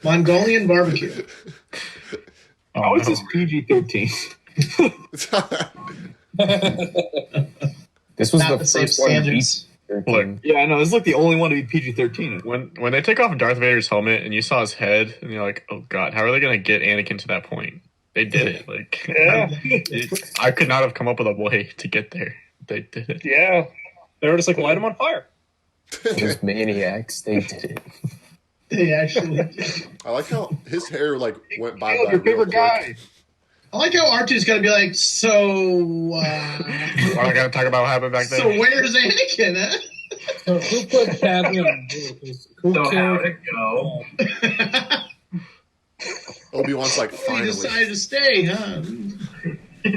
Mongolian barbecue. Oh, How is no. this PG-13? This was Not the the same first one to beat standards. 13. Yeah, I know. This is like the only one to be PG-13. When they take off Darth Vader's helmet and you saw his head and you're like, oh god, how are they gonna get Anakin to that point? They did it. Like, Yeah. I could not have come up with a way to get there. They did it. Yeah. They were just like, light him on fire. Those maniacs, they did it. They actually did. I like how his hair like went by Caleb, your real favorite quick. guy. I like how R2's gonna be like, so. We're not gonna talk about what happened back there. So where's Anakin? Huh? So who put Padme on board? Who So how'd killed? it go? Obi-Wan's like, He finally. decided to stay, huh?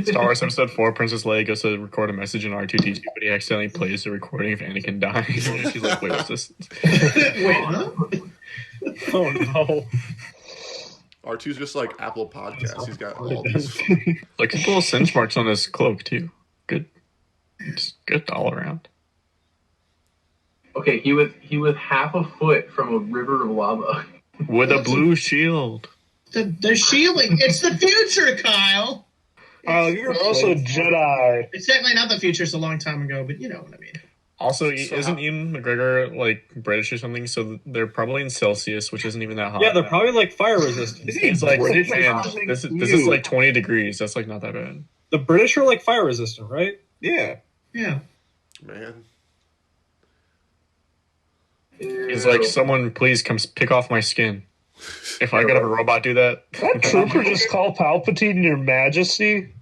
Star Wars Episode 4, Princess Leia goes to record a message in R2-D2, but he accidentally plays the recording of Anakin dying. And she's like, wait, what's this? Wait, huh? Oh no. R2's just like Apple Podcasts. He's got all these. Like, his little cinch marks on his cloak, too. Good. Just good all around. Okay, he was half a foot from a river of lava. With a blue shield. They're shielding. It's the future, Kyle. You're also Jedi. It's technically not the future. It's a long time ago, but you know what I mean. Also, isn't Ian McGregor, like, British or something? So they're probably in Celsius, which isn't even that hot. Yeah, they're probably like fire resistant. It's like, man, this is like 20 degrees. That's like not that bad. The British are like fire resistant, right? Yeah. Yeah. Man. He's like, someone please come pick off my skin. If I could have a robot do that. That trooper just called Palpatine Your Majesty.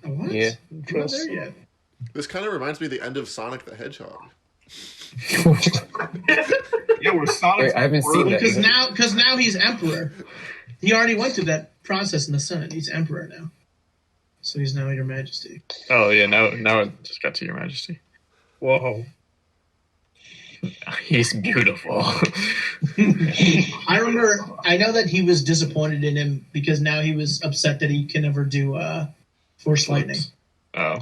What? Yeah. I'm not there yet. This kind of reminds me of the end of Sonic the Hedgehog. Yeah, we're Sonic. Wait, I haven't seen that. Because now he's emperor. He already went through that process in the Senate. He's emperor now. So he's now Your Majesty. Oh, yeah, now it just got to Your Majesty. Whoa. He's beautiful. I know that he was disappointed in him because now he was upset that he can never do Force Lightning. Oh.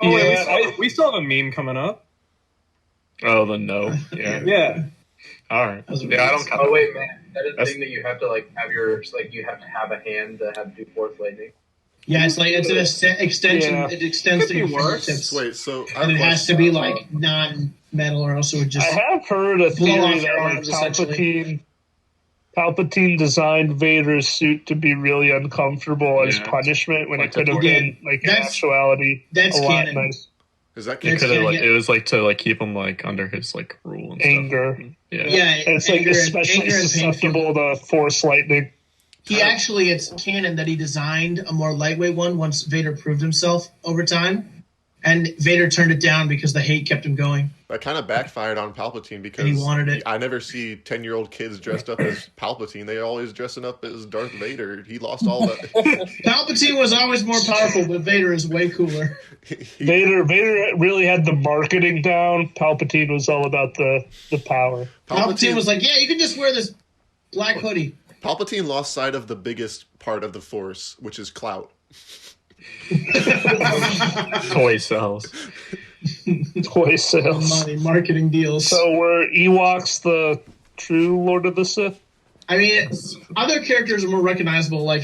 Oh, wait, we still have a meme coming up. Oh, the no. Yeah. Yeah. All right. Yeah, I don't count. Oh wait, man, that is the thing that you have to like have you have to have a hand to have to do Force Lightning. Yeah, it's like it's an extension. Yeah. It extends to your worse. fingertips. Wait, so And it has to be like non-metal, or else it would just. I have heard a blow off theory that your like, arms, essentially. Palpatine designed Vader's suit to be really uncomfortable as Yeah. punishment when Like it could the have torture. been like in That's- actuality that's a lot canon. nice. is that It's It gonna get- was like to like keep him like under his like rule and Anger. stuff. Yeah. Yeah, And it's like anger and- especially anger and susceptible to Force Lightning. He actually, it's canon that he designed a more lightweight one once Vader proved himself over time, and Vader turned it down because the hate kept him going. That kind of backfired on Palpatine because And he wanted it. I never see 10-year-old kids dressed up as Palpatine. They're always dressing up as Darth Vader. He lost all that. Palpatine was always more powerful, but Vader is way cooler. Vader really had the marketing down. Palpatine was all about the power. Palpatine was like, yeah, you can just wear this black hoodie. Palpatine lost sight of the biggest part of the Force, which is clout. Toy cells. Toy sales. Money, marketing deals. So were Ewoks the true Lord of the Sith? I mean, other characters are more recognizable. Like,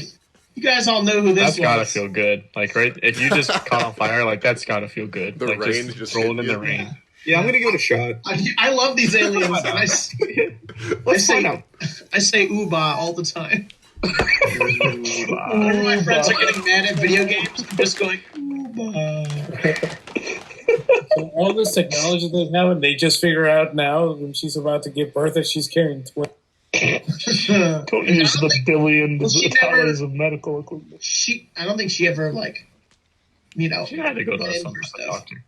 you guys all know who this That's gotta was. feel good. Like, right? If you just caught on fire, like that's gotta feel good. The like rain just rolling hit in the you. rain. Yeah, I'm gonna give it a shot. I love these aliens. And I Let's find out. say Uba all the time. Whenever my friends are getting mad at video games, I'm just going, Uba. So all this technology they have, and they just figure out now when she's about to give birth that she's carrying twins. Don't use the billions Well, she of dollars never- of medical equipment. I don't think she ever, like, you know, She had to go to went some into stuff. doctor.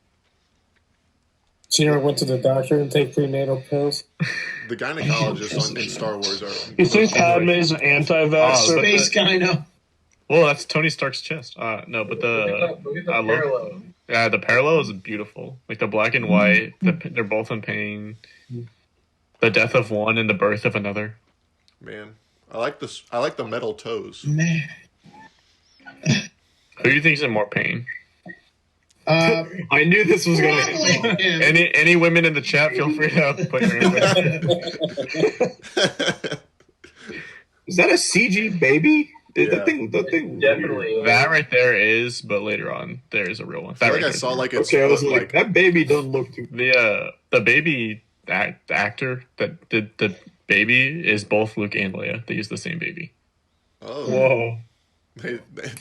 She never went to the doctor and take prenatal pills. The gynecologists in Star Wars are. You think Padme's an anti-vaxxer? Oh, Space gyno. Well, that's Tony Stark's chest. No, but Look at the I love. parallel. Yeah, the parallel is beautiful. Like the black and white, they're both in pain. The death of one and the birth of another. Man, I like this. I like the metal toes. Man. Who do you think's in more pain? I knew this was gonna. Probably him. Any women in the chat, feel free to put your input. Is that a CG baby? Yeah. The thing. Definitely. That right there is, but later on there is a real one. I That feel right like I there. saw like it's Okay, I was like like, that baby doesn't look too. The baby actor that did the baby is both Luke and Leia. They use the same baby. oh, Whoa.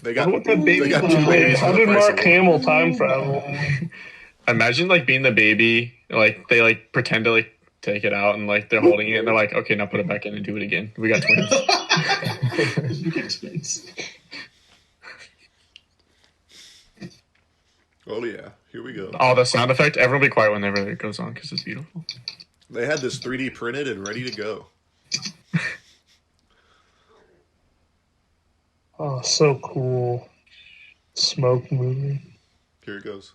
they got What that baby they got was. two babies. How for the did price Mark of one. Hamill time travel? Imagine like being the baby, like they like pretend to like take it out, and like they're holding it, and they're like, okay, now put it back in and do it again. We got twins. We got twins. Oh yeah, here we go. Oh, the sound effect. Everyone be quiet whenever it goes on because it's beautiful. They had this 3D printed and ready to go. Oh, so cool. Smoke movie. Here it goes.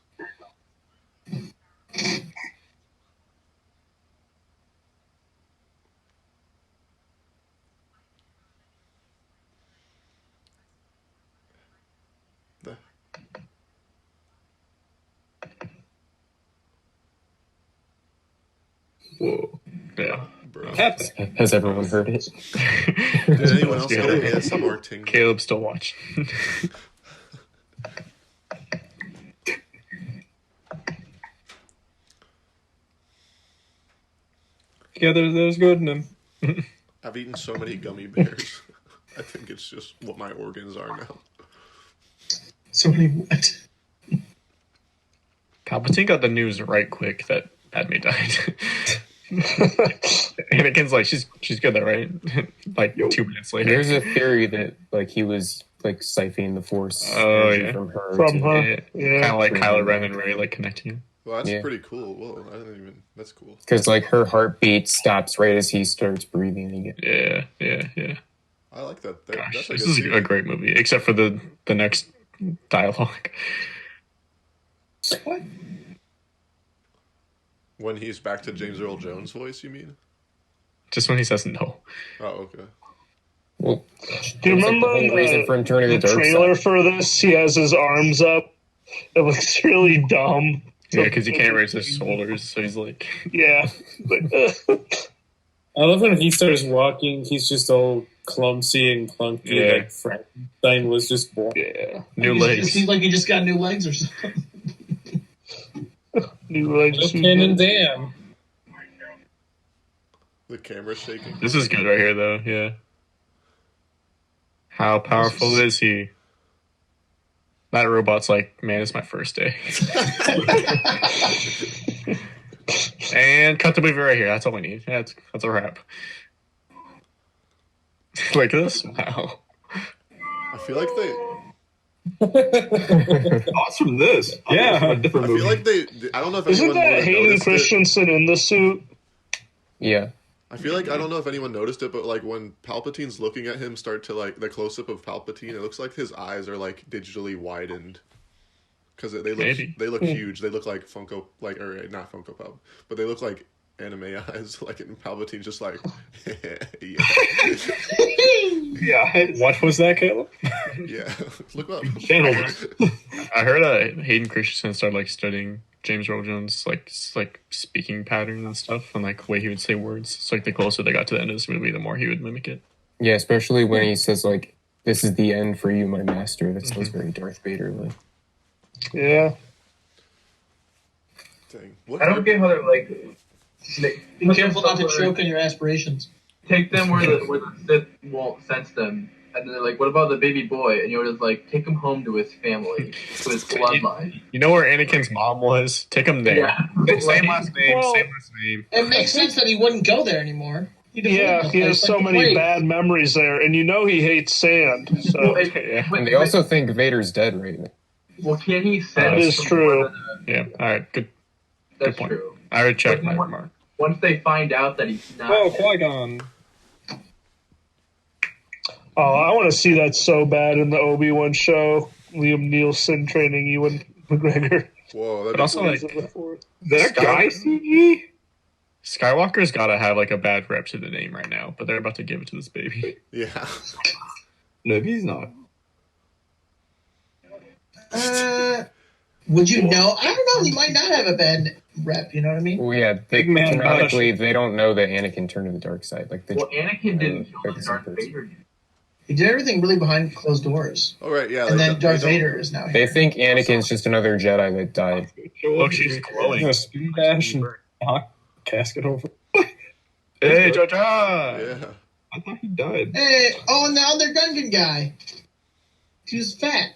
Whoa. Yeah. Bro. Has everyone heard it? Did anyone else get an ASMR tingle? Caleb still watching. Yeah, there's good in them. I've eaten so many gummy bears. I think it's just what my organs are now. So many what? Palpatine got the news right quick that Padme died. Anakin's like, she's good though, right? Like 2 minutes later. There's a theory that like he was like siphoning the Force from her. Yeah. Kind of like Kylo Ren and Rey, like connecting him. Well, that's pretty cool. Whoa, I didn't even. That's cool. Because like her heartbeat stops right as he starts breathing again. Yeah. I like that. Gosh, that's this is a great movie, except for the next dialogue. What? When he's back to James Earl Jones' voice, you mean? Just when he says no. Oh, okay. Well, do you remember the trailer for this? He has his arms up. It looks really dumb. Yeah, because he can't raise his shoulders, so he's like... Yeah. I love when he starts walking, he's just all clumsy and clunky, Yeah. like Frankenstein was just born. Yeah. New legs. It seems like he just got new legs or something. New legs. Cannon Dam. The camera's shaking. This is good right here, though, yeah. How powerful is he? That robot's like, man, it's my first day. And cut the movie right here. That's all we need. That's a wrap. Look at this. Wow. I feel like Thoughts from this? Yeah. A different I movie. feel like I don't know if Isn't anyone that would have Hayden noticed Christensen in the suit? Yeah. I feel like I don't know if anyone noticed it, but like when Palpatine's looking at him, start to like the close up of Palpatine, it looks like his eyes are like digitally widened because they look huge. They look like Funko, like or not Funko Pop, but they look like anime eyes. Like and Palpatine's just like, Yeah. What was that, Caleb? yeah. Look up. I heard Hayden Christensen started like studying James Earl Jones like speaking patterns and stuff, and like the way he would say words. So like the closer they got to the end of this movie, the more he would mimic it. Yeah, especially when he says like, "This is the end for you, my master." That sounds very Darth Vader like. Yeah. Dang. I don't get how they're like. Be careful not to choke on your aspirations. Take them where the Sith won't sense them. And then they're like, what about the baby boy? And Yoda's like, take him home to his family, to his bloodline. You know where Anakin's mom was? Take him there. Yeah. Same last name, Well, same last name. It makes sense that he wouldn't go there anymore. Yeah, he has so many bad memories there, and you know he hates sand. So Well, And they also think Vader's dead right now. Well, can he sense? that is true. Yeah. All right. Good. That's point. true. I would check my remark. Once they find out that he's not. Oh, Qui-Gon. Oh, I want to see that so bad in the Obi-Wan show. Liam Neeson training Ewan McGregor. Whoa, But that'd also like That guy CG? Skywalker's got to have like a bad rep to the name right now, but they're about to give it to this baby. yeah. No, he's not. Would you know? I don't know. He might not have a bad rep. You know what I mean? Well, yeah, Big man canonically, they don't know that Anakin turned to the dark side. Like, Well, Anakin didn't kill like the the Darth Sith. Vader. He did everything really behind closed doors. All right. Yeah. And they then don't- Darth they don't- Vader is now They here. think Anakin's just another Jedi that died. Look, she's glowing. A spin dash and knock casket over. Hey, Jar Jar! Yeah. I thought he died. Hey, oh, and now their Gungan guy. He was fat.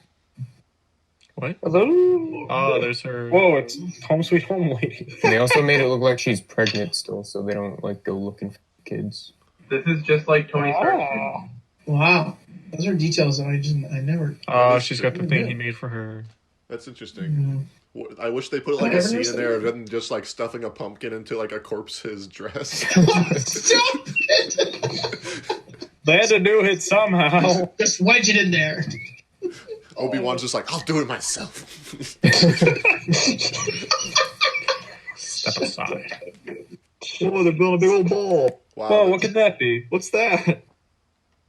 What? What? Hello? Oh, there's her. Whoa, it's Home Sweet Home Lady. And they also made it look like she's pregnant still, so they don't like go looking for kids. This is just like Tony Stark. Ah. Wow, those are details that I never. Oh, she's got the thing he made for her. That's interesting. I wish they put like a scene in there rather than just like stuffing a pumpkin into like a corpse's dress. Stop it! They had to do it somehow. Just wedge it in there. Obi-Wan's just like, I'll do it myself. Step aside. Oh, they're building a big old ball. Wow. Whoa, what could that be? What's that?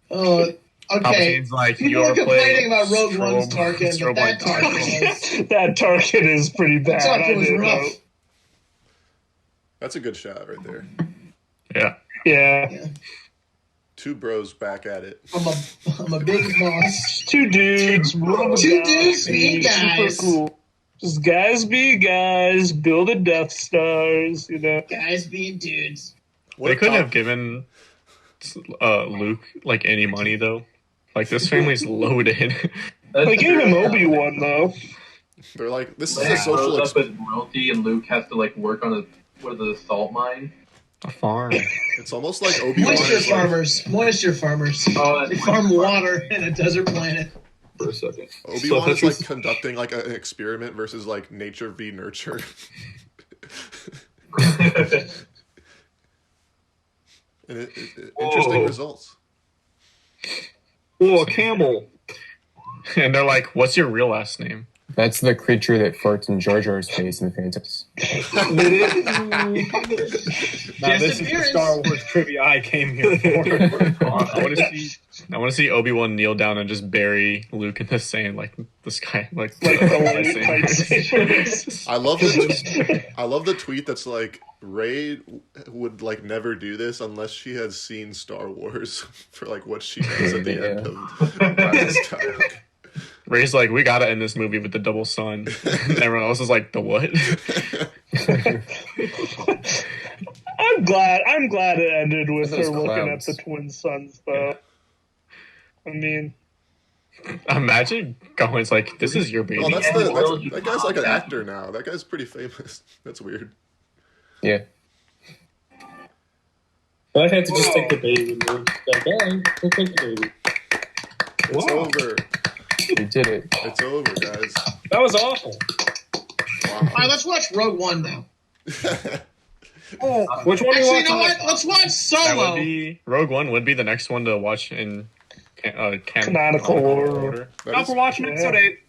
Okay. Palpatine's like, People you are ever complaining play about Rogue One's Tarkin, but that Tarkin was... That Tarkin is pretty bad. Tarkin was rough. That's a good shot right there. Yeah. Yeah. Two bros back at it. I'm a big boss. Two dudes. Two dudes being guys. Super cool. Just guys be guys, building Death Stars, you know. Guys being dudes. They couldn't have given Luke like any money though. Like this family's loaded. They gave him Obi-Wan though. They're like, this is Like, a social grows up as royalty, and Luke has to like work on the salt mine. A farm. It's almost like Obi-Wan Moisture is like, farmers. Moisture farmers. Oh, They that's farm water in a desert planet. For a second. Obi-Wan is like conducting like an experiment versus like nature v nurture. And interesting results. Oh, a camel. And they're like, what's your real last name? That's the creature that farts in Jar Jar's face in the Phantoms. Now, this is the Star Wars trivia I came here for. I want to see Obi-Wan kneel down and just bury Luke in the sand like this guy, like Like the light lightsabers. I love the tweet that's like, Rey would like never do this unless she has seen Star Wars for like what she does at the end of Rise of Skywalker. Rey's like, we gotta end this movie with the double sun. And everyone else is like, the what? I'm glad it ended with her looking at the twin suns though. I mean, imagine going, it's like, this is your baby. Oh, that guy's like an actor now. That guy's pretty famous. That's weird. Yeah. I had to just take the baby. Like, hey, we'll take the baby. It's over. We did it. It's over, guys. That was awful. Wow. All right, let's watch Rogue One now. Which one do you Actually, want? you know what? Let's watch That Solo. would be, Rogue One would be the next one to watch in canonical order. Oh, we're watching episode 8.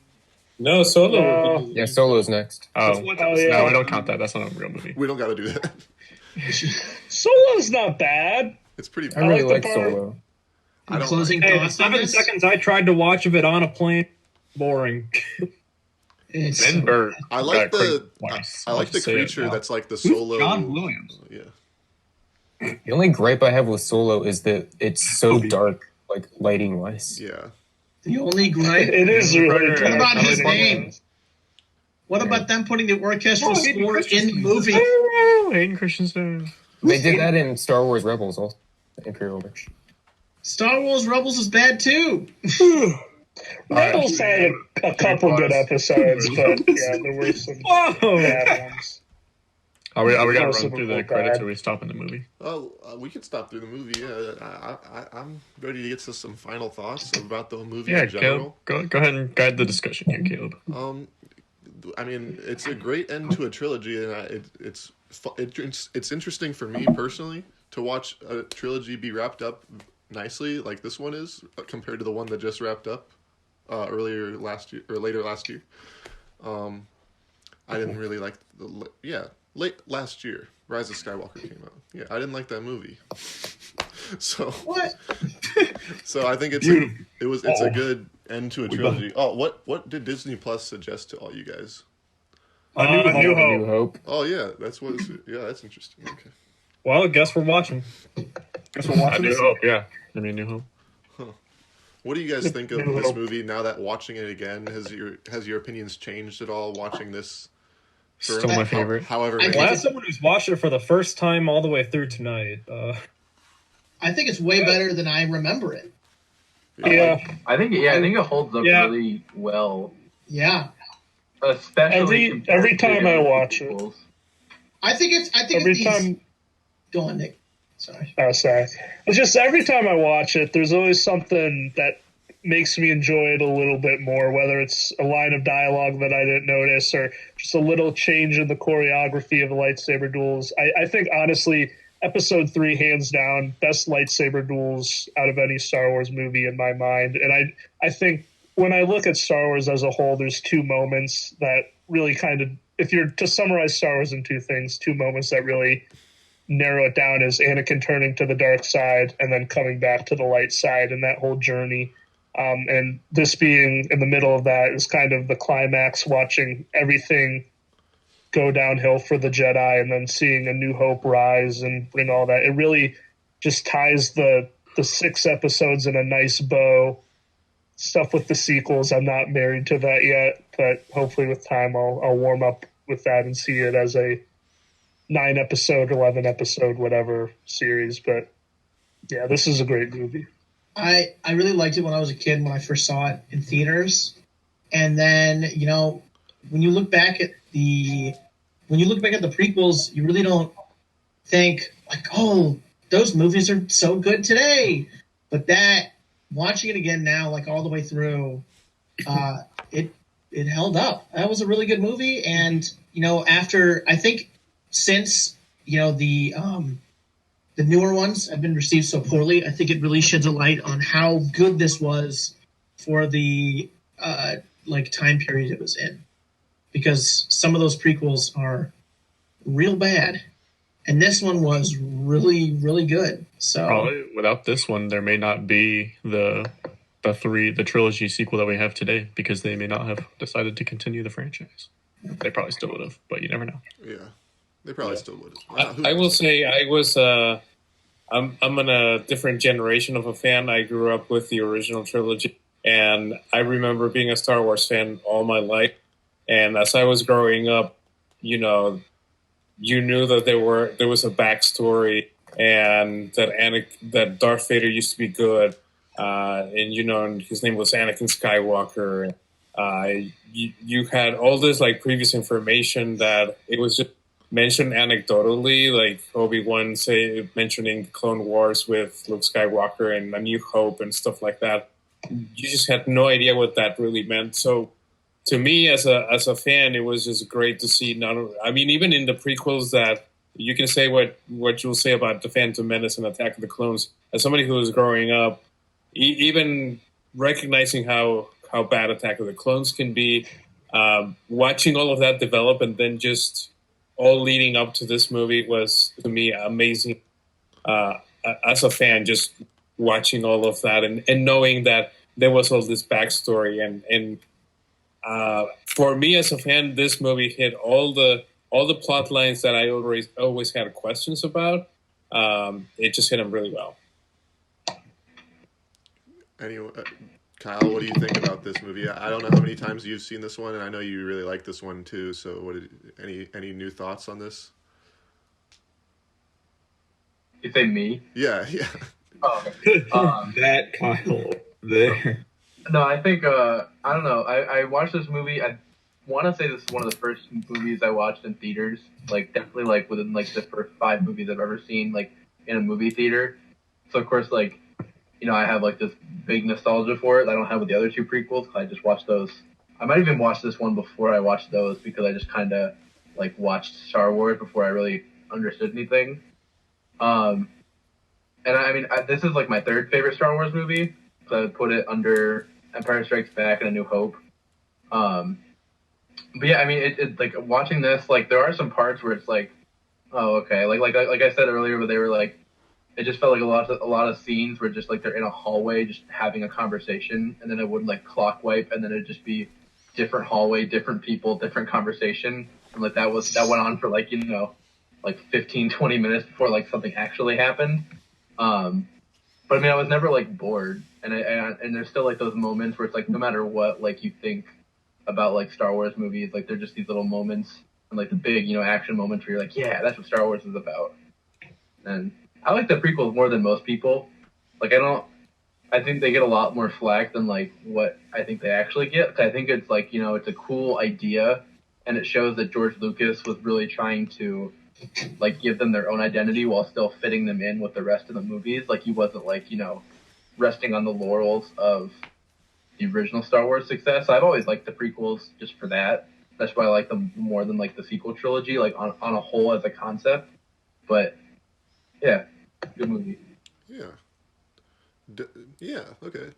No, Solo. Yeah, Solo's next. Oh, yeah. no, we don't count that. That's not a real movie. We don't got to do that. Solo's not bad. It's pretty. I really like like the part- Solo. I don't Closing Hey, the thoughts on 7 this? seconds I tried to watch of it on a plane, boring. It's, Ben Burtt. I like the twice. I like the I'll say it creature now. that's like the Solo. John Williams. Yeah. The only gripe I have with Solo is that it's so dark, like lighting wise. Yeah. the only gripe. It is really What about his Probably name? What about them putting the orchestral Oh, Hayden score in the Christensen. movie? Oh, Hayden Christensen. They did that in Star Wars Rebels also. The Imperial March. Star Wars Rebels is bad too. Rebels had a couple good episodes, but yeah, there were some bad ones. Are we gonna Also run through the bad. credits or are we stopping the movie? Oh, we can stop through the movie. Yeah, I'm ready to get to some final thoughts about the movie Yeah, in general. Caleb, go ahead and guide the discussion here, Caleb. I mean, it's a great end to a trilogy, and it's interesting for me personally to watch a trilogy be wrapped up nicely, like this one is, compared to the one that just wrapped up later last year. I didn't really like late last year. Rise of Skywalker came out. Yeah, I didn't like that movie. So What? So I think it's a good end to a trilogy. Oh, what did Disney Plus suggest to all you guys? New New Hope. Hope. Oh yeah, that's that's interesting. Okay. Well, I guess we're watching. Guess we're A watching New this. Hope, yeah. I mean, New Hope. What do you guys think of this movie now that watching it again? Has your opinions changed at all watching this? Still my favorite. However, I Well, as someone who's watched it for the first time all the way through tonight, I think it's way better than I remember it. Yeah, I think it holds up Yeah. really well. Yeah. Especially every time I watch it. I think it's Every time. Go on, Nick. Sorry. Oh, sorry. It's just every time I watch it, there's always something that makes me enjoy it a little bit more, whether it's a line of dialogue that I didn't notice or just a little change in the choreography of the lightsaber duels. I think, honestly, Episode 3, hands down, best lightsaber duels out of any Star Wars movie in my mind. And I think when I look at Star Wars as a whole, there's two moments that really kind of, if you're to summarize Star Wars in two things, two moments that really narrow it down is Anakin turning to the dark side and then coming back to the light side, and that whole journey. And this being in the middle of that is kind of the climax, watching everything go downhill for the Jedi and then seeing A New Hope rise and bring all that. It really just ties the 6 episodes in a nice bow. Stuff with the sequels, I'm not married to that yet, but hopefully with time I'll warm up with that and see it as a 9 episode, 11 episode, whatever series. But yeah, this is a great movie. I really liked it when I was a kid, when I first saw it in theaters. And then, when you look back at the prequels, you really don't think like, oh, those movies are so good today. But watching it again now, like all the way through, it held up. That was a really good movie. And, after, I think since, the newer ones have been received so poorly, I think it really sheds a light on how good this was for the time period it was in. Because some of those prequels are real bad, and this one was really, really good. So probably without this one, there may not be the trilogy sequel that we have today, because they may not have decided to continue the franchise. They probably still would have, but you never know. Yeah, they probably still would have. I will say I'm in a different generation of a fan. I grew up with the original trilogy, and I remember being a Star Wars fan all my life. And as I was growing up, you knew that there was a backstory, and that Darth Vader used to be good, and his name was Anakin Skywalker. You had all this previous information that it was just mentioned anecdotally, like Obi-Wan mentioning the Clone Wars with Luke Skywalker and A New Hope and stuff like that. You just had no idea what that really meant. So to me, as a fan, it was just great to see. Even in the prequels, that you can say what you'll say about the Phantom Menace and Attack of the Clones. As somebody who was growing up, even recognizing how bad Attack of the Clones can be, watching all of that develop, and then just all leading up to this movie was, to me, amazing. As a fan, just watching all of that and knowing that there was all this backstory, and for me as a fan, this movie hit all the plot lines that I always had questions about. It just hit them really well. Anyway, Kyle, what do you think about this movie? I don't know how many times you've seen this one, and I know you really like this one too. So, any new thoughts on this? You say me? Yeah. Oh, okay. That Kyle there. No, I think I don't know. I watched this movie. I want to say this is one of the first movies I watched in theaters. Definitely within the first 5 movies I've ever seen in a movie theater. So of course I have this big nostalgia for it. I don't have with the other 2 prequels. I just watched those. I might even watch this one before I watched those, because I just kind of watched Star Wars before I really understood anything. And this is my 3rd favorite Star Wars movie. So I would put it under Empire Strikes Back and A New Hope. But yeah, it watching this, there are some parts where it's oh, okay. Like I said earlier, but they were it just felt like a lot of scenes where just they're in a hallway just having a conversation, and then it would clock wipe, and then it'd just be different hallway, different people, different conversation, and that went on for 15, 20 minutes before something actually happened. But I was never bored, and there's still those moments where it's no matter what you think about Star Wars movies, they're just these little moments, and the big action moments where you're yeah, that's what Star Wars is about. And I like the prequels more than most people. I I think they get a lot more flack than like what I think they actually get. 'Cause I think it's like, you know, it's a cool idea, and it shows that George Lucas was really trying to like give them their own identity while still fitting them in with the rest of the movies. Like he wasn't like, you know, resting on the laurels of the original Star Wars success. I've always liked the prequels just for that. That's why I like them more than like the sequel trilogy, like on a whole as a concept. But yeah, good movie. Yeah. Yeah. Okay.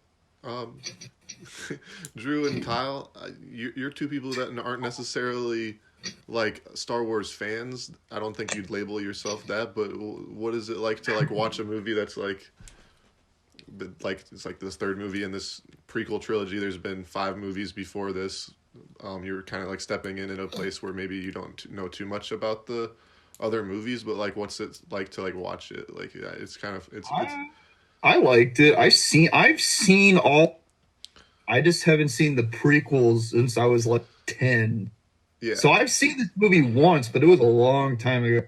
Drew and Kyle, you're two people that aren't necessarily like Star Wars fans. I don't think you'd label yourself that, but what is it like to like watch a movie that's like it's like this third movie in this prequel trilogy? There's been 5 movies before this. You're kind of like stepping in a place where maybe you don't know too much about the other movies, but like what's it like to like watch it? Like yeah, it's kind of it's I liked it. I've seen all. I just haven't seen the prequels since I was like 10. Yeah. So I've seen this movie once, but it was a long time ago.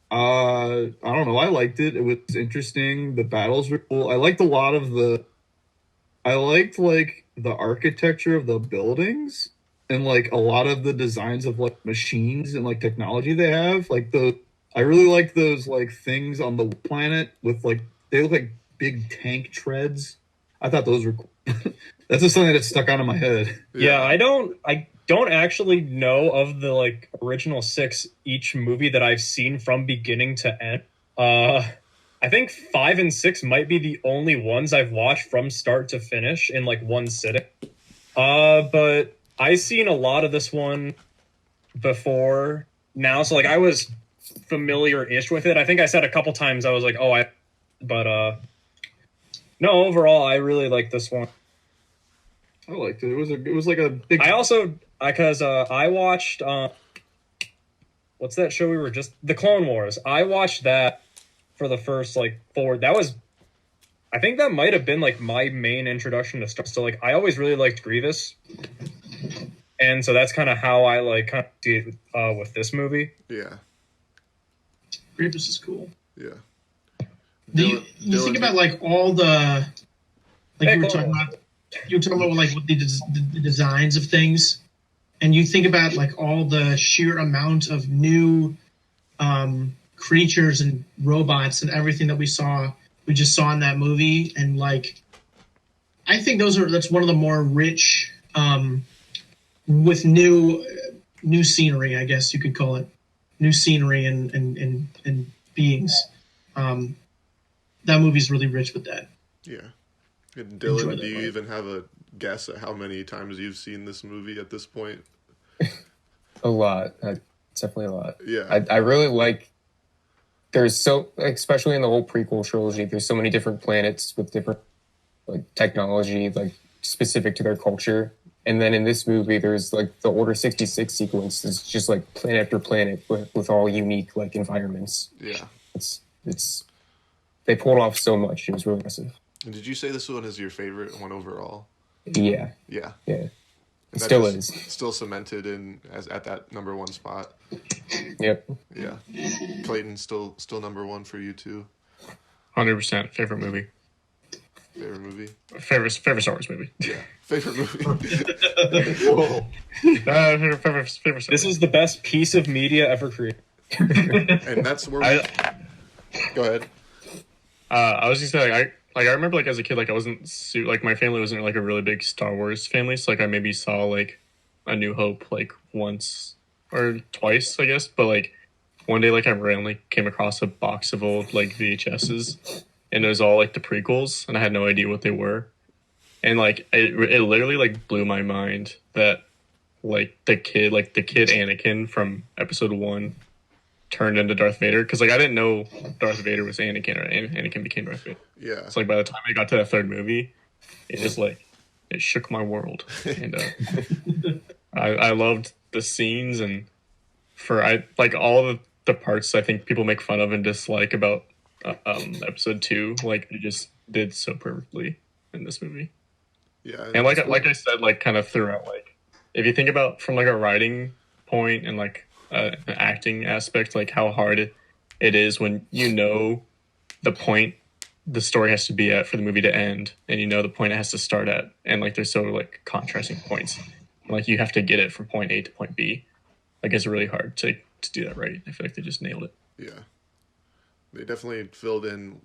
I don't know. I liked it. It was interesting. The battles were cool. I liked a lot of I liked like the architecture of the buildings and like a lot of the designs of like machines and like technology they have. Like I really liked those like things on the planet with like they look like big tank treads. I thought those were cool. That's just something that stuck out of my head. Yeah, I don't actually know of the like original 6 each movie that I've seen from beginning to end. I think 5 and 6 might be the only ones I've watched from start to finish in like one sitting. But I've seen a lot of this one before now, so like I was familiar-ish with it. I think I said a couple times I was like, no, overall I really like this one. I liked it. It was like a big. I also because I watched what's that show we were just The Clone Wars. I watched that for the first like 4. That was I think that might have been like my main introduction to Star. So like I always really liked Grievous, and so that's kind of how I like kind of see it with this movie. Yeah, Grievous is cool. Yeah. You think about like all the like you were talking about. You were talking about like the designs of things, and you think about like all the sheer amount of new creatures and robots and everything that we just saw in that movie, and like I think that's one of the more rich with new scenery, I guess you could call it, new scenery and beings. That movie's really rich with that. Yeah. And Dylan, do you even have a guess at how many times you've seen this movie at this point? A lot. Definitely a lot. Yeah. I really like, especially in the whole prequel trilogy, there's so many different planets with different like technology, like specific to their culture. And then in this movie, there's like the Order 66 sequence. It's just like planet after planet with all unique like environments. Yeah. It's they pulled off so much. It was really impressive. And did you say this one is your favorite one overall? Yeah. Yeah. Yeah. It still is. Still cemented at that number 1 spot. Yep. Yeah. Clayton, still number 1 for you too. 100% favorite movie. Favorite movie. Favorite Star Wars movie. Yeah. Favorite movie. Favorite Star This is the best piece of media ever created. And that's where go ahead. I was just saying, I remember like as a kid, like I wasn't like my family wasn't like a really big Star Wars family, so like I maybe saw like A New Hope like once or twice, I guess. But like one day, like I randomly came across a box of old like VHSs, and it was all like the prequels, and I had no idea what they were, and like it literally like blew my mind that like the kid Anakin from Episode 1 turned into Darth Vader, because like I didn't know Darth Vader was Anakin or Anakin became Darth Vader. Yeah. So like by the time I got to that third movie, it just like it shook my world, and I loved the scenes, and like all the parts I think people make fun of and dislike about Episode 2, like they just did so perfectly in this movie. Yeah. And like I said, like kind of throughout, like if you think about from like a writing point and like an acting aspect, like how hard it is when you know the point the story has to be at for the movie to end, and you know the point it has to start at, and like there's so like contrasting points, like you have to get it from point A to point B. Like it's really hard to do that right. I feel like they just nailed it. Yeah, they definitely filled in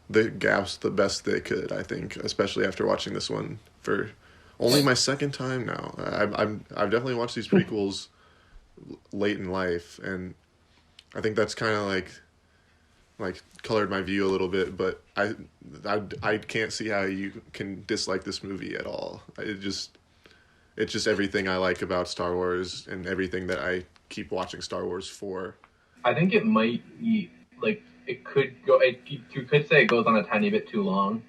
the gaps the best they could. I think, especially after watching this one for only my second time now. I've definitely watched these prequels late in life, and I think that's kind of like colored my view a little bit. But I can't see how you can dislike this movie at all. It's just everything I like about Star Wars and everything that I keep watching Star Wars for. I think it might be like it could go. You could say it goes on a tiny bit too long.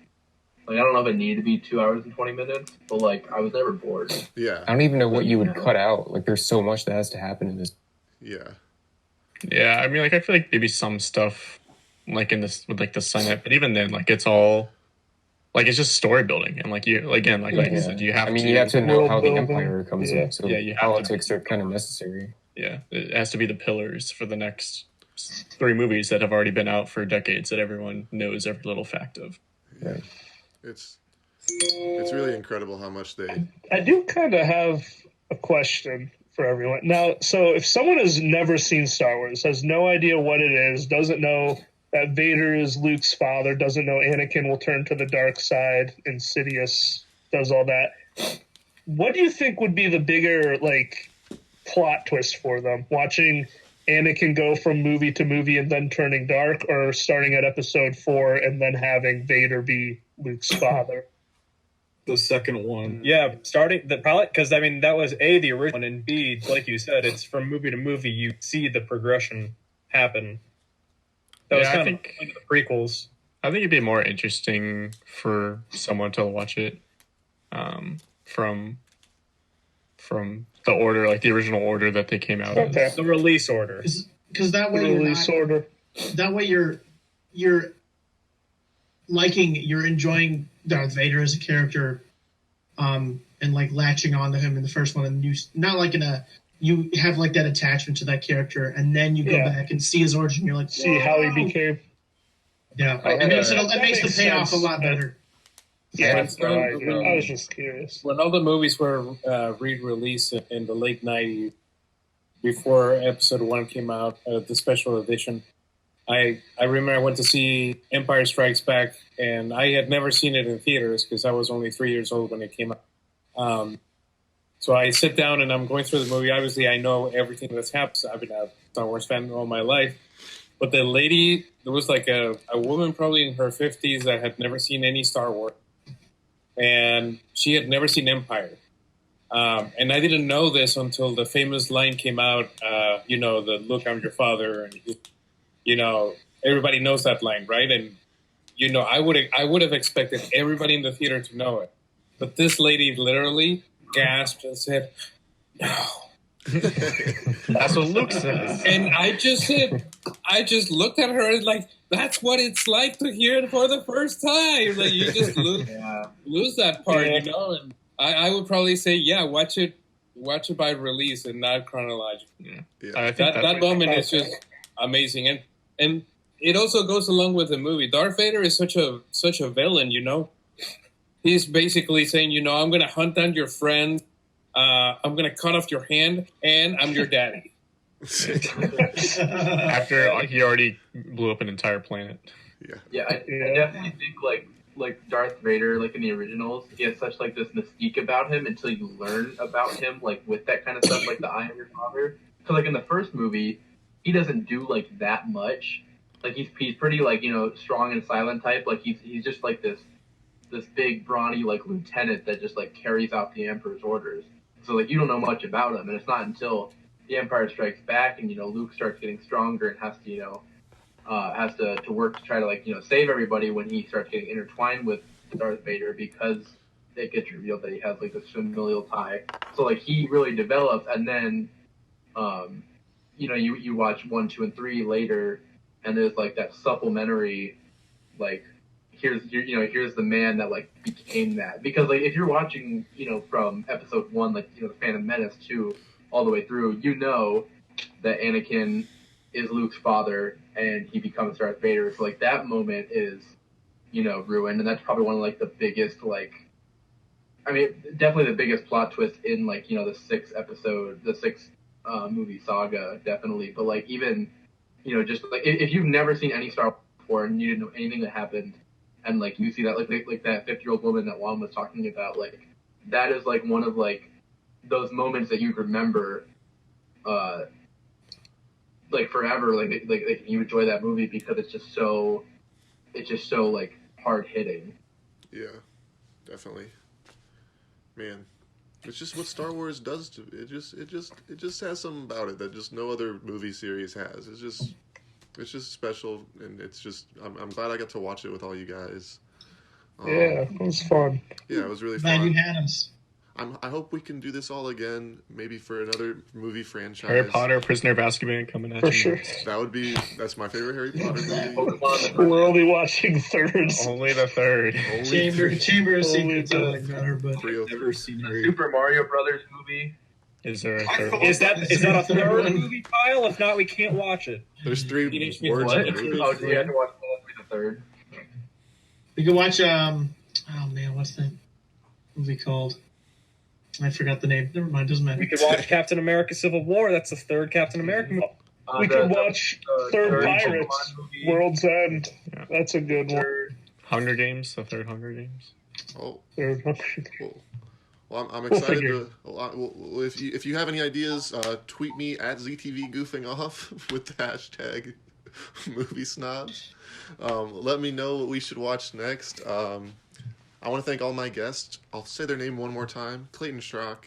Like I don't know if it needed to be 2 hours and 20 minutes, but like I was never bored. Yeah, I don't even know what you would cut out. Like there's so much that has to happen in this. Yeah. Yeah, I mean, like I feel like maybe some stuff like in this with like the Senate, but even then, like it's all like it's just story building, and like you again, like you said, you have. I mean, to, you have to know how the building. Empire comes Yeah. in. So Yeah, you have politics are kind of necessary. Yeah, it has to be the pillars for the next 3 movies that have already been out for decades that everyone knows every little fact of. Right. It's really incredible how much they. I do kind of have a question for everyone. Now, so if someone has never seen Star Wars, has no idea what it is, doesn't know that Vader is Luke's father, doesn't know Anakin will turn to the dark side, Insidious does all that, what do you think would be the bigger, like, plot twist for them? Watching Anakin go from movie to movie and then turning dark, or starting at episode 4 and then having Vader be Luke's father? The second one. Yeah, starting the pilot, because I mean that was A, the original one, and B, like you said, it's from movie to movie. You see the progression happen. That was Yeah, I kind think- of the prequels. I think it'd be more interesting for someone to watch it from the order, like the original order that they came out Okay. as. The release order. Because that way you're Release not, order. that way you're enjoying Darth Vader as a character, and like latching onto him in the first one, and you not like you have like that attachment to that character, and then you go Yeah. back and see his origin. You're like, See how he "Whoa." became. Yeah, Okay. it makes That makes the makes payoff sense. a lot better. Yeah, That's no, I right. was just curious. When all the movies were re-released in the late 90s, before episode 1 came out, the special edition, I remember I went to see Empire Strikes Back, and I had never seen it in theaters because I was only 3 years old when it came out. So I sit down and I'm going through the movie. Obviously, I know everything that's happened. I've been a Star Wars fan all my life. But the lady, there was like a woman probably in her 50s that had never seen any Star Wars. And she had never seen Empire. And I didn't know this until the famous line came out, the "Look, I'm your father," and everybody knows that line, right? And I would have expected everybody in the theater to know it, but this lady literally gasped and said, "No." That's what Luke says. And I just looked at her and like, that's what it's like to hear it for the first time. Like you just lose that part, And I would probably say, watch it by release and not chronologically. Yeah. Yeah. I think That moment is just amazing, and it also goes along with the movie. Darth Vader is such a villain, He's basically saying, I'm going to hunt down your friend, I'm going to cut off your hand, and I'm your daddy. after he already blew up an entire planet. Yeah, I definitely think like Darth Vader, like in the originals, he has such like this mystique about him until you learn about him, like with that kind of stuff, like the "I am your father." So like in the first movie, he doesn't do like that much. Like he's pretty like strong and silent type. Like he's just like this big brawny like lieutenant that just like carries out the Emperor's orders. So like you don't know much about him, and it's not until the Empire Strikes Back and Luke starts getting stronger and has to work to try to save everybody when he starts getting intertwined with Darth Vader, because it gets revealed that he has like this familial tie. So like he really develops, and then you watch 1, 2, and 3 later, and there's like that supplementary like here's the man that like became that. Because like if you're watching from episode 1 the Phantom Menace 2 all the way through, that Anakin is Luke's father and he becomes Darth Vader. So like that moment is ruined, and that's probably one of like the biggest definitely the biggest plot twist in the six movie saga, definitely. But like even just like if you've never seen any Star Wars before and you didn't know anything that happened, and like you see that like that 50-year-old woman that Juan was talking about, like that is like one of like those moments that you remember like forever, like you enjoy that movie because it's just so like hard hitting. Yeah, definitely. Man, it's just what Star Wars does to it. It just has something about it that just no other movie series has. It's just special, and I'm glad I got to watch it with all you guys. Yeah, it was fun. Yeah, it was really Glad fun. you had us. I hope we can do this all again, maybe for another movie franchise. Harry Potter, Prisoner of Azkaban coming at For you. sure. That's my favorite Harry Potter movie. We're only watching thirds. Only the third. Only Chamber of Secrets. I Only like better, but Never seen Harry. Super Mario Brothers movie. Is there a third? Is that a third movie, Kyle? If not, we can't watch it. There's 3 Teenage words Mutant in the movie. Oh, do you have to watch the third? we could watch. Oh man, what's that movie called? I forgot the name. Never mind. Doesn't matter. We could watch Captain America: Civil War. That's the third Captain America movie. We could watch Third Pirates, Pokemon movie. World's End. Yeah. That's a good one. Hunger Games, the third Hunger Games. Oh, Third one. cool. Well, I'm We'll excited figure. to. Well, if you have any ideas, tweet me at ZTV Goofing Off with the hashtag Movie Snobs. Let me know what we should watch next. I want to thank all my guests. I'll say their name one more time: Clayton Schrock,